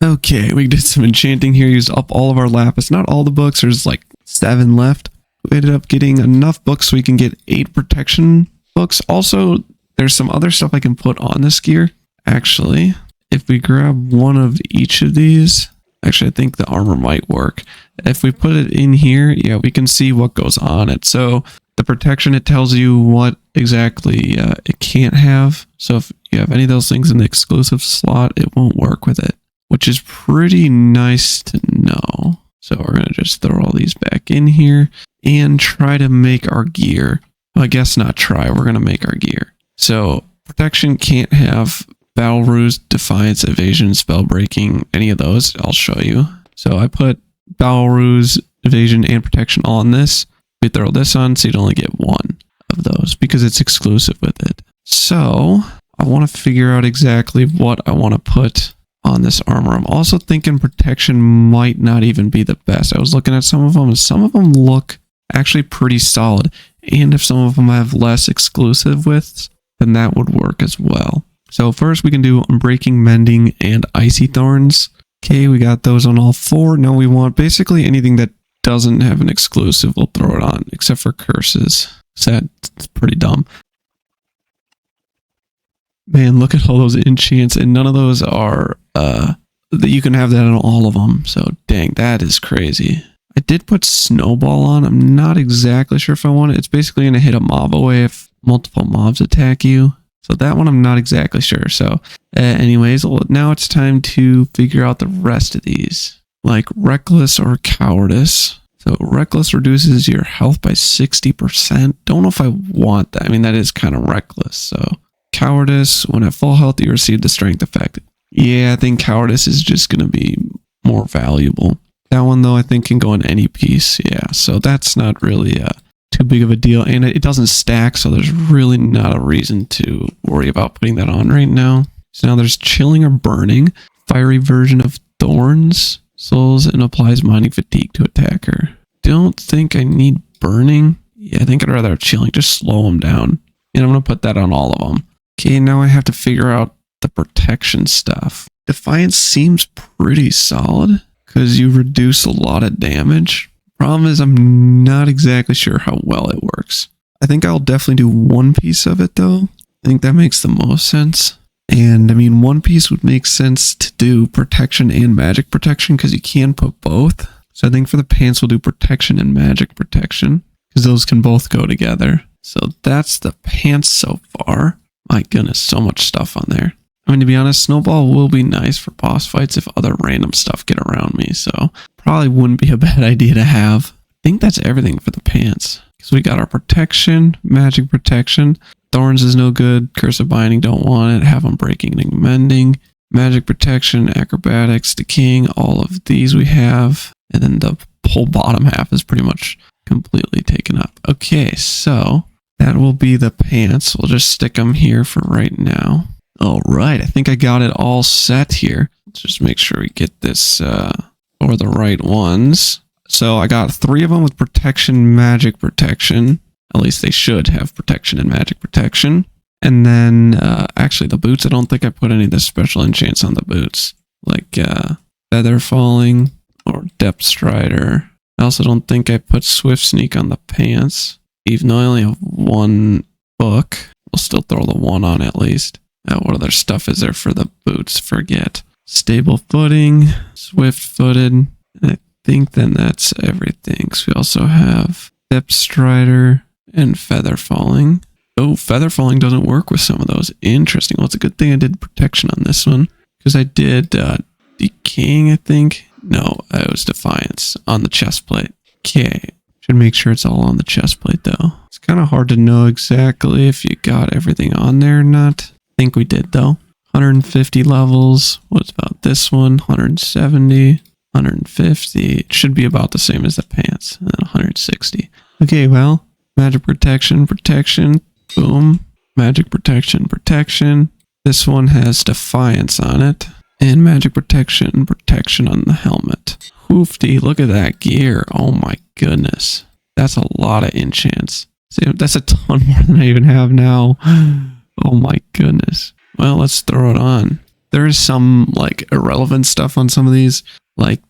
[SPEAKER 1] Okay, we did some enchanting here, used up all of our lapis. Not all the books, there's like 7 left. We ended up getting enough books so we can get 8 protection books. Also, there's some other stuff I can put on this gear. Actually, if we grab one of each of these, actually I think the armor might work. If we put it in here, yeah, we can see what goes on it. So the protection, it tells you what exactly it can't have. So if you have any of those things in the exclusive slot, it won't work with it, which is pretty nice to know. So we're going to just throw all these back in here and try to make our gear. Well, I guess not try, we're going to make our gear. So protection can't have battle ruse, defiance, evasion, spell breaking, any of those. I'll show you. So I put battle ruse, evasion, and protection all on this. We throw this on, so you'd only get 1 of those because it's exclusive with it. So I want to figure out exactly what I want to put on this armor. I'm also thinking protection might not even be the best. I was looking at some of them, and some of them look actually pretty solid. And if some of them have less exclusive widths, then that would work as well. So first we can do Unbreaking, Mending, and Icy Thorns. Okay, we got those on all 4. Now we want basically anything that doesn't have an exclusive, we'll throw it on, except for curses. So that's pretty dumb. Man, look at all those enchants, and none of those are, that you can have that on all of them. So dang, that is crazy. I did put Snowball on. I'm not exactly sure if I want it. It's basically going to hit a mob away if multiple mobs attack you. So that one I'm not exactly sure. So anyways, now it's time to figure out the rest of these. Like Reckless or Cowardice. So Reckless reduces your health by 60%. Don't know if I want that. I mean, that is kind of reckless. So Cowardice, when at full health, you receive the strength effect. Yeah, I think Cowardice is just going to be more valuable. That one, though, I think can go in any piece. Yeah, so that's not really too big of a deal. And it doesn't stack, so there's really not a reason to worry about putting that on right now. So now there's Chilling or Burning. Fiery version of Thorns. Souls and applies mining fatigue to attacker. Don't think I need Burning. Yeah, I think I'd rather have Chilling. Just slow them down. And I'm going to put that on all of them. Okay, now I have to figure out the protection stuff. Defiance seems pretty solid because you reduce a lot of damage. Problem is I'm not exactly sure how well it works. I think I'll definitely do one piece of it though. I think that makes the most sense. And I mean, one piece would make sense to do protection and magic protection because you can put both. So I think for the pants we'll do protection and magic protection because those can both go together. So that's the pants so far. My goodness, so much stuff on there. I mean, to be honest, Snowball will be nice for boss fights if other random stuff get around me. So probably wouldn't be a bad idea to have. I think that's everything for the pants. So we got our protection, magic protection. Thorns is no good. Curse of Binding, don't want it. Have them breaking and mending. Magic protection, acrobatics, decaying. All of these we have. And then the whole bottom half is pretty much completely taken up. Okay, so that will be the pants. We'll just stick them here for right now. All right, I think I got it all set here. Let's just make sure we get this or the right ones. So I got 3 of them with protection, magic protection. At least they should have protection and magic protection. And then actually the boots, I don't think I put any of the special enchants on the boots. Like Feather Falling or Depth Strider. I also don't think I put Swift Sneak on the pants. Even though I only have 1 book, we'll still throw the 1 on at least. What other stuff is there for the boots? Forget. Stable Footing, Swift Footed. I think then that's everything. So we also have Depth Strider and Feather Falling. Oh, Feather Falling doesn't work with some of those. Interesting. Well, it's a good thing I did protection on this one. Because I did Decaying, I think. No, it was Defiance on the chest plate. Okay. Should make sure it's all on the chest plate though. It's kind of hard to know exactly if you got everything on there or not. I think we did though. 150 levels. What's about this one? 170, 150. It should be about the same as the pants. And then 160. Okay, well, magic protection, protection. Boom. Magic protection, protection. This one has Defiance on it. And magic protection, protection on the helmet. Hoofty, look at that gear. Oh my goodness. That's a lot of enchants. See, that's a ton more than I even have now. Oh my goodness. Well, let's throw it on. There is some like irrelevant stuff on some of these. Like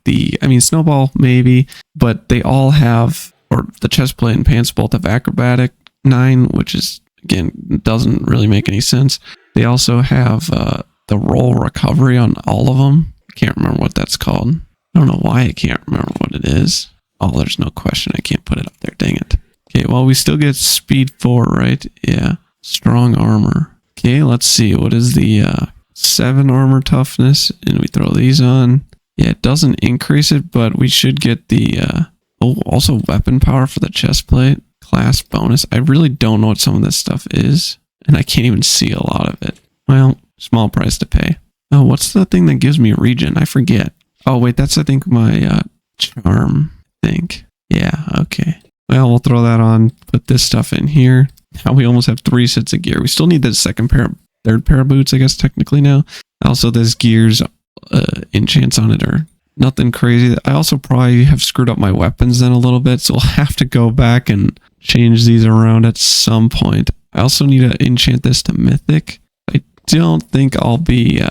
[SPEAKER 1] Snowball maybe, but they all have, or the chest plate and pants both have acrobatic 9, which is, again, doesn't really make any sense. They also have the roll recovery on all of them. I can't remember what that's called. I don't know why I can't remember what it is. Oh, there's no question. I can't put it up there. Dang it. Okay, well, we still get speed 4, right? Yeah. Strong armor. Okay, let's see. What is the 7 armor toughness? And we throw these on. Yeah, it doesn't increase it, but we should get the... also weapon power for the chest plate. Class bonus. I really don't know what some of this stuff is. And I can't even see a lot of it. Well, small price to pay. Oh, what's the thing that gives me regen? I forget. Oh, wait, that's, I think, my charm, I think. Yeah, okay. Well, we'll throw that on, put this stuff in here. Now we almost have 3 sets of gear. We still need the third pair of boots, I guess, technically now. Also, this gear's enchants on it are nothing crazy. I also probably have screwed up my weapons then a little bit, so we'll have to go back and change these around at some point. I also need to enchant this to Mythic. I don't think I'll be...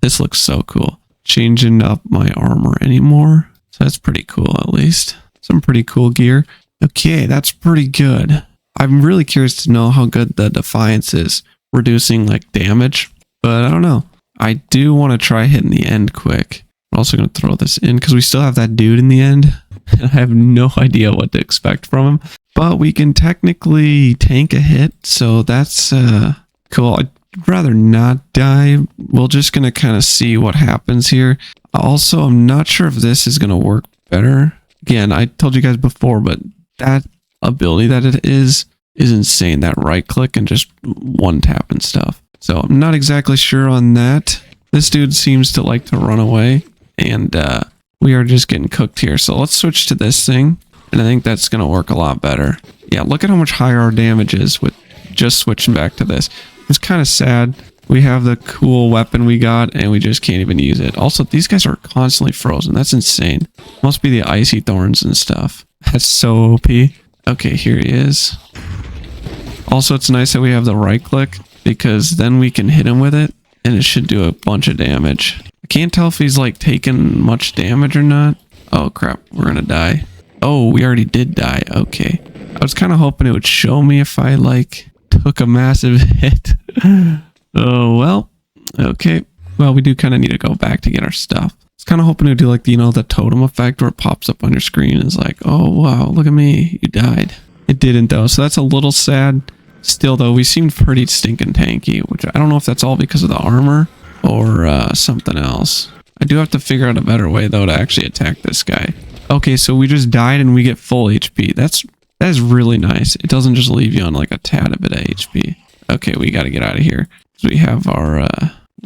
[SPEAKER 1] this looks so cool. Changing up my armor anymore. So that's pretty cool, at least. Some pretty cool gear. Okay, that's pretty good. I'm really curious to know how good the Defiance is, reducing like damage, but I don't know. I do want to try hitting the end quick. I'm also going to throw this in because we still have that dude in the end. I have no idea what to expect from him. But we can technically tank a hit, so that's cool. I'd rather not die. We're just going to kind of see what happens here. Also, I'm not sure if this is going to work better. Again, I told you guys before, but that ability that it is insane. That right click and just one tap and stuff. So I'm not exactly sure on that. This dude seems to like to run away, and we are just getting cooked here. So let's switch to this thing, and I think that's going to work a lot better. Yeah, look at how much higher our damage is with just switching back to this. It's kind of sad. We have the cool weapon we got, and we just can't even use it. Also, these guys are constantly frozen. That's insane. Must be the icy thorns and stuff. That's so OP. Okay, here he is. Also, it's nice that we have the right click, because then we can hit him with it, and it should do a bunch of damage. I can't tell if he's like taking much damage or not. Oh crap, we're gonna die. Oh, we already did die. Okay. I was kind of hoping it would show me if I like took a massive hit. Oh, well, okay. Well, we do kind of need to go back to get our stuff. I was kind of hoping to do like, the totem effect where it pops up on your screen and is like, oh, wow, look at me. You died. It didn't, though. So that's a little sad. Still, though, we seemed pretty stinking tanky, which I don't know if that's all because of the armor or something else. I do have to figure out a better way, though, to actually attack this guy. Okay, so we just died and we get full HP. That is really nice. It doesn't just leave you on like a tad bit of HP. Okay, we got to get out of here. So we have our,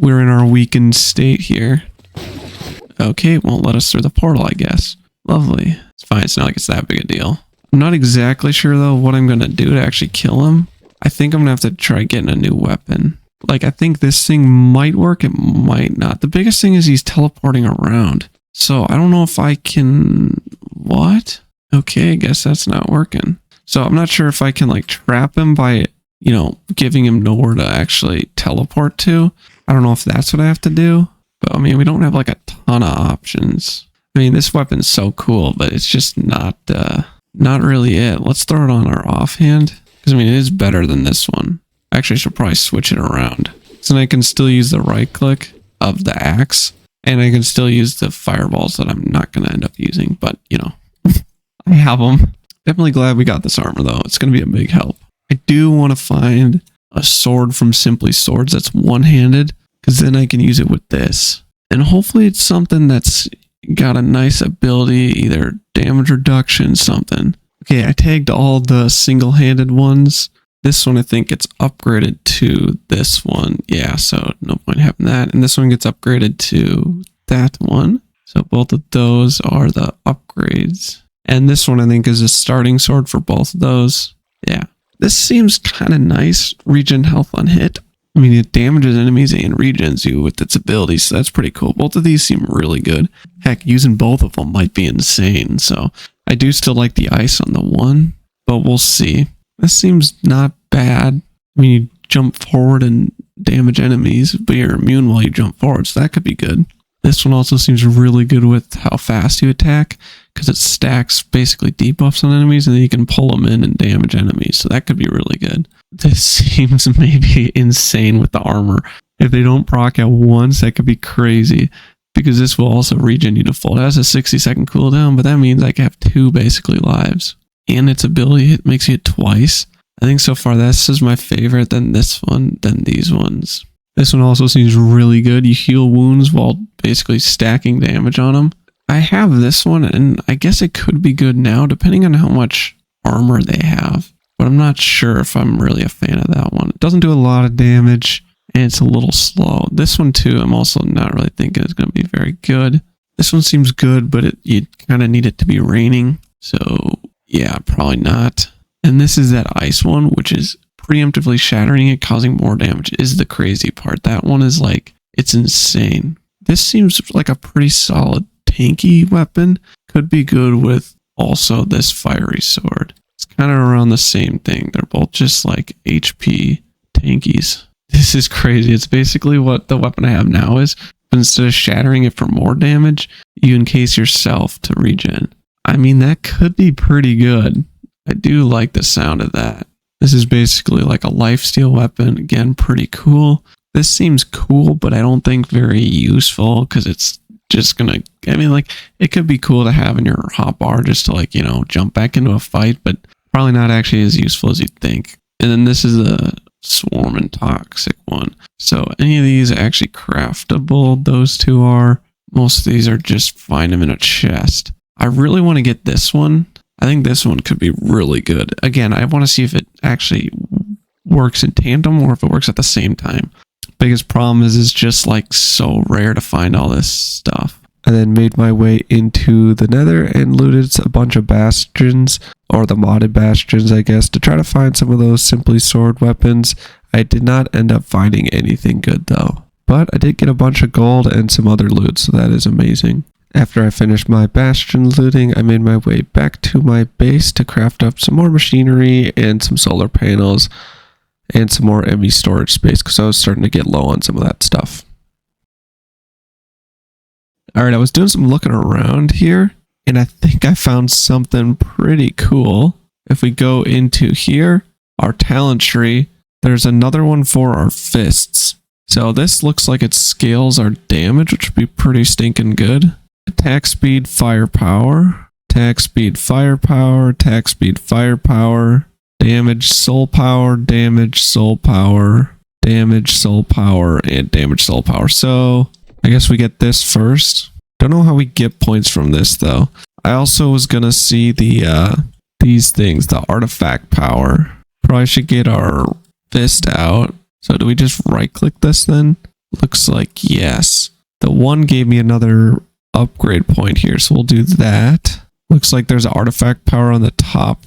[SPEAKER 1] we're in our weakened state here. Okay, it won't let us through the portal, I guess. Lovely. It's fine, it's not like it's that big a deal. I'm not exactly sure, though, what I'm going to do to actually kill him. I think I'm going to have to try getting a new weapon. Like, I think this thing might work, it might not. The biggest thing is he's teleporting around. So, I don't know if I can... What? Okay, I guess that's not working. So, I'm not sure if I can, like, trap him by... giving him nowhere to actually teleport to. I don't know if that's what I have to do. But, I mean, we don't have, like, a ton of options. I mean, this weapon's so cool, but it's just not really it. Let's throw it on our offhand. Because, I mean, it is better than this one. Actually, I should probably switch it around. So then I can still use the right click of the axe. And I can still use the fireballs that I'm not going to end up using. But, I have them. Definitely glad we got this armor, though. It's going to be a big help. I do want to find a sword from Simply Swords that's one-handed, because then I can use it with this. And hopefully it's something that's got a nice ability, either damage reduction, something. Okay, I tagged all the single-handed ones. This one, I think, gets upgraded to this one. Yeah, so no point having that. And this one gets upgraded to that one. So both of those are the upgrades. And this one, I think, is a starting sword for both of those. Yeah. This seems kind of nice. Regen health on hit. I mean, it damages enemies and regens you with its abilities, so that's pretty cool. Both of these seem really good. Heck, using both of them might be insane. So I do still like the ice on the one, but we'll see. This seems not bad. I mean, you jump forward and damage enemies, but you're immune while you jump forward, so that could be good. This one also seems really good with how fast you attack, because it stacks basically debuffs on enemies, and then you can pull them in and damage enemies, so that could be really good. This seems maybe insane with the armor. If they don't proc at once, that could be crazy, because this will also regen you to full. It has a 60-second cooldown, but that means I can have 2 basically lives. And its ability it makes you hit twice. I think so far this is my favorite, then this one, then these ones. This one also seems really good. You heal wounds while basically stacking damage on them. I have this one, and I guess it could be good now, depending on how much armor they have. But I'm not sure if I'm really a fan of that one. It doesn't do a lot of damage, and it's a little slow. This one, too, I'm also not really thinking is going to be very good. This one seems good, but you kind of need it to be raining. So, yeah, probably not. And this is that ice one, which is preemptively shattering it, causing more damage, is the crazy part. That one is like, it's insane. This seems like a pretty solid tanky weapon. Could be good with also this fiery sword. It's kind of around the same thing. They're both just like HP tankies. This is crazy. It's basically what the weapon I have now is. But instead of shattering it for more damage, you encase yourself to regen. I mean, that could be pretty good. I do like the sound of that. This is basically like a lifesteal weapon. Again, pretty cool. This seems cool, but I don't think very useful because it's just gonna, I mean, like, it could be cool to have in your hotbar just to, like, you know, jump back into a fight, but probably not actually as useful as you'd think. And then this is a swarm and toxic one. So any of these actually craftable? Those two are. Most of these are just find them in a chest. I really want to get this one. I think this one could be really good. Again, I want to see if it actually works in tandem or if it works at the same time. Biggest problem is it's just like so rare to find all this stuff. I then made my way into the nether and looted a bunch of bastions, or the modded bastions, I guess, to try to find some of those simply sword weapons. I did not end up finding anything good though, but I did get a bunch of gold and some other loot, so that is amazing. After I finished my bastion looting, I made my way back to my base to craft up some more machinery and some solar panels and some more ME storage space because I was starting to get low on some of that stuff. Alright, I was doing some looking around here, and I think I found something pretty cool. If we go into here, our talent tree, there's another one for our fists. So this looks like it scales our damage, which would be pretty stinking good. Attack speed, firepower, attack speed, firepower, attack speed, firepower, damage, soul power, damage, soul power, damage, soul power, and damage, soul power. So I guess we get this first. Don't know how we get points from this though. I also was gonna see the these things, the artifact power. Probably should get our fist out. So do we just right click this then? Looks like yes. The one gave me another upgrade point here, so we'll do that. Looks like there's artifact power on the top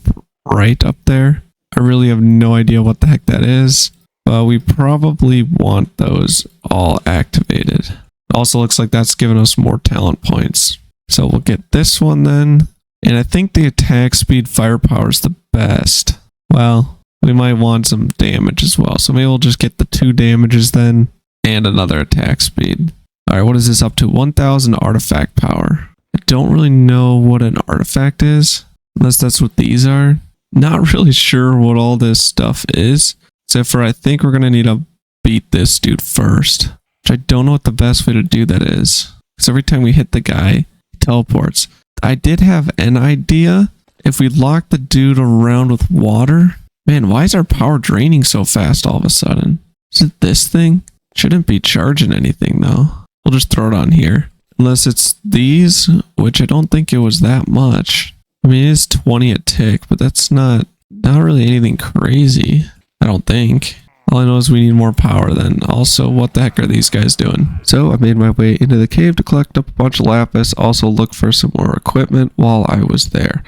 [SPEAKER 1] right up there. I really have no idea what the heck that is, but we probably want those all activated. Also looks like that's giving us more talent points. So we'll get this one then. And I think the attack speed firepower is the best. Well, we might want some damage as well. So maybe we'll just get the 2 damages then and another attack speed. Alright, what is this up to? 1000 artifact power. I don't really know what an artifact is, unless that's what these are. Not really sure what all this stuff is, except for I think we're going to need to beat this dude first. Which I don't know what the best way to do that is. Because every time we hit the guy, he teleports. I did have an idea. If we lock the dude around with water... Man, why is our power draining so fast all of a sudden? Is it this thing? Shouldn't be charging anything though. We'll just throw it on here. Unless it's these, which I don't think it was that much. I mean, it is 20 a tick, but that's not really anything crazy. I don't think. All I know is we need more power then. Also, what the heck are these guys doing? So I made my way into the cave to collect up a bunch of lapis. Also look for some more equipment while I was there.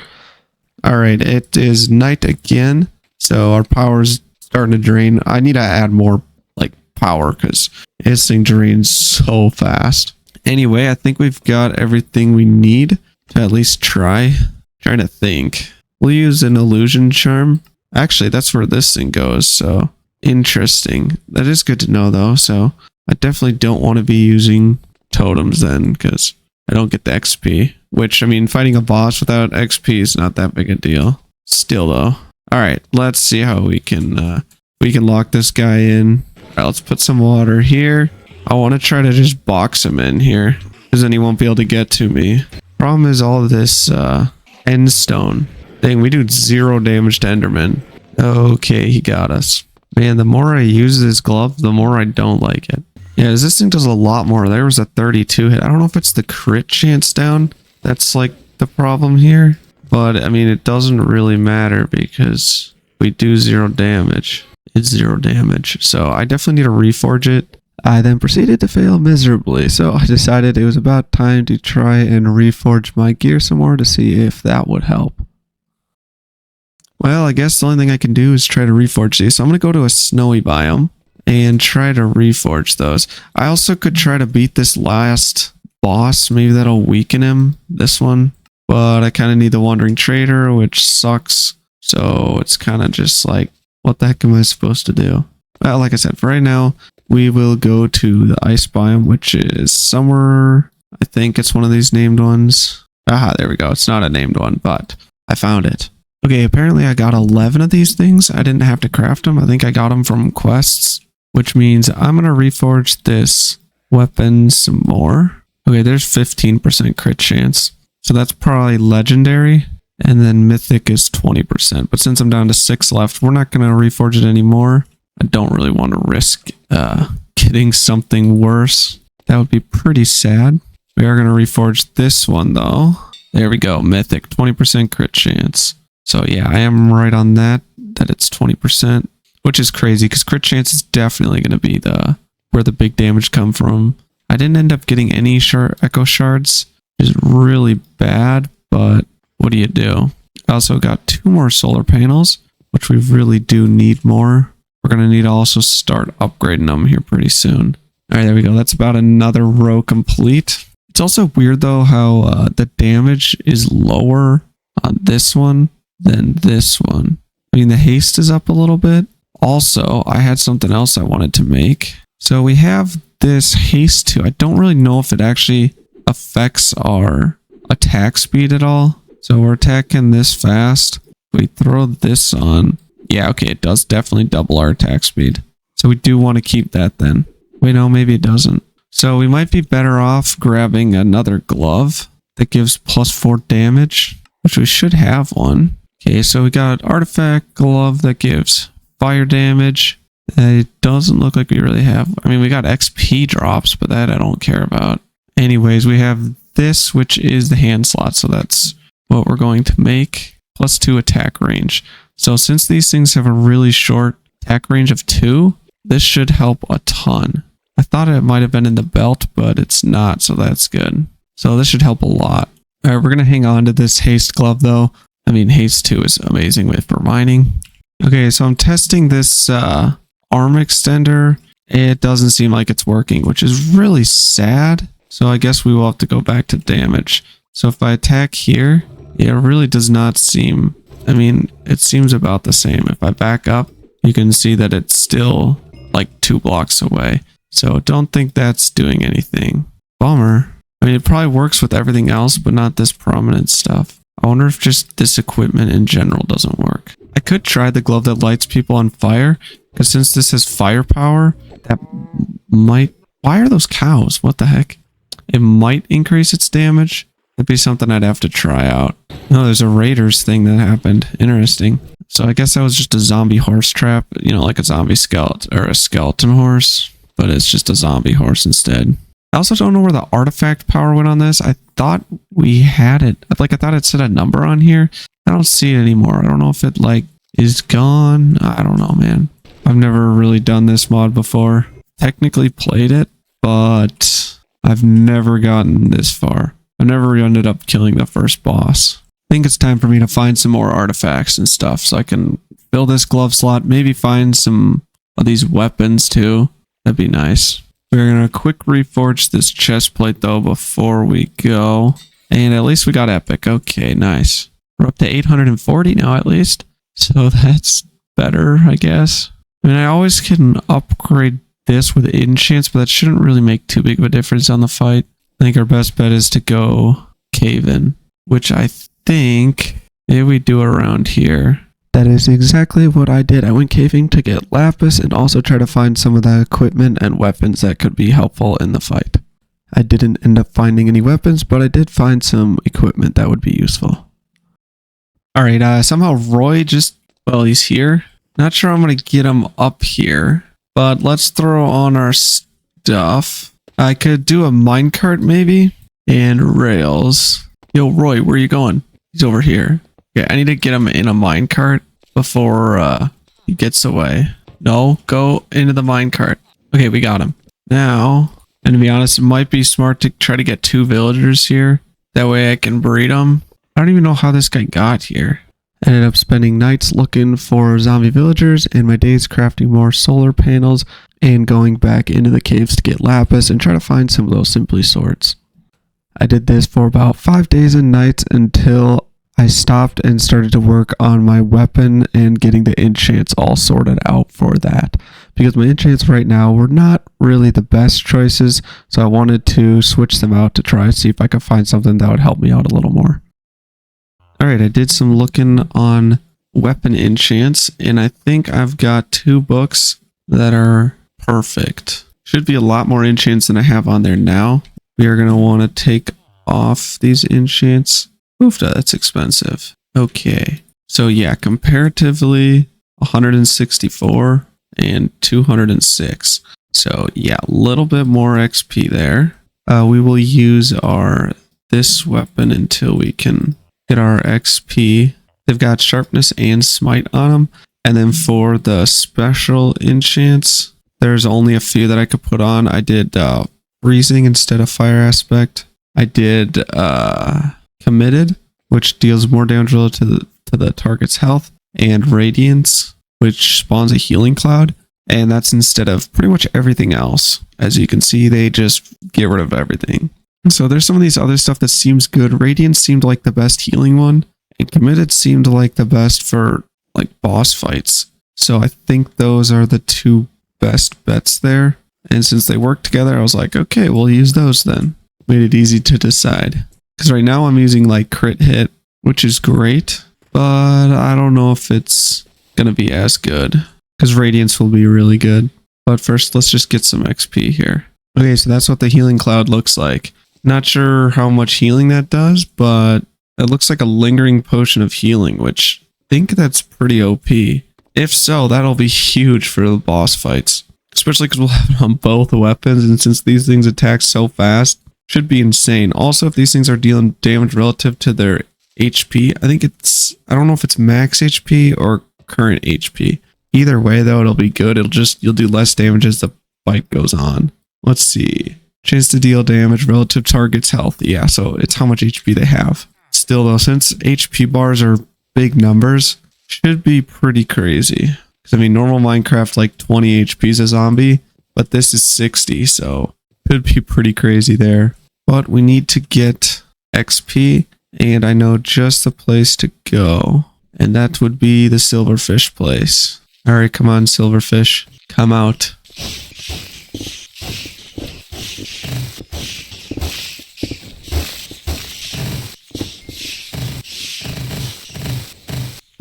[SPEAKER 1] Alright, it is night again. So our power's starting to drain. I need to add more like power because this thing drains so fast. Anyway, I think we've got everything we need to at least try. Trying to think. We'll use an illusion charm. Actually, that's where this thing goes. So interesting. That is good to know though. So I definitely don't want to be using totems then because I don't get the XP. Which, I mean, fighting a boss without XP is not that big a deal. Still though. Alright, let's see how we can lock this guy in. Alright, let's put some water here. I want to try to just box him in here, because then he won't be able to get to me. Problem is all of this end stone. Dang, we do 0 damage to Enderman. Okay, he got us. Man, the more I use this glove, the more I don't like it. Yeah, this thing does a lot more. There was a 32 hit. I don't know if it's the crit chance down. That's like the problem here. But, I mean, it doesn't really matter because we do 0 damage. It's 0 damage. So I definitely need to reforge it. I then proceeded to fail miserably. So I decided it was about time to try and reforge my gear some more to see if that would help. Well, I guess the only thing I can do is try to reforge these. So I'm going to go to a snowy biome and try to reforge those. I also could try to beat this last boss. Maybe that'll weaken him. This one. But I kind of need the Wandering Trader, which sucks. So it's kind of just like, what the heck am I supposed to do? Well, like I said, for right now, we will go to the ice biome, which is somewhere. I think it's one of these named ones. Aha, there we go. It's not a named one, but I found it. Okay, apparently I got 11 of these things. I didn't have to craft them. I think I got them from quests, which means I'm going to reforge this weapon some more. Okay, there's 15% crit chance. So that's probably legendary. And then mythic is 20%. But since I'm down to 6 left, we're not going to reforge it anymore. I don't really want to risk getting something worse. That would be pretty sad. We are going to reforge this one though. There we go. Mythic, 20% crit chance. So yeah, I am right on that it's 20, which is crazy because crit chance is definitely going to be where the big damage come from. I didn't end up getting any echo shards, which is really bad, but what do you do? I also got 2 more solar panels, which we really do need more. We're going to need to also start upgrading them here pretty soon. All right, there we go. That's about another row complete. It's also weird though how the damage is lower on this one than this one. I mean, the haste is up a little bit. Also, I had something else I wanted to make. So we have this haste too. I don't really know if it actually affects our attack speed at all. So we're attacking this fast. We throw this on. Yeah, okay, it does definitely double our attack speed. So we do want to keep that then. Wait, no, maybe it doesn't. So we might be better off grabbing another glove that gives +4 damage, which we should have one. Okay, so we got artifact glove that gives fire damage. It doesn't look like we really have. I mean, we got XP drops, but that I don't care about. Anyways, we have this, which is the hand slot. So that's what we're going to make. +2 attack range. So since these things have a really short attack range of 2, this should help a ton. I thought it might have been in the belt, but it's not, so that's good. So this should help a lot. All right, we're going to hang on to this haste glove though. I mean, haste 2 is amazing for mining. Okay, so I'm testing this arm extender. It doesn't seem like it's working, which is really sad. So I guess we will have to go back to damage. So if I attack here, it really does not seem, I mean, it seems about the same. If I back up, you can see that it's still like 2 blocks away. So don't think that's doing anything. Bummer. I mean, it probably works with everything else, but not this prominent stuff. I wonder if just this equipment in general doesn't work. I could try the glove that lights people on fire, because since this has firepower, that might... Why are those cows? What the heck? It might increase its damage. That'd be something I'd have to try out. No, there's a raiders thing that happened. Interesting. So I guess that was just a zombie horse trap, you know, like a zombie skeleton or a skeleton horse, but it's just a zombie horse instead. I also don't know where the artifact power went on this. I thought we had it. Like, I thought it said a number on here. I don't see it anymore. I don't know if it, like, is gone. I don't know, man. I've never really done this mod before. Technically played it, but I've never gotten this far. I never ended up killing the first boss. I think it's time for me to find some more artifacts and stuff so I can fill this glove slot. Maybe find some of these weapons too. That'd be nice. We're going to quick reforge this chest plate though before we go. And at least we got epic. Okay, nice. We're up to 840 now at least. So that's better, I guess. I mean, I always can upgrade this with enchants, but that shouldn't really make too big of a difference on the fight. I think our best bet is to go cave in, which I think maybe we do around here. That is exactly what I did. I went caving to get lapis and also try to find some of the equipment and weapons that could be helpful in the fight. I didn't end up finding any weapons, but I did find some equipment that would be useful. Alright, somehow Roy just, well, he's here. Not sure I'm going to get him up here, but let's throw on our stuff. I could do a minecart maybe, and rails. Yo, Roy, where are you going? He's over here. Okay, I need to get him in a minecart before he gets away. No, go into the minecart. Okay, we got him. Now, and to be honest, it might be smart to try to get 2 villagers here. That way I can breed them. I don't even know how this guy got here. I ended up spending nights looking for zombie villagers and my days crafting more solar panels and going back into the caves to get lapis and try to find some of those simply swords. I did this for about 5 days and nights until I stopped and started to work on my weapon and getting the enchants all sorted out for that. Because my enchants right now were not really the best choices, so I wanted to switch them out to try and see if I could find something that would help me out a little more. Alright, I did some looking on weapon enchants, and I think I've got 2 books that are perfect. Should be a lot more enchants than I have on there now. we are going to want to take off these enchants. Oof, that's expensive. Okay. So yeah, comparatively 164 and 206. So yeah, a little bit more XP there. We will use this weapon until we can get our XP. They've got sharpness and smite on them. And then for the special enchants, there's only a few that I could put on. I did freezing instead of fire aspect. I did committed, which deals more damage relative to the target's health, and radiance, which spawns a healing cloud. And that's instead of pretty much everything else. As you can see, they just get rid of everything. So there's some of these other stuff that seems good. Radiance seemed like the best healing one, and committed seemed like the best for like boss fights. So I think those are the two best bets there. And since they work together, I was like, okay, we'll use those then. Made it easy to decide. Because right now I'm using like crit hit, which is great, but I don't know if it's gonna be as good. Because radiance will be really good. But first, let's just get some XP here. Okay, so that's what the healing cloud looks like. Not sure how much healing that does, but it looks like a lingering potion of healing, which I think that's pretty OP. If so, that'll be huge for the boss fights. Especially because we'll have it on both weapons, and since these things attack so fast, should be insane. Also, if these things are dealing damage relative to their HP, I don't know if it's max HP or current HP. Either way, though, it'll be good. You'll do less damage as the fight goes on. Let's see. Chance to deal damage relative target's health. Yeah, so it's how much HP they have. Still, though, since HP bars are big numbers, should be pretty crazy. Because, I mean, normal Minecraft, like 20 HP is a zombie, but this is 60, so could be pretty crazy there. But we need to get XP, and I know just the place to go. And that would be the silverfish place. Alright, come on, silverfish. Come out.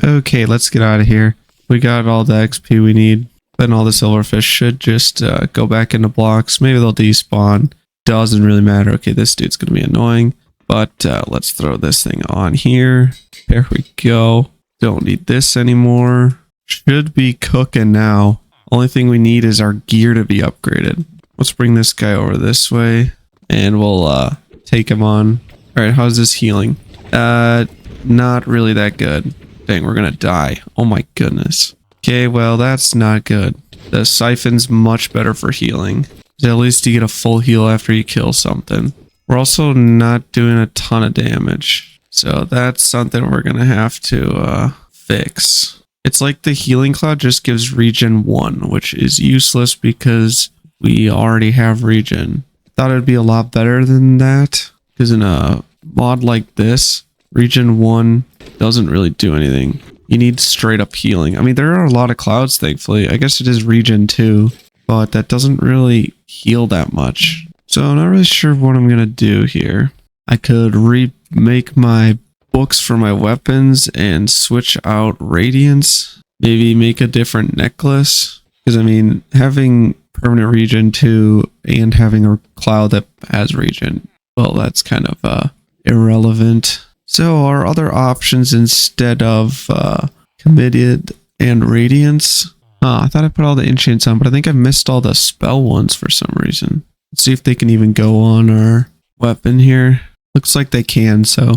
[SPEAKER 1] Okay, let's get out of here. We got all the XP we need. Then all the silverfish should just go back into blocks. Maybe they'll despawn. Doesn't really matter. Okay, this dude's going to be annoying. But let's throw this thing on here. There we go. Don't need this anymore. Should be cooking now. Only thing we need is our gear to be upgraded. Let's bring this guy over this way. And we'll take him on. Alright, how's this healing? Not really that good. Dang, we're gonna die. Oh my goodness. Okay, well, that's not good. The siphon's much better for healing. At least you get a full heal after you kill something. We're also not doing a ton of damage. So that's something we're gonna have to fix. It's like the healing cloud just gives regen 1, which is useless because we already have regen. Thought it'd be a lot better than that, because in a mod like this, regen 1 doesn't really do anything. You need straight up healing. I mean, there are a lot of clouds, thankfully. I guess it is regen 2, but that doesn't really heal that much. So I'm not really sure what I'm going to do here. I could remake my books for my weapons and switch out radiance. Maybe make a different necklace. Because, I mean, having permanent regen 2 and having a cloud that has regen, well, that's kind of irrelevant. So our other options instead of committed and radiance. I thought I put all the enchants on, but I think I missed all the spell ones for some reason. Let's see if they can even go on our weapon here. Looks like they can, so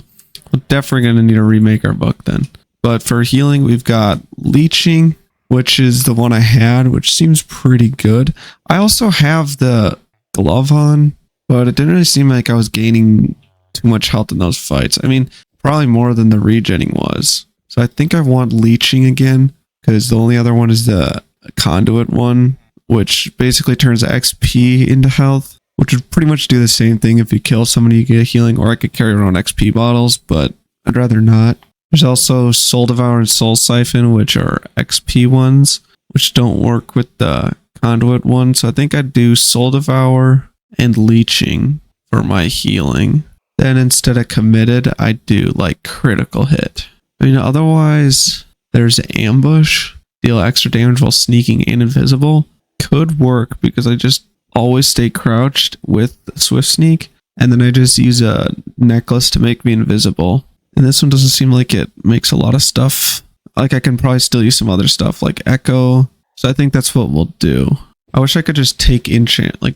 [SPEAKER 1] we're definitely going to need to remake our book then. But for healing, we've got leeching, which is the one I had, which seems pretty good. I also have the glove on, but it didn't really seem like I was gaining too much health in those fights. I mean, probably more than the regenning was. So I think I want leeching again, because the only other one is the conduit one, which basically turns XP into health, which would pretty much do the same thing. If you kill somebody, you get healing, or I could carry around XP bottles, but I'd rather not. There's also Soul Devour and Soul Siphon, which are XP ones, which don't work with the conduit one. So I think I'd do Soul Devour and leeching for my healing. Then instead of committed, I do like critical hit. I mean, otherwise, there's ambush, deal extra damage while sneaking and invisible. Could work because I just always stay crouched with swift sneak. And then I just use a necklace to make me invisible. And this one doesn't seem like it makes a lot of stuff. Like I can probably still use some other stuff like echo. So I think that's what we'll do. I wish I could just take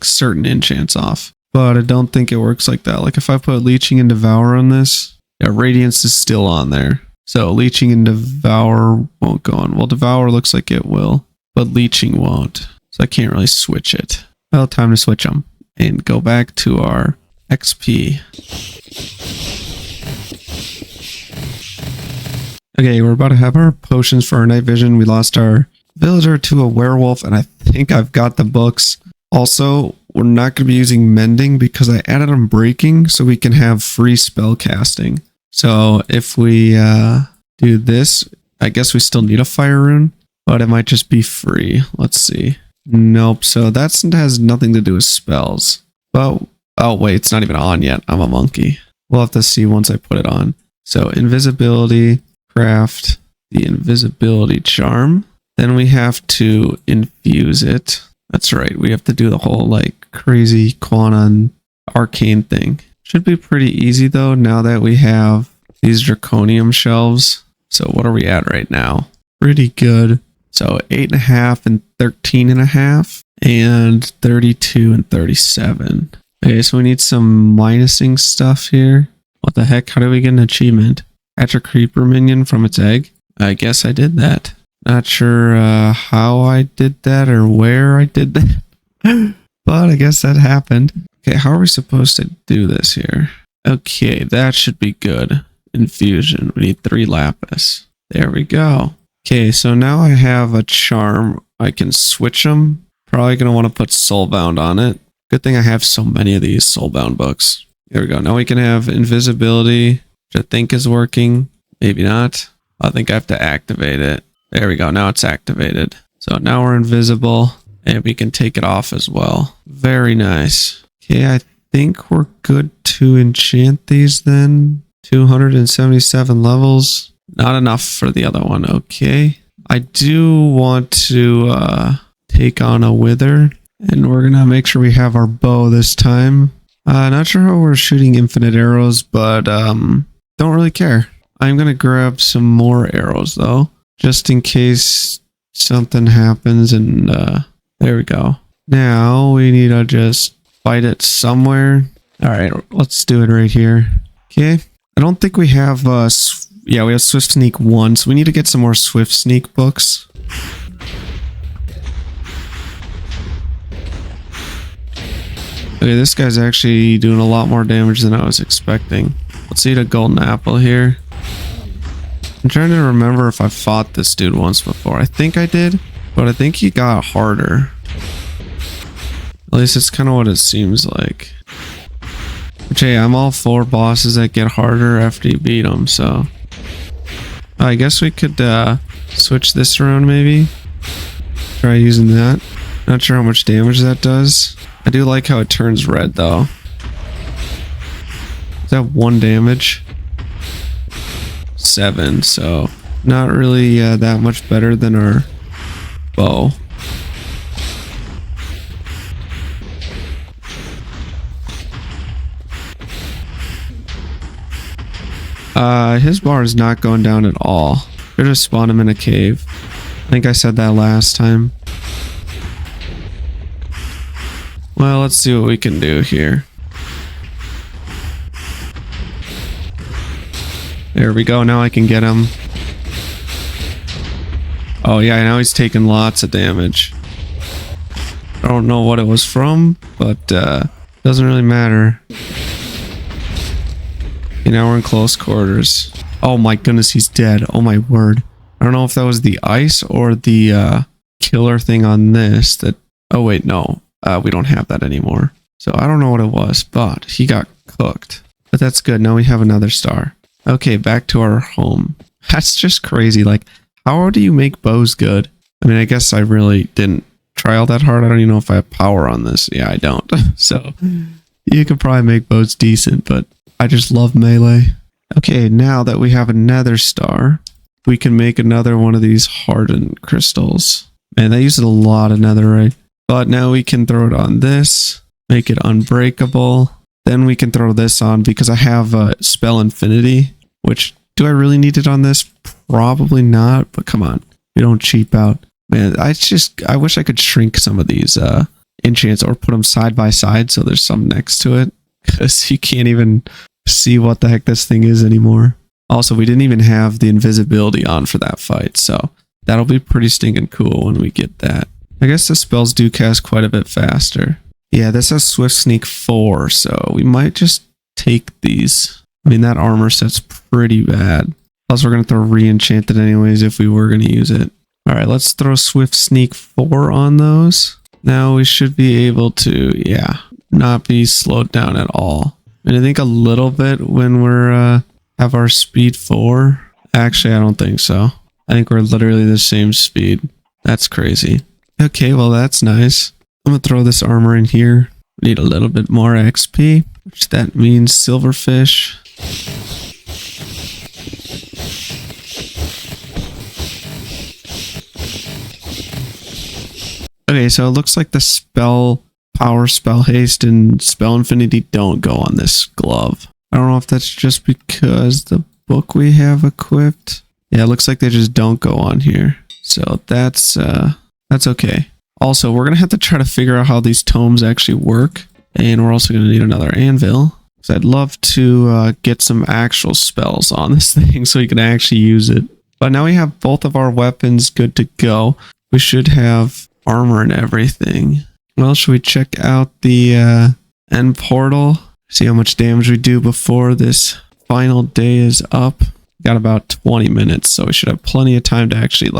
[SPEAKER 1] certain enchants off. But I don't think it works like that. Like if I put leeching and devour on this, yeah, radiance is still on there. So leeching and devour won't go on. Well, devour looks like it will, but leeching won't. So I can't really switch it. Well, time to switch them and go back to our XP. Okay, we're about to have our potions for our night vision. We lost our villager to a werewolf, and I think I've got the books. Also, we're not going to be using mending because I added unbreaking so we can have free spell casting. So if we do this, I guess we still need a fire rune, but it might just be free. Let's see. Nope, so that has nothing to do with spells. But, oh wait, it's not even on yet. I'm a monkey. We'll have to see once I put it on. So invisibility, craft the invisibility charm. Then we have to infuse it. That's right, we have to do the whole like crazy quantum arcane thing. Should be pretty easy though now that we have these draconium shelves. So what are we at right now? Pretty good. So 8.5 and 13.5 and 32 and 37. Okay, so we need some minusing stuff here. What the heck? How do we get an achievement? Catch a creeper minion from its egg? I guess I did that. Not sure how I did that or where I did that. But I guess that happened. Okay, how are we supposed to do this here? Okay, that should be good. Infusion. We need 3 lapis. There we go. Okay, so now I have a charm. I can switch them. Probably going to want to put Soulbound on it. Good thing I have so many of these Soulbound books. There we go. Now we can have invisibility, which I think is working. Maybe not. I think I have to activate it. There we go. Now it's activated. So now we're invisible and we can take it off as well. Very nice. Okay, I think we're good to enchant these then. 277 levels. Not enough for the other one. Okay. I do want to take on a wither. And we're going to make sure we have our bow this time. Not sure how we're shooting infinite arrows, but don't really care. I'm going to grab some more arrows though, just in case something happens. And there we go. Now we need to just fight it somewhere. All right, let's do it right here. Okay. I don't think we have, yeah, we have Swift Sneak 1, so we need to get some more Swift Sneak books. Okay, this guy's actually doing a lot more damage than I was expecting. Let's eat a golden apple here. I'm trying to remember if I fought this dude once before. I think I did, but I think he got harder. At least it's kind of what it seems like. Which, hey, I'm all for bosses that get harder after you beat them, so... I guess we could switch this around maybe. Try using that. Not sure how much damage that does. I do like how it turns red though. Is that 1 damage? 7, so not really that much better than our bow. His bar is not going down at all. Should have spawned him in a cave. I think I said that last time. Well, let's see what we can do here. There we go. Now I can get him. Oh yeah, now he's taking lots of damage. I don't know what it was from, but doesn't really matter. Okay, now we're in close quarters. Oh my goodness, he's dead. Oh my word. I don't know if that was the ice or the killer thing on this that... Oh wait, no. We don't have that anymore. So I don't know what it was, but he got cooked. But that's good. Now we have another star. Okay, back to our home. That's just crazy. Like, how do you make bows good? I mean, I guess I really didn't try all that hard. I don't even know if I have power on this. Yeah, I don't. So you could probably make bows decent, but I just love melee. Okay, now that we have another star, we can make another one of these hardened crystals. Man, that uses a lot of netherite. But now we can throw it on this, make it unbreakable. Then we can throw this on because I have Spell Infinity, which do I really need it on this? Probably not, but come on. We don't cheap out. Man, I wish I could shrink some of these enchants or put them side by side so there's some next to it, because you can't even see what the heck this thing is anymore. Also, we didn't even have the invisibility on for that fight, so that'll be pretty stinking cool when we get that. I guess the spells do cast quite a bit faster. Yeah, this has Swift Sneak 4, so we might just take these. I mean, that armor set's pretty bad. Plus, we're going to throw Re-Enchanted anyways if we were going to use it. Alright, let's throw Swift Sneak 4 on those. Now we should be able to, yeah, not be slowed down at all. And I think a little bit when we're have our speed 4. Actually, I don't think so. I think we're literally the same speed. That's crazy. Okay, well that's nice. I'm gonna throw this armor in here. We need a little bit more XP, which that means Silverfish. Okay, so it looks like the Power Spell Haste and Spell Infinity don't go on this glove. I don't know if that's just because the book we have equipped. Yeah, it looks like they just don't go on here. So that's okay. Also, we're going to have to try to figure out how these tomes actually work. And we're also going to need another anvil. So I'd love to get some actual spells on this thing so we can actually use it. But now we have both of our weapons good to go. We should have armor and everything. Well, should we check out the end portal? See how much damage we do before this final day is up. Got about 20 minutes, so we should have plenty of time to actually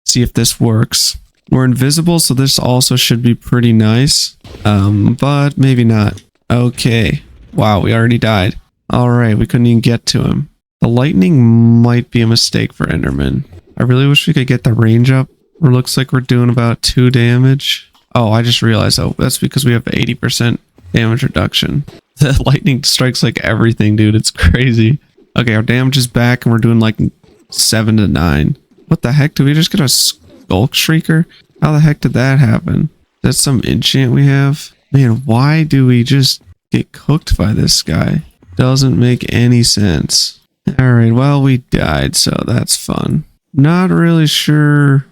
[SPEAKER 1] see if this works. We're invisible, so this also should be pretty nice. But maybe not. Okay. Wow, we already died. Alright, we couldn't even get to him. The lightning might be a mistake for Enderman. I really wish we could get the range up. It looks like we're doing about 2 damage. Oh, I just realized, that's because we have 80% damage reduction. The lightning strikes like everything, dude. It's crazy. Okay, our damage is back and we're doing 7 to 9. What the heck? Did we just get a Skulk Shrieker? How the heck did that happen? Is that some enchant we have? Man, why do we just get cooked by this guy? Doesn't make any sense. Alright, well, we died, so that's fun. Not really sure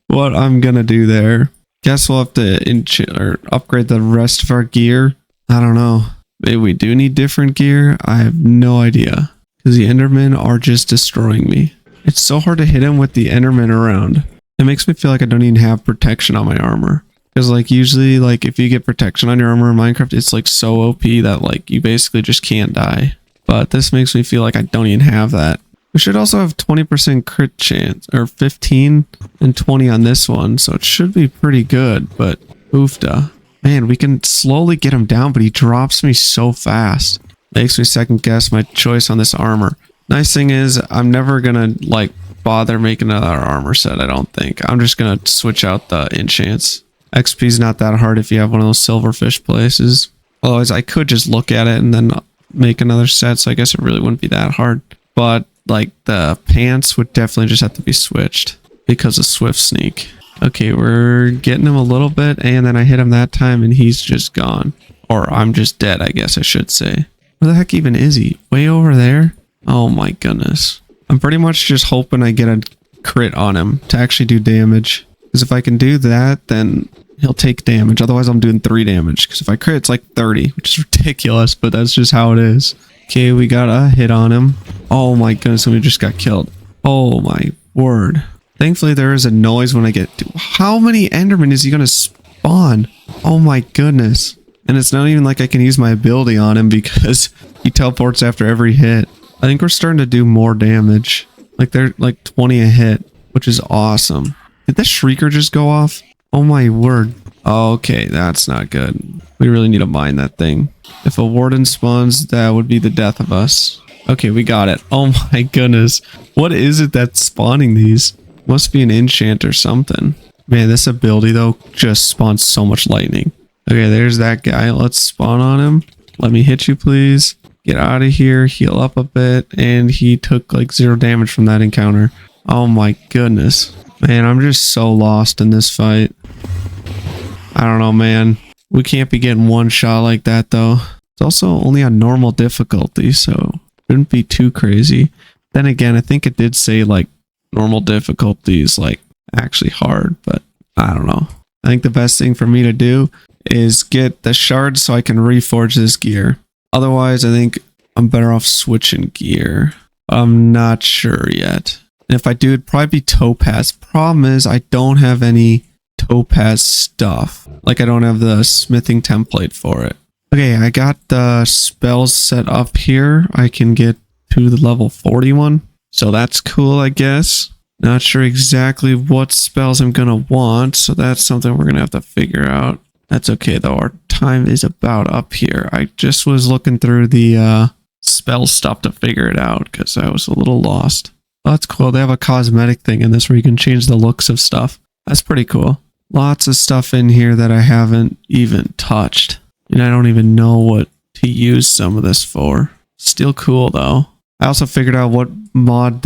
[SPEAKER 1] what I'm gonna do there. Guess we'll have to upgrade the rest of our gear. I don't know. Maybe we do need different gear. I have no idea. Because the Endermen are just destroying me. It's so hard to hit him with the Endermen around. It makes me feel like I don't even have protection on my armor. Because usually if you get protection on your armor in Minecraft, it's so OP that you basically just can't die. But this makes me feel like I don't even have that. We should also have 20% crit chance, or 15 and 20 on this one, so it should be pretty good, but oofda. Man, we can slowly get him down, but he drops me so fast. Makes me second guess my choice on this armor. Nice thing is, I'm never gonna bother making another armor set, I don't think. I'm just gonna switch out the enchants. XP's not that hard if you have one of those silverfish places. Otherwise, I could just look at it and then make another set, so I guess it really wouldn't be that hard. But the pants would definitely just have to be switched because of Swift Sneak. Okay, we're getting him a little bit, and then I hit him that time and he's just gone. Or I'm just dead, I guess I should say. Where the heck even is he? Way over there? Oh my goodness. I'm pretty much just hoping I get a crit on him to actually do damage. Because if I can do that, then he'll take damage. Otherwise, I'm doing 3 damage. Because if I crit, it's 30, which is ridiculous, but that's just how it is. Okay, we got a hit on him. Oh my goodness, and we just got killed. Oh my word. Thankfully, there is a noise when I get to... How many Endermen is he going to spawn? Oh my goodness. And it's not even I can use my ability on him because he teleports after every hit. I think we're starting to do more damage. They're 20 a hit, which is awesome. Did the Shrieker just go off? Oh my word. Okay, that's not good. We really need to mine that thing. If a warden spawns, that would be the death of us. Okay, we got it. Oh my goodness. What is it that's spawning these? Must be an enchant or something. Man, this ability though just spawns so much lightning. Okay, there's that guy. Let's spawn on him. Let me hit you, please. Get out of here. Heal up a bit. And he took 0 damage from that encounter. Oh my goodness. Man, I'm just so lost in this fight. I don't know, man. We can't be getting one shot like that, though. It's also only on normal difficulty, so shouldn't be too crazy. Then again, I think it did say like normal difficulty is like actually hard, but I don't know. I think the best thing for me to do is get the shards so I can reforge this gear. Otherwise, I think I'm better off switching gear. I'm not sure yet. And if I do, it'd probably be topaz. Problem is, I don't have any topaz stuff. Like, I don't have the smithing template for it. Okay, I got the spells set up here. I can get to the level 41. So that's cool, I guess. Not sure exactly what spells I'm gonna want, so that's something we're gonna have to figure out. That's okay though, our time is about up here. I just was looking through the spell stuff to figure it out because I was a little lost. Oh, that's cool. They have a cosmetic thing in this where you can change the looks of stuff. That's pretty cool. Lots of stuff in here that I haven't even touched. And I don't even know what to use some of this for. Still cool though. I also figured out what mod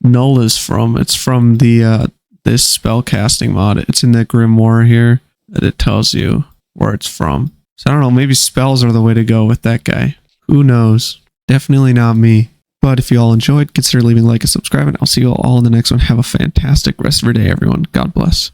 [SPEAKER 1] Null is from. It's from the this spell casting mod. It's in the grimoire here that it tells you where it's from. So I don't know, maybe spells are the way to go with that guy. Who knows? Definitely not me. But if you all enjoyed, consider leaving a like and subscribing. I'll see you all in the next one. Have a fantastic rest of your day, everyone. God bless.